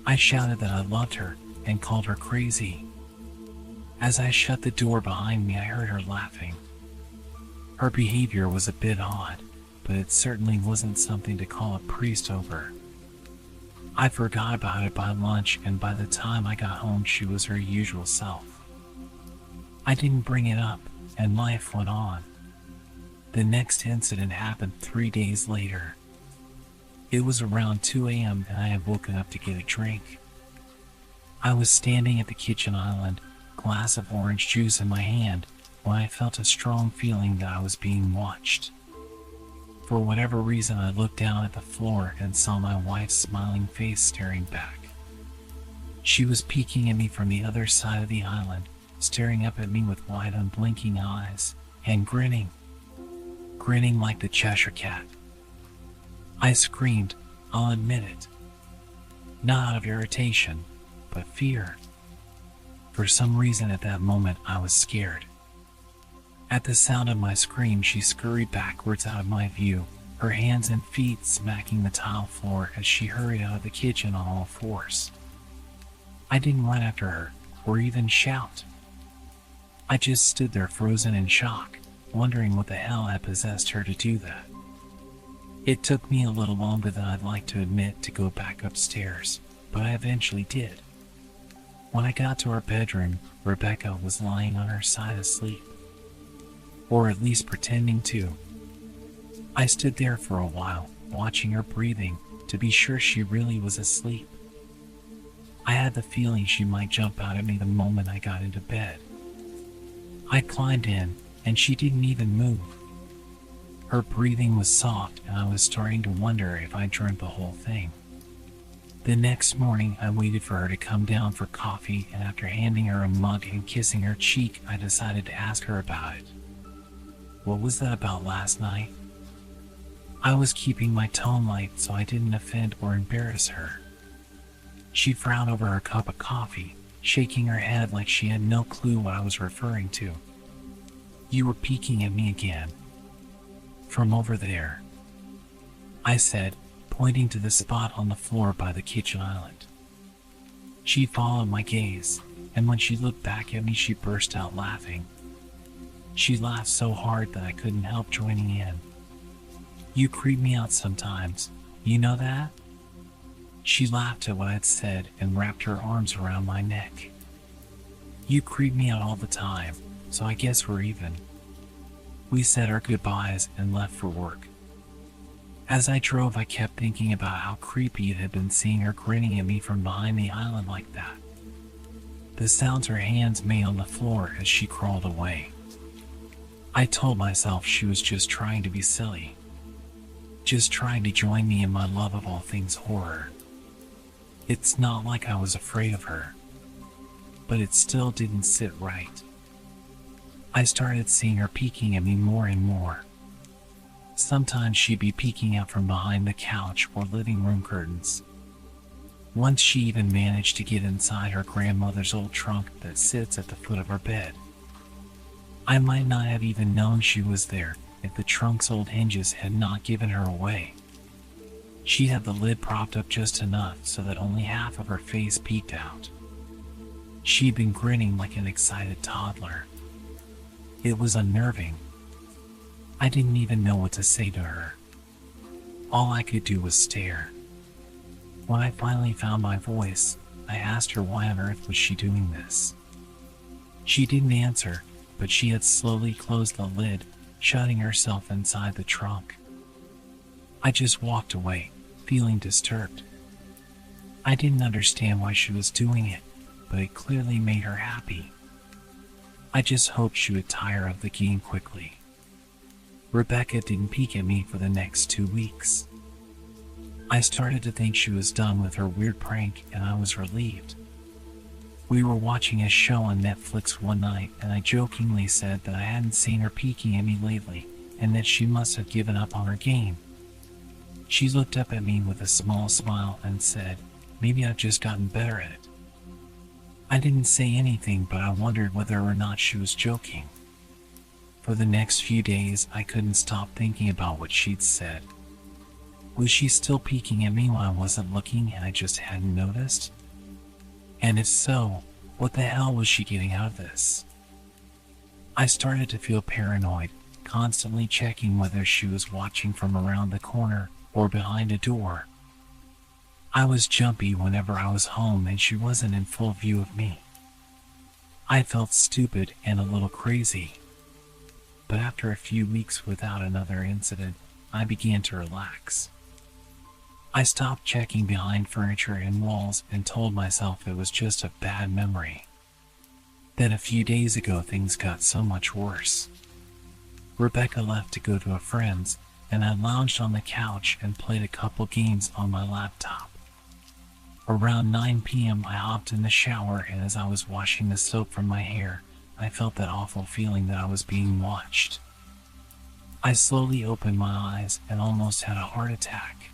I shouted that I loved her and called her crazy. As I shut the door behind me, I heard her laughing. Her behavior was a bit odd, but it certainly wasn't something to call a priest over. I forgot about it by lunch, and by the time I got home, she was her usual self. I didn't bring it up, and life went on. The next incident happened 3 days later. It was around 2 a.m. and I had woken up to get a drink. I was standing at the kitchen island, glass of orange juice in my hand, when I felt a strong feeling that I was being watched. For whatever reason, I looked down at the floor and saw my wife's smiling face staring back. She was peeking at me from the other side of the island, staring up at me with wide, unblinking eyes, and grinning like the Cheshire Cat. I screamed, I'll admit it. Not out of irritation, but fear. For some reason at that moment I was scared. At the sound of my scream, she scurried backwards out of my view, her hands and feet smacking the tile floor as she hurried out of the kitchen on all fours. I didn't run after her, or even shout. I just stood there frozen in shock, wondering what the hell had possessed her to do that. It took me a little longer than I'd like to admit to go back upstairs, but I eventually did. When I got to our bedroom, Rebecca was lying on her side asleep. Or at least pretending to. I stood there for a while, watching her breathing, to be sure she really was asleep. I had the feeling she might jump out at me the moment I got into bed. I climbed in, and she didn't even move. Her breathing was soft, and I was starting to wonder if I dreamt the whole thing. The next morning, I waited for her to come down for coffee, and after handing her a mug and kissing her cheek, I decided to ask her about it. What was that about last night? I was keeping my tone light so I didn't offend or embarrass her. She frowned over her cup of coffee, shaking her head like she had no clue what I was referring to. You were peeking at me again. From over there, I said, pointing to the spot on the floor by the kitchen island. She followed my gaze, and when she looked back at me, she burst out laughing. She laughed so hard that I couldn't help joining in. You creep me out sometimes, you know that? She laughed at what I'd said and wrapped her arms around my neck. You creep me out all the time, so I guess we're even. We said our goodbyes and left for work. As I drove, I kept thinking about how creepy it had been seeing her grinning at me from behind the island like that. The sounds her hands made on the floor as she crawled away. I told myself she was just trying to be silly. Just trying to join me in my love of all things horror. It's not like I was afraid of her, but it still didn't sit right. I started seeing her peeking at me more and more. Sometimes she'd be peeking out from behind the couch or living room curtains. Once she even managed to get inside her grandmother's old trunk that sits at the foot of our bed. I might not have even known she was there if the trunk's old hinges had not given her away. She had the lid propped up just enough so that only half of her face peeked out. She'd been grinning like an excited toddler. It was unnerving. I didn't even know what to say to her. All I could do was stare. When I finally found my voice, I asked her why on earth was she doing this. She didn't answer, but she had slowly closed the lid, shutting herself inside the trunk. I just walked away, feeling disturbed. I didn't understand why she was doing it, but it clearly made her happy. I just hoped she would tire of the game quickly. Rebecca didn't peek at me for the next 2 weeks. I started to think she was done with her weird prank, and I was relieved. We were watching a show on Netflix one night, and I jokingly said that I hadn't seen her peeking at me lately, and that she must have given up on her game. She looked up at me with a small smile and said, "Maybe I've just gotten better at it." I didn't say anything, but I wondered whether or not she was joking. For the next few days, I couldn't stop thinking about what she'd said. Was she still peeking at me while I wasn't looking and I just hadn't noticed? And if so, what the hell was she getting out of this? I started to feel paranoid, constantly checking whether she was watching from around the corner or behind a door. I was jumpy whenever I was home and she wasn't in full view of me. I felt stupid and a little crazy. But after a few weeks without another incident, I began to relax. I stopped checking behind furniture and walls and told myself it was just a bad memory. Then a few days ago, things got so much worse. Rebecca left to go to a friend's, and I lounged on the couch and played a couple games on my laptop. Around 9 p.m., I hopped in the shower, and as I was washing the soap from my hair, I felt that awful feeling that I was being watched. I slowly opened my eyes and almost had a heart attack.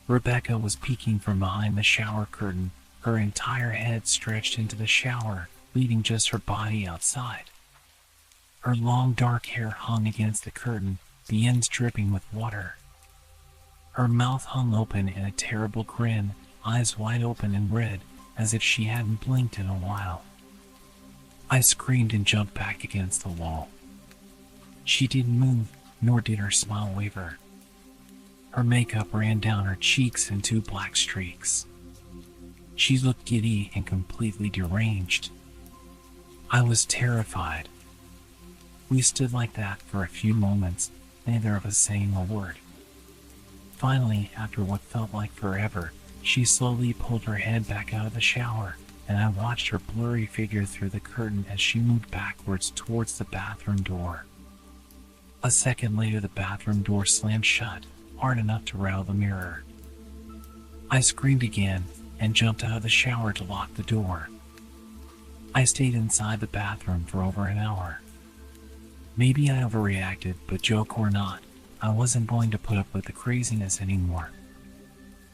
Rebecca was peeking from behind the shower curtain, her entire head stretched into the shower, leaving just her body outside. Her long dark hair hung against the curtain, the ends dripping with water. Her mouth hung open in a terrible grin, eyes wide open and red, as if she hadn't blinked in a while. I screamed and jumped back against the wall. She didn't move, nor did her smile waver. Her makeup ran down her cheeks in 2 black streaks. She looked giddy and completely deranged. I was terrified. We stood like that for a few moments, neither of us saying a word. Finally, after what felt like forever, she slowly pulled her head back out of the shower, and I watched her blurry figure through the curtain as she moved backwards towards the bathroom door. A second later, the bathroom door slammed shut, hard enough to rattle the mirror. I screamed again and jumped out of the shower to lock the door. I stayed inside the bathroom for over an hour. Maybe I overreacted, but joke or not, I wasn't going to put up with the craziness anymore.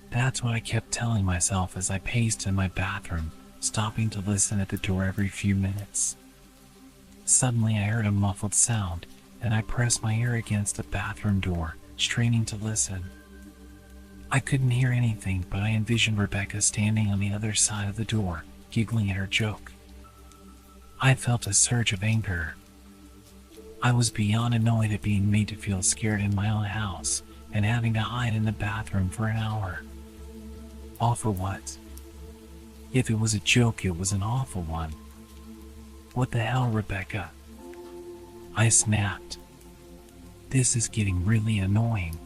That's what I kept telling myself as I paced in my bathroom, stopping to listen at the door every few minutes. Suddenly I heard a muffled sound, and I pressed my ear against the bathroom door, straining to listen. I couldn't hear anything, but I envisioned Rebecca standing on the other side of the door, giggling at her joke. I felt a surge of anger. I was beyond annoyed at being made to feel scared in my own house and having to hide in the bathroom for an hour. All for what? If it was a joke, it was an awful one. What the hell, Rebecca? I snapped. This is getting really annoying.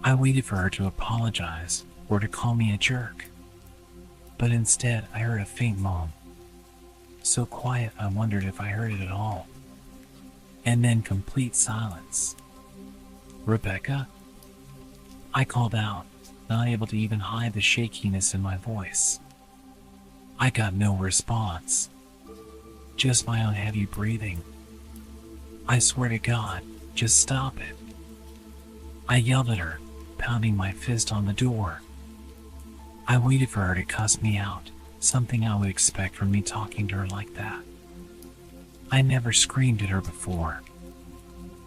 I waited for her to apologize or to call me a jerk. But instead, I heard a faint moan. So quiet, I wondered if I heard it at all. And then complete silence. Rebecca? I called out, not able to even hide the shakiness in my voice. I got no response. Just my own heavy breathing. I swear to God, just stop it. I yelled at her, pounding my fist on the door. I waited for her to cuss me out, something I would expect from me talking to her like that. I never screamed at her before.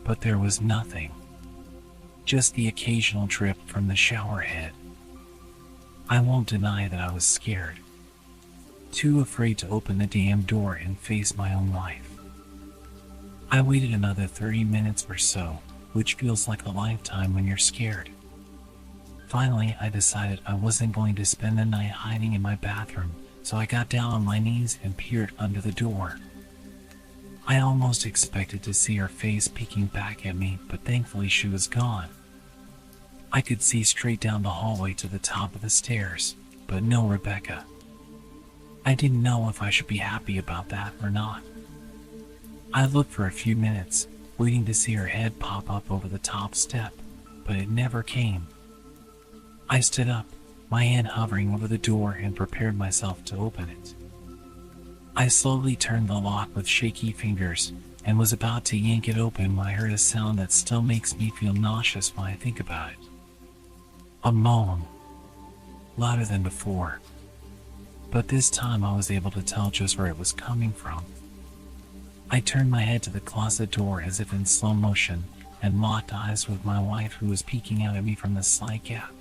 But there was nothing. Just the occasional drip from the shower head. I won't deny that I was scared. Too afraid to open the damn door and face my own life. I waited another 30 minutes or so, which feels like a lifetime when you're scared. Finally, I decided I wasn't going to spend the night hiding in my bathroom, so I got down on my knees and peered under the door. I almost expected to see her face peeking back at me, but thankfully she was gone. I could see straight down the hallway to the top of the stairs, but no Rebecca. I didn't know if I should be happy about that or not. I looked for a few minutes, waiting to see her head pop up over the top step, but it never came. I stood up, my hand hovering over the door, and prepared myself to open it. I slowly turned the lock with shaky fingers and was about to yank it open when I heard a sound that still makes me feel nauseous when I think about it. A moan. Louder than before. But this time I was able to tell just where it was coming from. I turned my head to the closet door as if in slow motion and locked eyes with my wife, who was peeking out at me from the slight gap.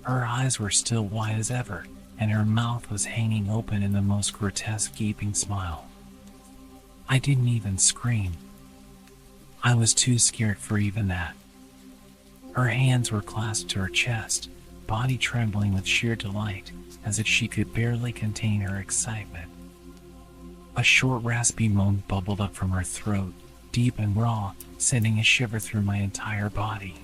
Her eyes were still wide as ever, and her mouth was hanging open in the most grotesque gaping smile. I didn't even scream. I was too scared for even that. Her hands were clasped to her chest, body trembling with sheer delight, as if she could barely contain her excitement. A short raspy moan bubbled up from her throat, deep and raw, sending a shiver through my entire body.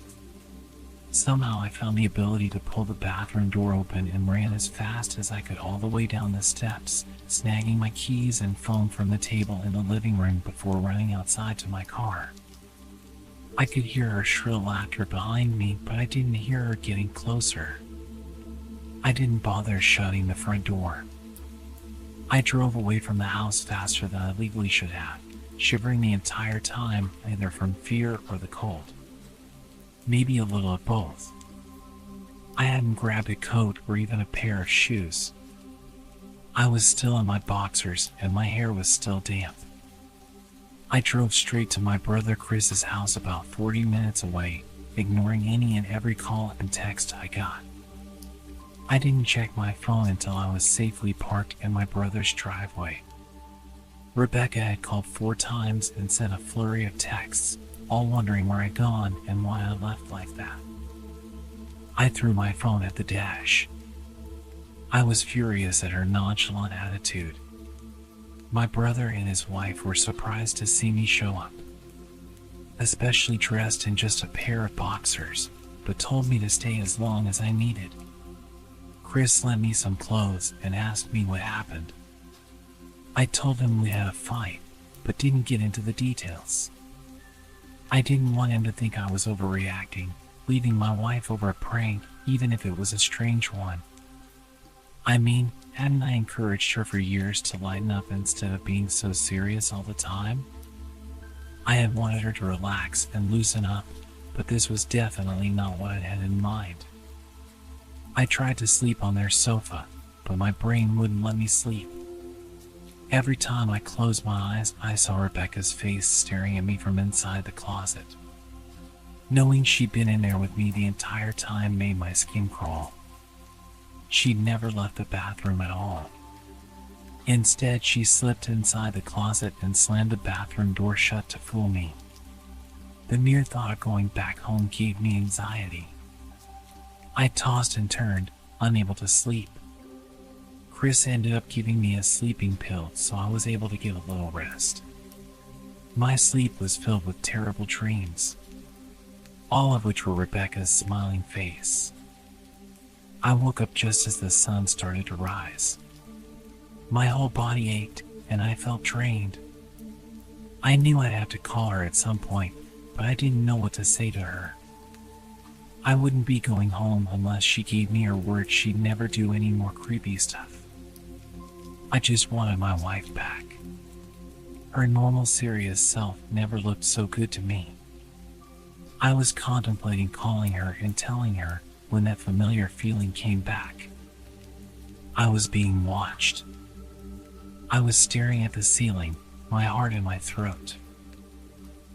Somehow I found the ability to pull the bathroom door open and ran as fast as I could all the way down the steps, snagging my keys and phone from the table in the living room before running outside to my car. I could hear her shrill laughter behind me, but I didn't hear her getting closer. I didn't bother shutting the front door. I drove away from the house faster than I legally should have, shivering the entire time, either from fear or the cold. Maybe a little of both. I hadn't grabbed a coat or even a pair of shoes. I was still in my boxers and my hair was still damp. I drove straight to my brother Chris's house about 40 minutes away, ignoring any and every call and text I got. I didn't check my phone until I was safely parked in my brother's driveway. Rebecca had called 4 times and sent a flurry of texts, all wondering where I'd gone and why I left like that. I threw my phone at the dash. I was furious at her nonchalant attitude. My brother and his wife were surprised to see me show up, especially dressed in just a pair of boxers, but told me to stay as long as I needed. Chris lent me some clothes and asked me what happened. I told him we had a fight, but didn't get into the details. I didn't want him to think I was overreacting, leaving my wife over a prank, even if it was a strange one. I mean, hadn't I encouraged her for years to lighten up instead of being so serious all the time? I had wanted her to relax and loosen up, but this was definitely not what I had in mind. I tried to sleep on their sofa, but my brain wouldn't let me sleep. Every time I closed my eyes, I saw Rebecca's face staring at me from inside the closet. Knowing she'd been in there with me the entire time made my skin crawl. She'd never left the bathroom at all. Instead, she slipped inside the closet and slammed the bathroom door shut to fool me. The mere thought of going back home gave me anxiety. I tossed and turned, unable to sleep. Chris ended up giving me a sleeping pill, so I was able to get a little rest. My sleep was filled with terrible dreams, all of which were Rebecca's smiling face. I woke up just as the sun started to rise. My whole body ached, and I felt drained. I knew I'd have to call her at some point, but I didn't know what to say to her. I wouldn't be going home unless she gave me her word she'd never do any more creepy stuff. I just wanted my wife back. Her normal, serious self never looked so good to me. I was contemplating calling her and telling her when that familiar feeling came back. I was being watched. I was staring at the ceiling, my heart in my throat.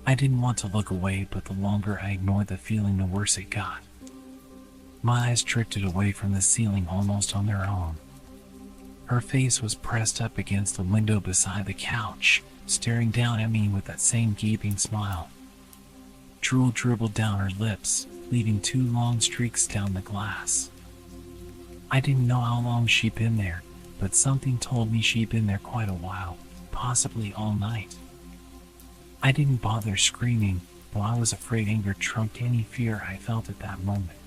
I didn't want to look away, but the longer I ignored the feeling, the worse it got. My eyes drifted away from the ceiling almost on their own. Her face was pressed up against the window beside the couch, staring down at me with that same gaping smile. Drool dribbled down her lips, leaving 2 long streaks down the glass. I didn't know how long she'd been there, but something told me she'd been there quite a while, possibly all night. I didn't bother screaming, though I was afraid anger trumped any fear I felt at that moment.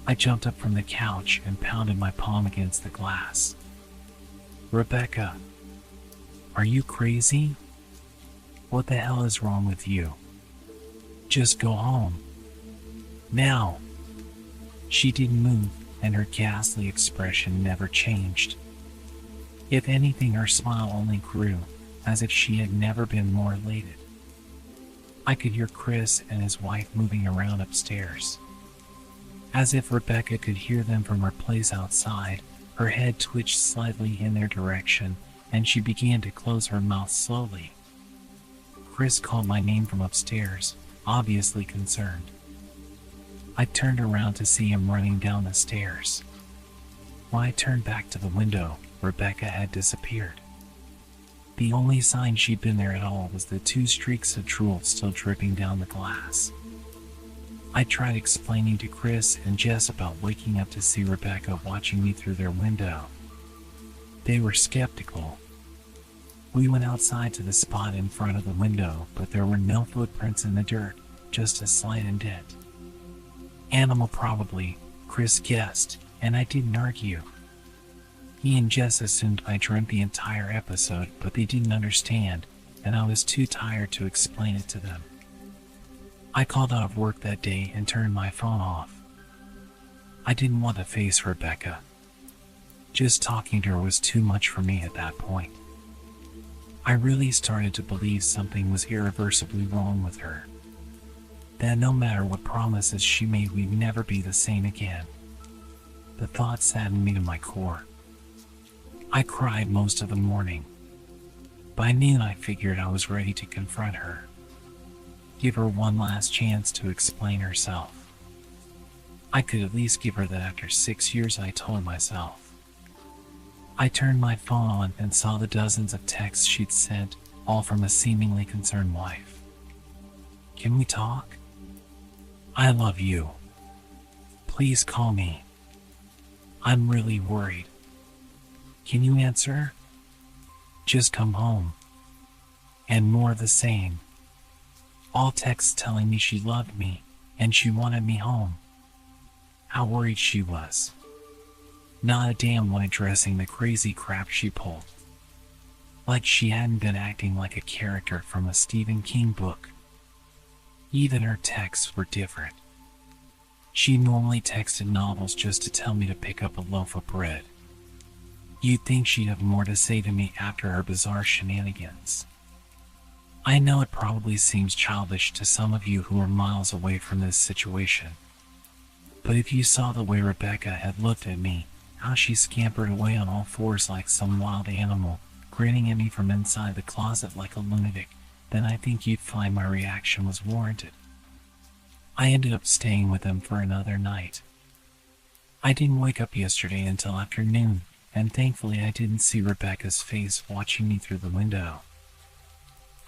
I jumped up from the couch and pounded my palm against the glass. Rebecca, are you crazy? What the hell is wrong with you? Just go home. Now. She didn't move, and her ghastly expression never changed. If anything, her smile only grew, as if she had never been more elated. I could hear Chris and his wife moving around upstairs. As if Rebecca could hear them from her place outside, her head twitched slightly in their direction, and she began to close her mouth slowly. Chris called my name from upstairs, obviously concerned. I turned around to see him running down the stairs. When I turned back to the window, Rebecca had disappeared. The only sign she'd been there at all was the 2 streaks of drool still dripping down the glass. I tried explaining to Chris and Jess about waking up to see Rebecca watching me through their window. They were skeptical. We went outside to the spot in front of the window, but there were no footprints in the dirt, just a slight indent. Animal probably, Chris guessed, and I didn't argue. He and Jess assumed I dreamt the entire episode, but they didn't understand, and I was too tired to explain it to them. I called out of work that day and turned my phone off. I didn't want to face Rebecca. Just talking to her was too much for me at that point. I really started to believe something was irreversibly wrong with her. That no matter what promises she made, we'd never be the same again. The thought saddened me to my core. I cried most of the morning. By noon, I figured I was ready to confront her. Give her one last chance to explain herself. I could at least give her that after 6 years, I told myself. I turned my phone on and saw the dozens of texts she'd sent, all from a seemingly concerned wife. Can we talk? I love you. Please call me. I'm really worried. Can you answer? Just come home. And more of the same. All texts telling me she loved me and she wanted me home. How worried she was. Not a damn one addressing the crazy crap she pulled. Like she hadn't been acting like a character from a Stephen King book. Even her texts were different. She normally texted novels just to tell me to pick up a loaf of bread. You'd think she'd have more to say to me after her bizarre shenanigans. I know it probably seems childish to some of you who are miles away from this situation. But if you saw the way Rebecca had looked at me, how she scampered away on all fours like some wild animal, grinning at me from inside the closet like a lunatic, then I think you'd find my reaction was warranted. I ended up staying with them for another night. I didn't wake up yesterday until afternoon, and thankfully I didn't see Rebecca's face watching me through the window.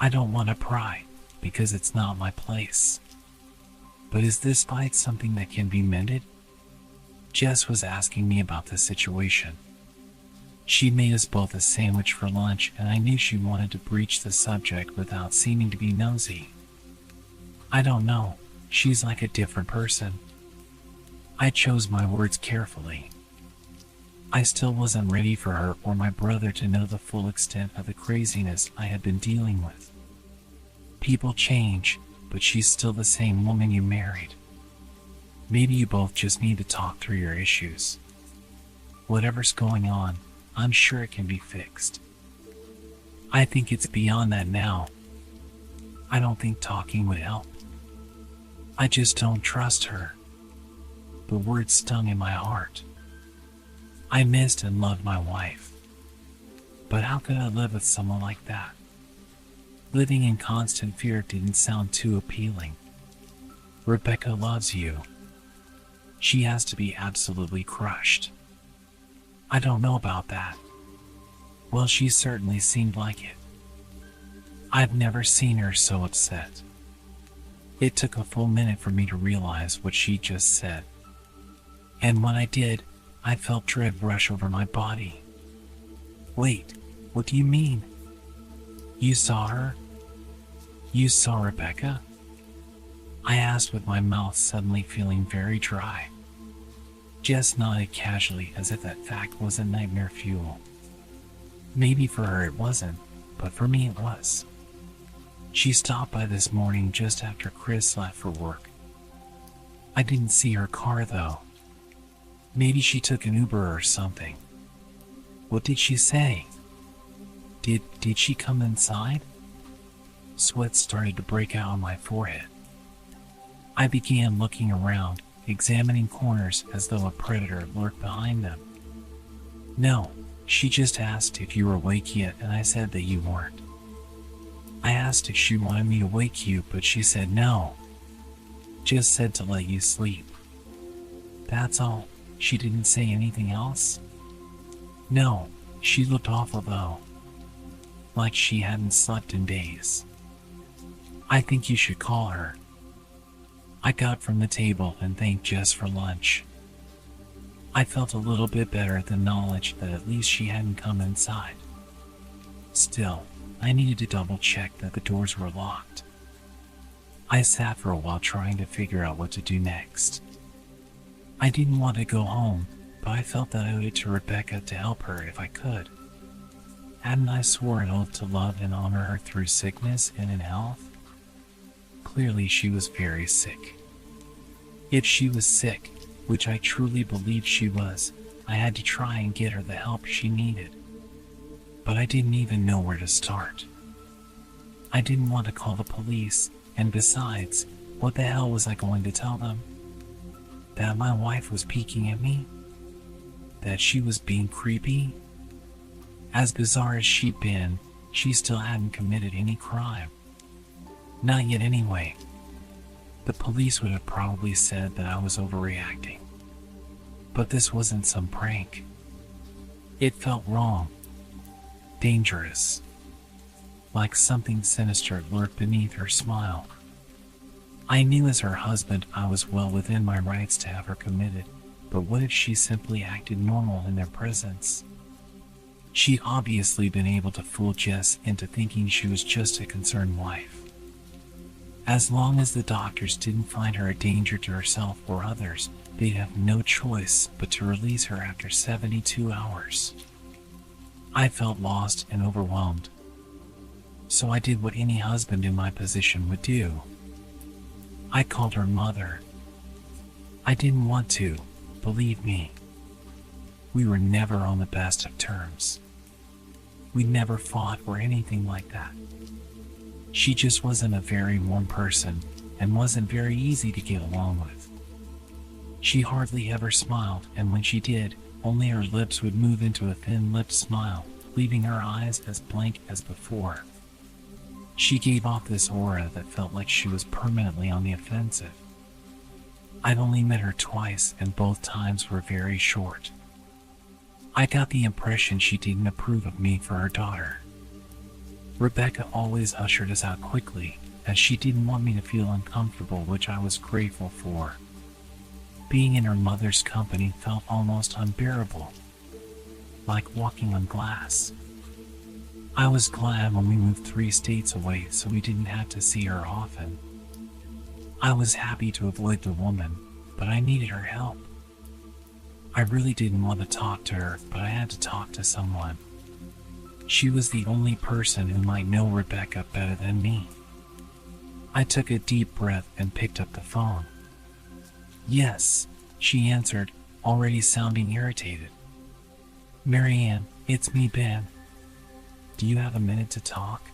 I don't want to pry, because it's not my place. But is this fight something that can be mended? Jess was asking me about the situation. She made us both a sandwich for lunch, and I knew she wanted to breach the subject without seeming to be nosy. I don't know, she's like a different person. I chose my words carefully. I still wasn't ready for her or my brother to know the full extent of the craziness I had been dealing with. People change, but she's still the same woman you married. Maybe you both just need to talk through your issues. Whatever's going on, I'm sure it can be fixed. I think it's beyond that now. I don't think talking would help. I just don't trust her. The words stung in my heart. I missed and loved my wife. But how could I live with someone like that? Living in constant fear didn't sound too appealing. Rebecca loves you. She has to be absolutely crushed. I don't know about that. Well, she certainly seemed like it. I've never seen her so upset. It took a full minute for me to realize what she just said. And when I did, I felt dread rush over my body. Wait, what do you mean? You saw her? You saw Rebecca? I asked with my mouth suddenly feeling very dry. Jess nodded casually as if that fact was a nightmare fuel. Maybe for her it wasn't, but for me it was. She stopped by this morning just after Chris left for work. I didn't see her car though. Maybe she took an Uber or something. What did she say? Did she come inside? Sweat started to break out on my forehead. I began looking around, examining corners as though a predator lurked behind them. No, she just asked if you were awake yet, and I said that you weren't. I asked if she wanted me to wake you, but she said no. Just said to let you sleep. That's all. She didn't say anything else? No, she looked awful though. Like she hadn't slept in days. I think you should call her. I got from the table and thanked Jess for lunch. I felt a little bit better at the knowledge that at least she hadn't come inside. Still, I needed to double check that the doors were locked. I sat for a while trying to figure out what to do next. I didn't want to go home, but I felt that I owed it to Rebecca to help her if I could. Hadn't I sworn an oath to love and honor her through sickness and in health? Clearly she was very sick. If she was sick, which I truly believed she was. I had to try and get her the help she needed. But I didn't even know where to start. I didn't want to call the police, and besides, what the hell was I going to tell them? That my wife was peeking at me? That she was being creepy? As bizarre as she'd been, she still hadn't committed any crime. Not yet anyway. The police would have probably said that I was overreacting. But this wasn't some prank. It felt wrong. Dangerous. Like something sinister lurked beneath her smile. I knew as her husband I was well within my rights to have her committed, but what if she simply acted normal in their presence? She'd obviously been able to fool Jess into thinking she was just a concerned wife. As long as the doctors didn't find her a danger to herself or others, they'd have no choice but to release her after 72 hours. I felt lost and overwhelmed. So I did what any husband in my position would do. I called her mother. I didn't want to, believe me. We were never on the best of terms. We never fought or anything like that. She just wasn't a very warm person and wasn't very easy to get along with. She hardly ever smiled, and when she did, only her lips would move into a thin-lipped smile, leaving her eyes as blank as before. She gave off this aura that felt like she was permanently on the offensive. I'd only met her twice, and both times were very short. I got the impression she didn't approve of me for her daughter. Rebecca always ushered us out quickly, as she didn't want me to feel uncomfortable, which I was grateful for. Being in her mother's company felt almost unbearable, like walking on glass. I was glad when we moved 3 states away so we didn't have to see her often. I was happy to avoid the woman, but I needed her help. I really didn't want to talk to her, but I had to talk to someone. She was the only person who might know Rebecca better than me. I took a deep breath and picked up the phone. Yes, she answered, already sounding irritated. Marianne, it's me, Ben. Do you have a minute to talk?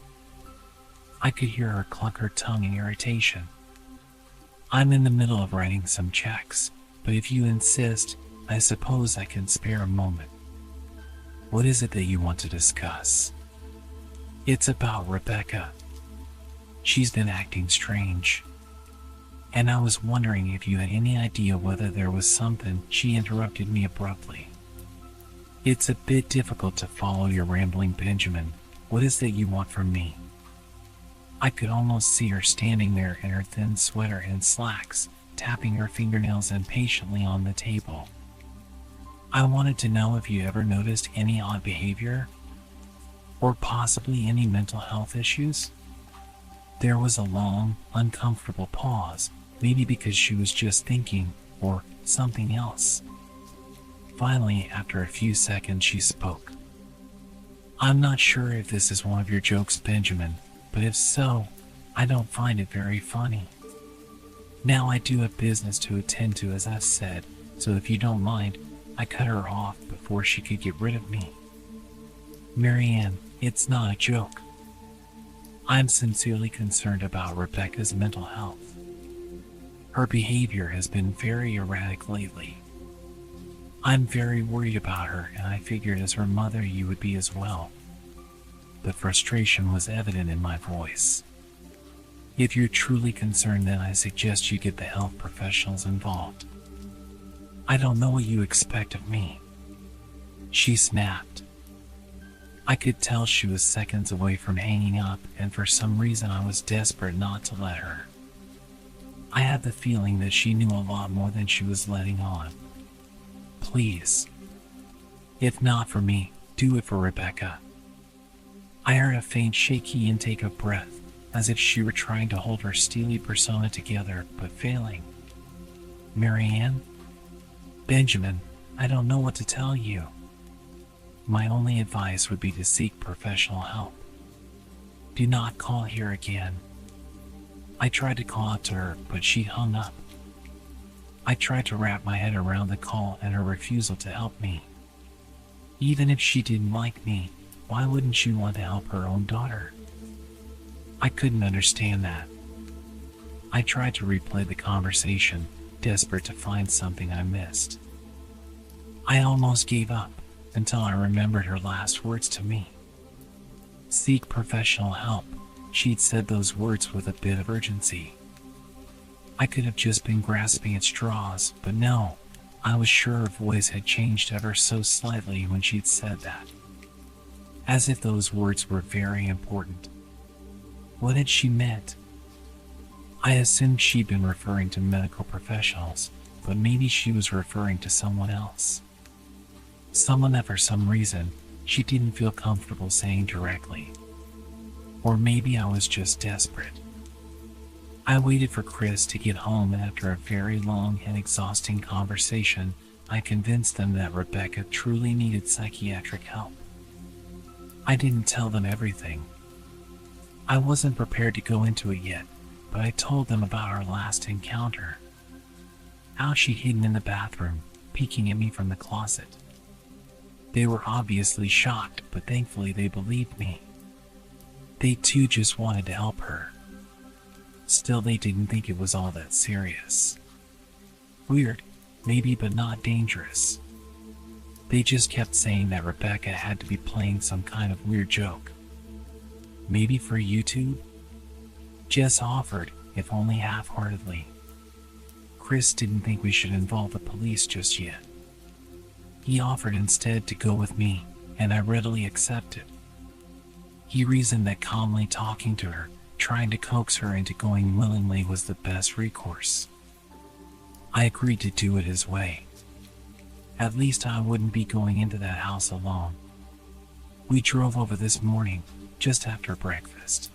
I could hear her cluck her tongue in irritation. I'm in the middle of writing some checks, but if you insist, I suppose I can spare a moment. What is it that you want to discuss? It's about Rebecca. She's been acting strange. And I was wondering if you had any idea whether there was something. She interrupted me abruptly. It's a bit difficult to follow your rambling, Benjamin. What is it you want from me? I could almost see her standing there in her thin sweater and slacks, tapping her fingernails impatiently on the table. I wanted to know if you ever noticed any odd behavior, or possibly any mental health issues. There was a long, uncomfortable pause, maybe because she was just thinking, or something else. Finally, after a few seconds, she spoke. I'm not sure if this is one of your jokes, Benjamin, but if so, I don't find it very funny. Now I do have business to attend to, as I've said, so if you don't mind, I cut her off before she could get rid of me. Marianne, it's not a joke. I'm sincerely concerned about Rebecca's mental health. Her behavior has been very erratic lately. I'm very worried about her, and I figured as her mother you would be as well. The frustration was evident in my voice. If you're truly concerned, then I suggest you get the health professionals involved. I don't know what you expect of me. She snapped. I could tell she was seconds away from hanging up, and for some reason I was desperate not to let her. I had the feeling that she knew a lot more than she was letting on. Please. If not for me, do it for Rebecca. I heard a faint shaky intake of breath, as if she were trying to hold her steely persona together, but failing. Marianne? Benjamin, I don't know what to tell you. My only advice would be to seek professional help. Do not call here again. I tried to call out to her, but she hung up. I tried to wrap my head around the call and her refusal to help me. Even if she didn't like me, why wouldn't she want to help her own daughter? I couldn't understand that. I tried to replay the conversation, desperate to find something I missed. I almost gave up until I remembered her last words to me. Seek professional help. She'd said those words with a bit of urgency. I could have just been grasping at straws, but no, I was sure her voice had changed ever so slightly when she'd said that. As if those words were very important. What had she meant? I assumed she'd been referring to medical professionals, but maybe she was referring to someone else. Someone that for some reason, she didn't feel comfortable saying directly. Or maybe I was just desperate. I waited for Chris to get home, and after a very long and exhausting conversation, I convinced them that Rebecca truly needed psychiatric help. I didn't tell them everything. I wasn't prepared to go into it yet, but I told them about our last encounter. How she'd hidden in the bathroom, peeking at me from the closet. They were obviously shocked, but thankfully they believed me. They too just wanted to help her. Still, they didn't think it was all that serious. Weird, maybe, but not dangerous. They just kept saying that Rebecca had to be playing some kind of weird joke. Maybe for YouTube? Jess offered, if only half-heartedly. Chris didn't think we should involve the police just yet. He offered instead to go with me, and I readily accepted. He reasoned that calmly talking to her, trying to coax her into going willingly, was the best recourse. I agreed to do it his way. At least I wouldn't be going into that house alone. We drove over this morning, just after breakfast.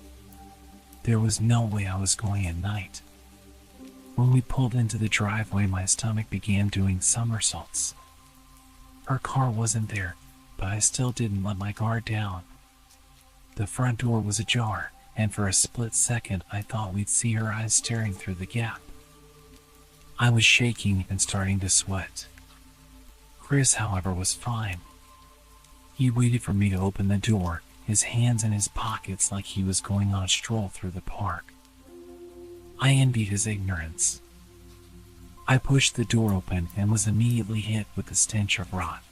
There was no way I was going at night. When we pulled into the driveway, my stomach began doing somersaults. Her car wasn't there, but I still didn't let my guard down. The front door was ajar, and for a split second I thought we'd see her eyes staring through the gap. I was shaking and starting to sweat. Chris, however, was fine. He waited for me to open the door, his hands in his pockets like he was going on a stroll through the park. I envied his ignorance. I pushed the door open and was immediately hit with the stench of rot.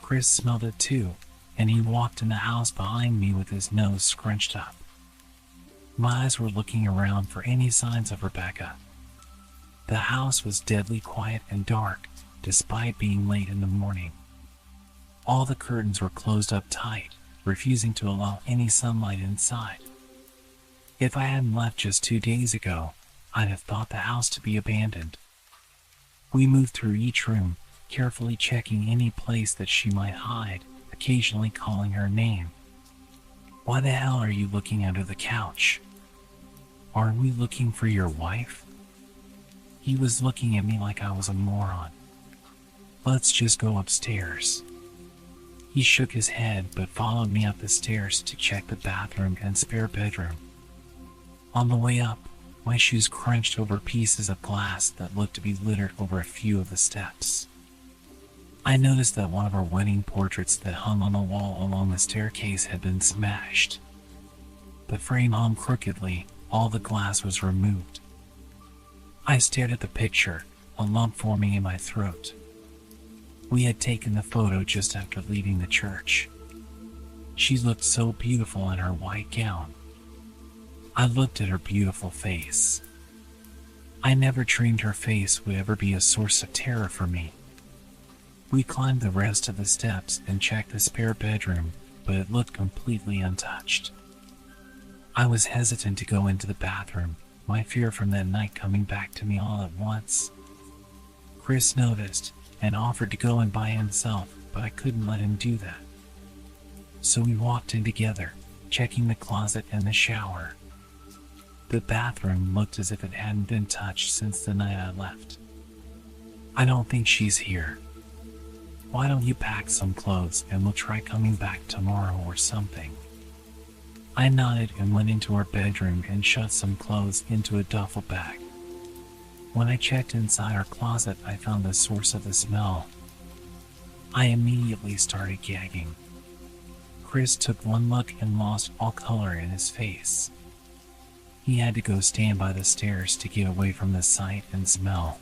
Chris smelled it too, and he walked in the house behind me with his nose scrunched up. My eyes were looking around for any signs of Rebecca. The house was deadly quiet and dark, despite being late in the morning. All the curtains were closed up tight, refusing to allow any sunlight inside. If I hadn't left just 2 days ago, I'd have thought the house to be abandoned. We moved through each room, carefully checking any place that she might hide, occasionally calling her name. Why the hell are you looking under the couch? Aren't we looking for your wife? He was looking at me like I was a moron. Let's just go upstairs. He shook his head but followed me up the stairs to check the bathroom and spare bedroom. On the way up, my shoes crunched over pieces of glass that looked to be littered over a few of the steps. I noticed that one of our wedding portraits that hung on the wall along the staircase had been smashed. The frame hung crookedly, all the glass was removed. I stared at the picture, a lump forming in my throat. We had taken the photo just after leaving the church. She looked so beautiful in her white gown. I looked at her beautiful face. I never dreamed her face would ever be a source of terror for me. We climbed the rest of the steps and checked the spare bedroom, but it looked completely untouched. I was hesitant to go into the bathroom, my fear from that night coming back to me all at once. Chris noticed and offered to go in by himself, but I couldn't let him do that. So we walked in together, checking the closet and the shower. The bathroom looked as if it hadn't been touched since the night I left. I don't think she's here. Why don't you pack some clothes and we'll try coming back tomorrow or something? I nodded and went into our bedroom and shoved some clothes into a duffel bag. When I checked inside her closet, I found the source of the smell. I immediately started gagging. Chris took one look and lost all color in his face. He had to go stand by the stairs to get away from the sight and smell.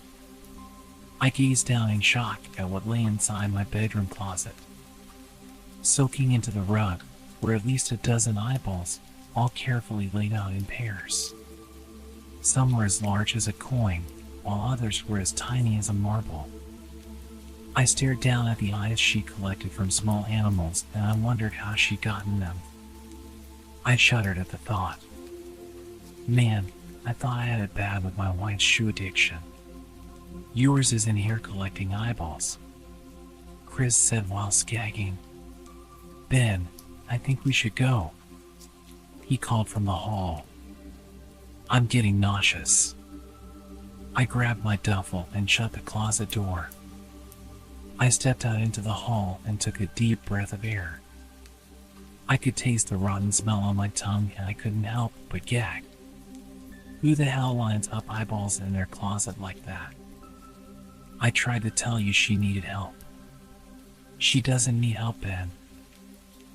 I gazed down in shock at what lay inside my bedroom closet. Soaking into the rug were at least a dozen eyeballs, all carefully laid out in pairs. Some were as large as a coin, while others were as tiny as a marble. I stared down at the eyes she collected from small animals, and I wondered how she'd gotten them. I shuddered at the thought. Man, I thought I had it bad with my white shoe addiction. Yours is in here collecting eyeballs, Chris said while gagging. Ben, I think we should go, he called from the hall. I'm getting nauseous. I grabbed my duffel and shut the closet door. I stepped out into the hall and took a deep breath of air. I could taste the rotten smell on my tongue and I couldn't help but gag. Who the hell lines up eyeballs in their closet like that? I tried to tell you she needed help. She doesn't need help, Ben.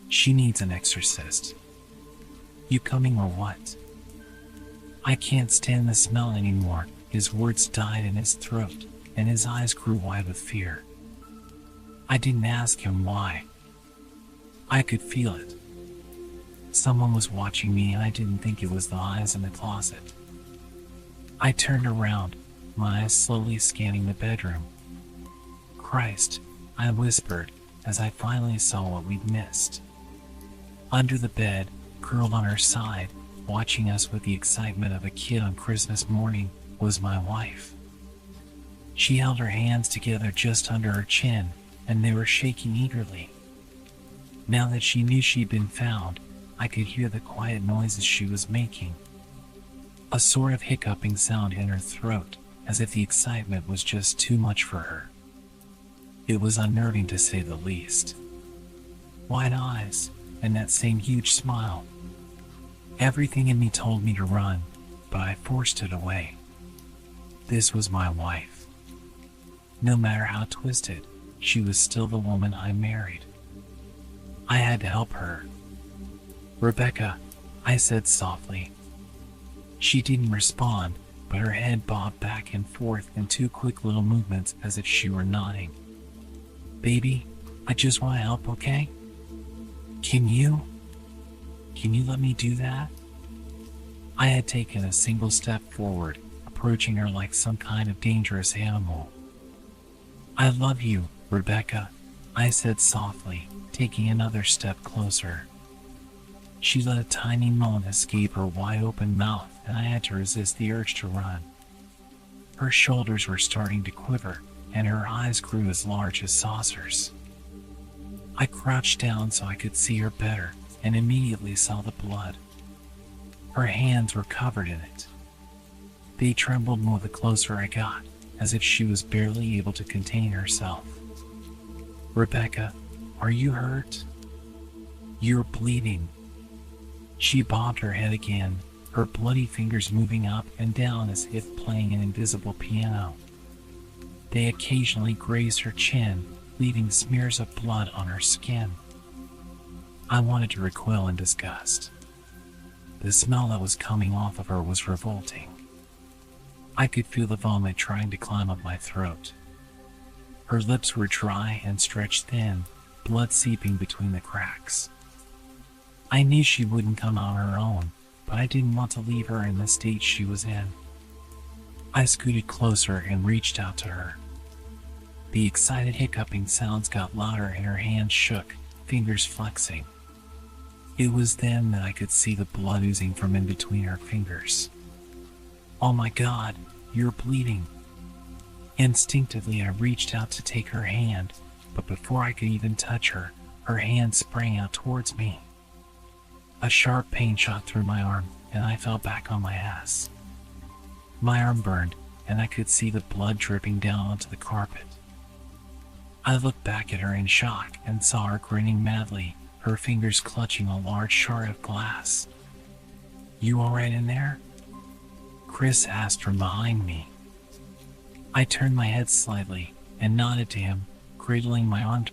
She needs an exorcist. You coming or what? I can't stand the smell anymore. His words died in his throat, and his eyes grew wide with fear. I didn't ask him why. I could feel it. Someone was watching me, and I didn't think it was the eyes in the closet. I turned around, my eyes slowly scanning the bedroom. Christ, I whispered as I finally saw what we'd missed. Under the bed, curled on her side, watching us with the excitement of a kid on Christmas morning, was my wife. She held her hands together just under her chin, and they were shaking eagerly. Now that she knew she'd been found, I could hear the quiet noises she was making. A sort of hiccuping sound in her throat, as if the excitement was just too much for her. It was unnerving to say the least. Wide eyes, and that same huge smile. Everything in me told me to run, but I forced it away. This was my wife. No matter how twisted, she was still the woman I married. I had to help her. Rebecca, I said softly. She didn't respond, but her head bobbed back and forth in two quick little movements as if she were nodding. Baby, I just want to help, okay? Can you let me do that? I had taken a single step forward, approaching her like some kind of dangerous animal. I love you, Rebecca, I said softly, taking another step closer. She let a tiny moan escape her wide-open mouth, and I had to resist the urge to run. Her shoulders were starting to quiver, and her eyes grew as large as saucers. I crouched down so I could see her better, and immediately saw the blood. Her hands were covered in it. They trembled more the closer I got, as if she was barely able to contain herself. Rebecca, are you hurt? You're bleeding. She bobbed her head again, her bloody fingers moving up and down as if playing an invisible piano. They occasionally grazed her chin, leaving smears of blood on her skin. I wanted to recoil in disgust. The smell that was coming off of her was revolting. I could feel the vomit trying to climb up my throat. Her lips were dry and stretched thin, blood seeping between the cracks. I knew she wouldn't come on her own, but I didn't want to leave her in the state she was in. I scooted closer and reached out to her. The excited hiccuping sounds got louder and her hands shook, fingers flexing. It was then that I could see the blood oozing from in between her fingers. Oh my God, you're bleeding. Instinctively, I reached out to take her hand, but before I could even touch her, her hand sprang out towards me. A sharp pain shot through my arm, and I fell back on my ass. My arm burned, and I could see the blood dripping down onto the carpet. I looked back at her in shock and saw her grinning madly, her fingers clutching a large shard of glass. You all right in there? Chris asked from behind me. I turned my head slightly and nodded to him, cradling my arm.